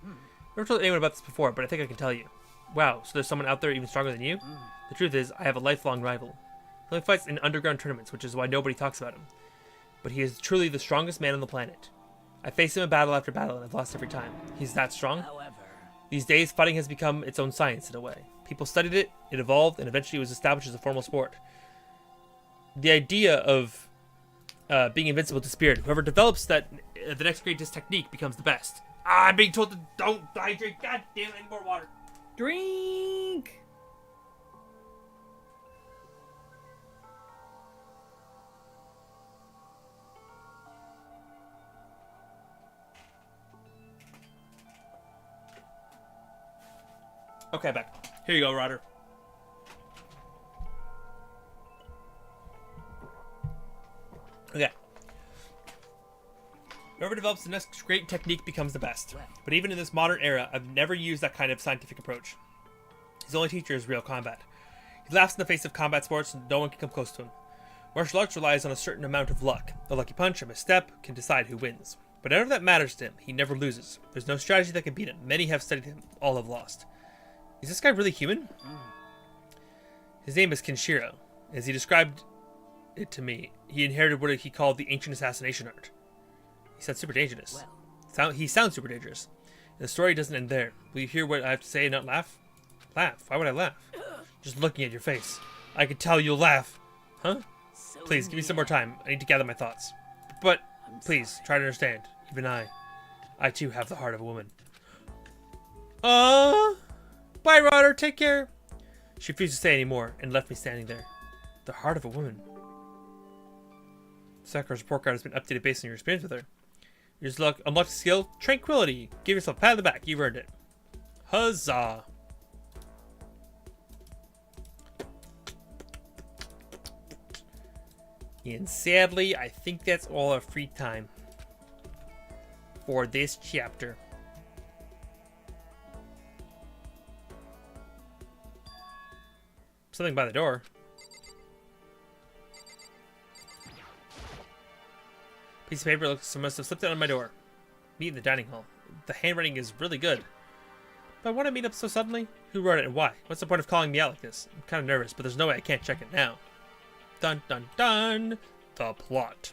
Never told anyone about this before, but I think I can tell you. Wow, so there's someone out there even stronger than you? The truth is, I have a lifelong rival. He only fights in underground tournaments, which is why nobody talks about him. But he is truly the strongest man on the planet. I face him in battle after battle, and I've lost every time. He's that strong? however, These days, fighting has become its own science in a way. People studied it, it evolved, and eventually it was established as a formal sport. The idea of being invincible disappeared. Whoever develops that, the next greatest technique becomes the best. I'm being told to don't hydrate. God damn it, I need more water. Drink. Okay, back. Here you go, Roder. Okay. Whoever develops the next great technique becomes the best. But even in this modern era, I've never used that kind of scientific approach. His only teacher is real combat. He laughs in the face of combat sports and no one can come close to him. Martial arts relies on a certain amount of luck. A lucky punch, a misstep, can decide who wins. But none of that matters to him. He never loses. There's no strategy that can beat him. Many have studied him. All have lost. Is this guy really human? His name is Kenshiro. As he described it to me, he inherited what he called the ancient assassination art. He sounds super dangerous. He sounds super dangerous. And the story doesn't end there. Will you hear what I have to say and not laugh? Laugh? Why would I laugh? Just looking at your face. I could tell you'll laugh. Huh? so Please, give me some more time. I need to gather my thoughts. But, please, try to understand. Even I too have the heart of a woman. Bye, Roder. Take care. She refused to say any more and left me standing there. The heart of a woman. Sakura's report card has been updated based on your experience with her. You just unlocked a skill, Tranquility. Give yourself a pat on the back. You've earned it. Huzzah. And sadly, I think that's all our free time for this chapter. Something by the door. Piece of paper looks must have slipped out on my door. Meet in the dining hall. The handwriting is really good. But why did I meet up so suddenly? Who wrote it and why? What's the point of calling me out like this? I'm kind of nervous, but there's no way I can't check it now. Dun dun dun! The plot.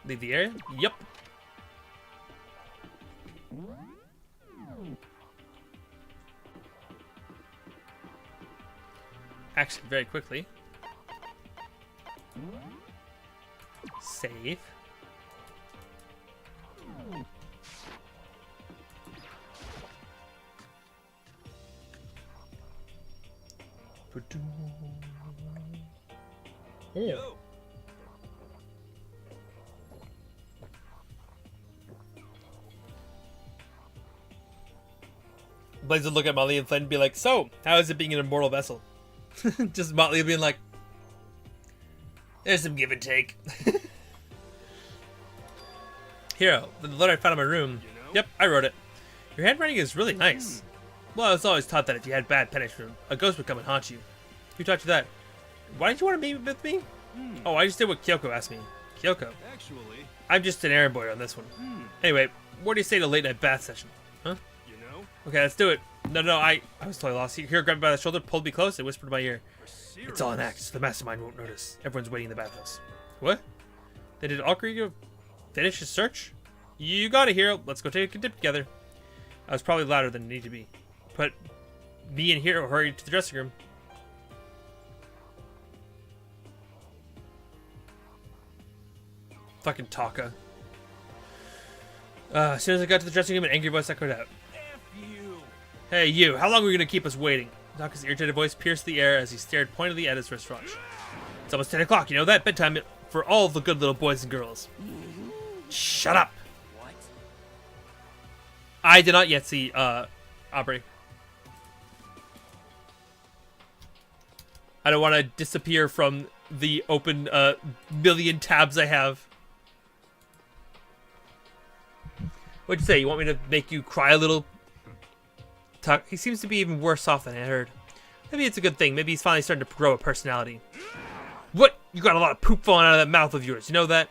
Leave the area? Yep. Action very quickly. Save. Oh. Blaze would look at Molly and Flynn and be like, so, how is it being an immortal vessel? Just Motley being like, there's some give and take. Hero, the letter I found in my room. You know? Yep, I wrote it. Your handwriting is really nice. Well, I was always taught that if you had bad penmanship, a ghost would come and haunt you. Who taught you that? Why did you want to meet with me? Oh, I just did what Kyoko asked me. Kyoko. Actually, I'm just an errand boy on this one. Anyway, what do you say to late night bath session? Huh? you know, Okay, let's do it. No, I was totally lost. Here, grabbed me by the shoulder, pulled me close, and whispered in my ear. for serious. It's all an act, so the mastermind won't notice. Everyone's waiting in the bathhouse. What? They did Alkiri finish his search? You got it, hero. Let's go take a dip together. I was probably louder than it needed to be. But me and Hiro hurried to the dressing room. Fucking Taka. As soon as I got to the dressing room, an angry voice echoed out. Hey, you! How long are you gonna keep us waiting? Taka's irritated voice pierced the air as he stared pointedly at his wristwatch. It's almost 10 o'clock, you know that? Bedtime for all the good little boys and girls. Shut up! What? I did not yet see, Aubrey. I don't want to disappear from the open, million tabs I have. What'd you say? You want me to make you cry a little? Tuck, he seems to be even worse off than I heard. Maybe it's a good thing. Maybe he's finally starting to grow a personality. What? You got a lot of poop falling out of that mouth of yours. You know that?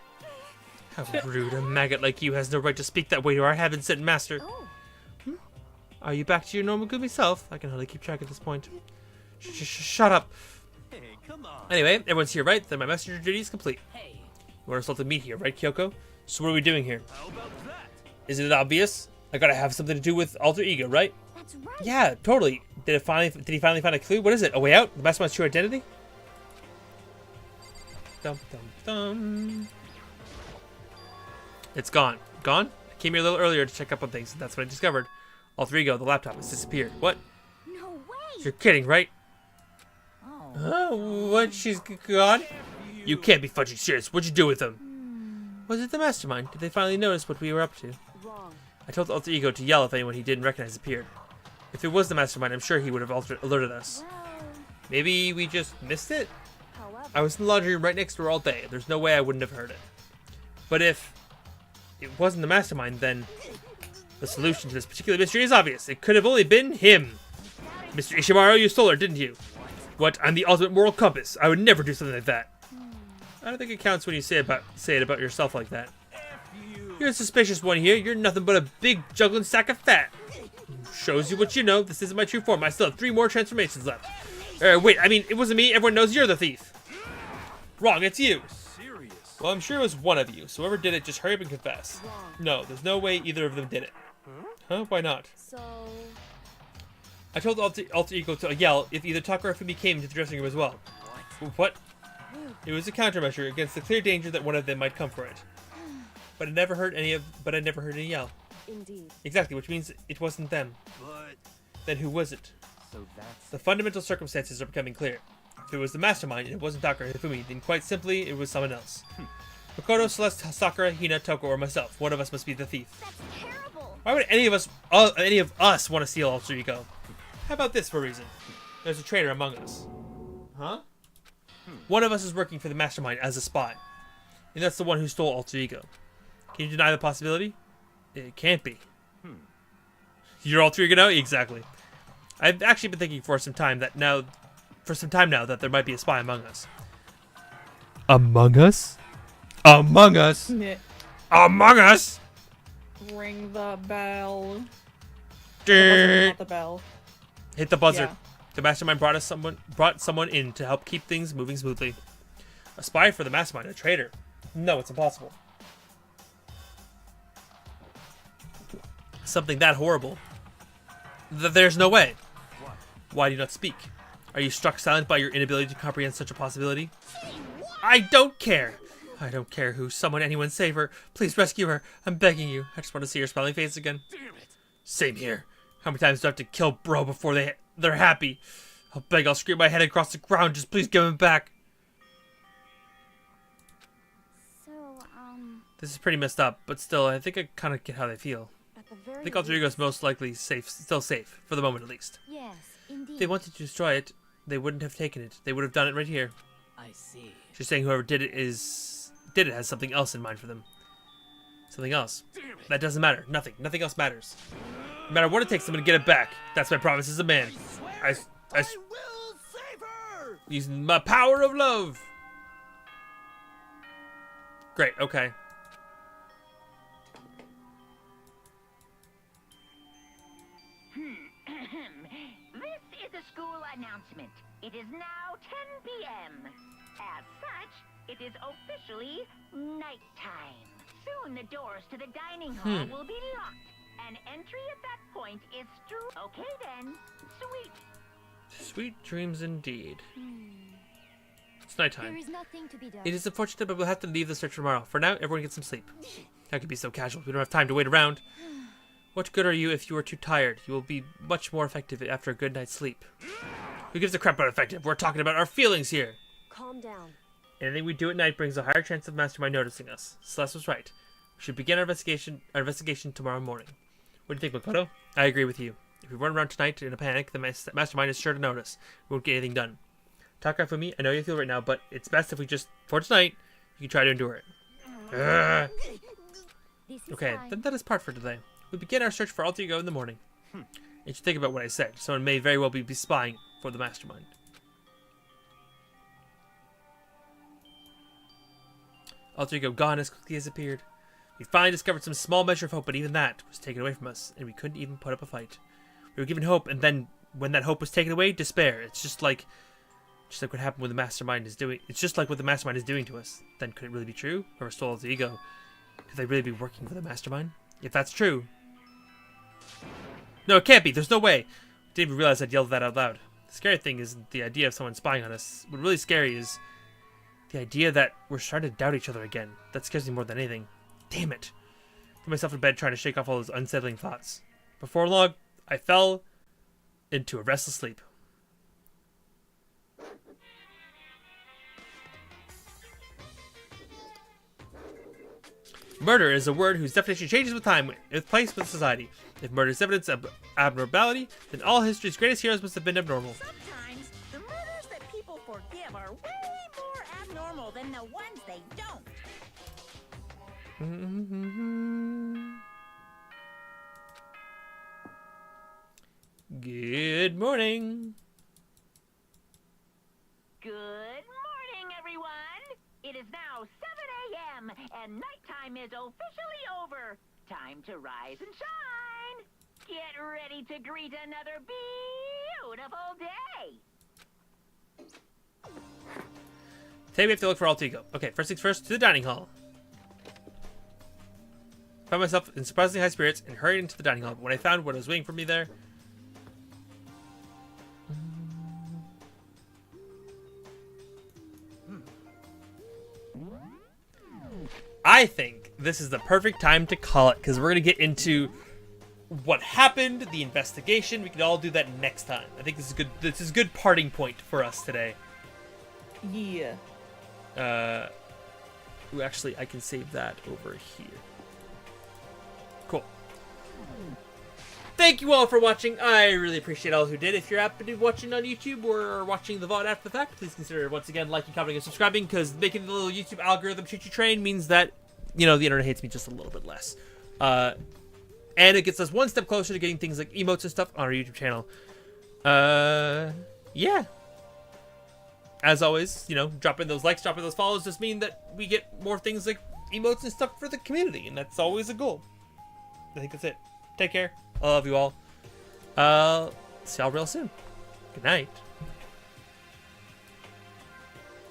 How rude. A maggot like you has no right to speak that way to our heaven-sent master. Oh, Are you back to your normal goofy self? I can hardly keep track at this point. Shut up. Hey, come on. Anyway, everyone's here, right? Then my messenger duty is complete. Hey. You want us all to meet here, right, Kyoko? So what are we doing here? How about that? Isn't it obvious? I gotta have something to do with alter ego, right? that's right. Yeah, totally. Did he finally find a clue? What is it? A way out? The mastermind's true identity? Dum dum dum. It's gone. Gone? I came here a little earlier to check up on things, and that's what I discovered. Alter ego, the laptop, has disappeared. What? No way. You're kidding, right? Oh. Oh, what? She's gone? You can't be fudging serious. What'd you do with them? Was it the mastermind? Did they finally notice what we were up to? Wrong. I told Alter Ego to yell if anyone he didn't recognize appeared. If it was the mastermind, I'm sure he would have alerted us. Well, Maybe we just missed it? However, I was in the laundry room right next to her all day. There's no way I wouldn't have heard it. But if it wasn't the mastermind, then the solution to this particular mystery is obvious. It could have only been him. Mr. Ishimaru, you stole her, didn't you? What? I'm the ultimate moral compass. I would never do something like that. I don't think it counts when you say it about yourself like that. You're a suspicious one here. You're nothing but a big juggling sack of fat. Shows you what you know. This isn't my true form. I still have 3 more transformations left. Wait, I mean, it wasn't me. Everyone knows you're the thief. Wrong, it's you. Serious. Well, I'm sure it was one of you. So whoever did it, just hurry up and confess. wrong. No, there's no way either of them did it. Huh? Why not? So, I told Alter Ego to yell if either Taka or Fumi came into the dressing room as well. What? It was a countermeasure against the clear danger that one of them might come for it. But I never heard any yell. indeed. Exactly, which means it wasn't them. But Then who was it? so that's The fundamental circumstances are becoming clear. If it was the mastermind and it wasn't Taka or Hifumi, then quite simply it was someone else. Makoto, Celeste, Sakura, Hina, Toko, or myself. One of us must be the thief. that's terrible. Why would any of us want to steal Alter Ego? How about this for a reason? There's a traitor among us. Huh? One of us is working for the mastermind as a spy. And that's the one who stole Alter Ego. Can you deny the possibility? It can't be. You're Alter Ego now? Exactly. I've actually been thinking for some time now that there might be a spy among us. Among us? Among us? Among us? Ring the bell. Hit Not the bell. the buzzer. Yeah. The mastermind brought someone in to help keep things moving smoothly. A spy for the mastermind, a traitor. No, it's impossible. Something that horrible. There's no way. Why do you not speak? Are you struck silent by your inability to comprehend such a possibility? I don't care. I don't care who, anyone save her. Please rescue her. I'm begging you. I just want to see her smiling face again. damn it. Same here. How many times do I have to kill bro before they're happy? I'll beg, I'll scream my head across the ground. Just please give him back. So, This is pretty messed up, but still, I think I kind of get how they feel. at the very I think Alter Ego's most likely still safe, for the moment at least. yes, If indeed. they wanted to destroy it, they wouldn't have taken it. They would have done it right here. I see. She's saying whoever did it has something else in mind for them. Something else. That doesn't matter. Nothing else matters. No matter what it takes, I'm gonna get it back. That's my promise as a man. I will save her. using my power of love. Great, okay. This is a school announcement. It is now 10 p.m. As such, it is officially nighttime. Soon the doors to the dining hall will be locked, and entry at that point is Okay then. Sweet. Sweet dreams indeed. It's nighttime. There is nothing to be done. It is unfortunate, but we'll have to leave the search tomorrow. For now, everyone get some sleep. How could be so casual? We don't have time to wait around. What good are you if you are too tired? You will be much more effective after a good night's sleep. Who gives a crap about effective? We're talking about our feelings here. Calm down. Anything we do at night brings a higher chance of Mastermind noticing us. Celeste was right. We should begin our investigation tomorrow morning. What do you think, Makoto? I agree with you. If we run around tonight in a panic, the Mastermind is sure to notice. We won't get anything done. Takafumi, I know you feel right now, but it's best if we just, for tonight, you can try to endure it. Okay, then that is part for today. We begin our search for Alter Ego in the morning. You should think about what I said. Someone may very well be spying for the Mastermind. Alter Ego gone as quickly as appeared. We finally discovered some small measure of hope, but even that was taken away from us, and we couldn't even put up a fight. We were given hope, and then when that hope was taken away, despair. It's just like what happened when the Mastermind is doing. It's just like what the Mastermind is doing to us. Then could it really be true? Or restore Alter Ego? Could they really be working for the Mastermind? If that's true. No, it can't be. There's no way. Didn't even realize I'd yelled that out loud. The scary thing isn't the idea of someone spying on us. What's really scary is the idea that we're starting to doubt each other again. That scares me more than anything. Damn it. I threw myself in bed trying to shake off all those unsettling thoughts. Before long, I fell into a restless sleep. Murder is a word whose definition changes with time, with place, with society. If murder is evidence of abnormality, then all history's greatest heroes must have been abnormal. Sometimes the murders that people forgive are way more abnormal than the ones they don't. Good morning. Good morning, everyone. It is now 7 a.m. and nighttime is officially over. Time to rise and shine. Get ready to greet another beautiful day. Today we have to look for Alter Ego. Okay, first things first, to the dining hall. Found myself in surprisingly high spirits and hurried into the dining hall. But when I found what was waiting for me there, I think this is the perfect time to call it, because we're going to get into what happened, the investigation. We can all do that next time. I think this is good. This is a good parting point for us today. Yeah. Ooh, actually, I can save that over here. Cool. Thank you all for watching. I really appreciate all who did. If you're happen to be watching on YouTube or watching the VOD after the fact, please consider once again liking, commenting, and subscribing, because making the little YouTube algorithm choo-choo train means that, you know, the internet hates me just a little bit less. And it gets us one step closer to getting things like emotes and stuff on our YouTube channel. Yeah. As always, you know, dropping those likes, dropping those follows just mean that we get more things like emotes and stuff for the community, and that's always a goal. I think that's it. Take care. I love you all. See y'all real soon. Good night.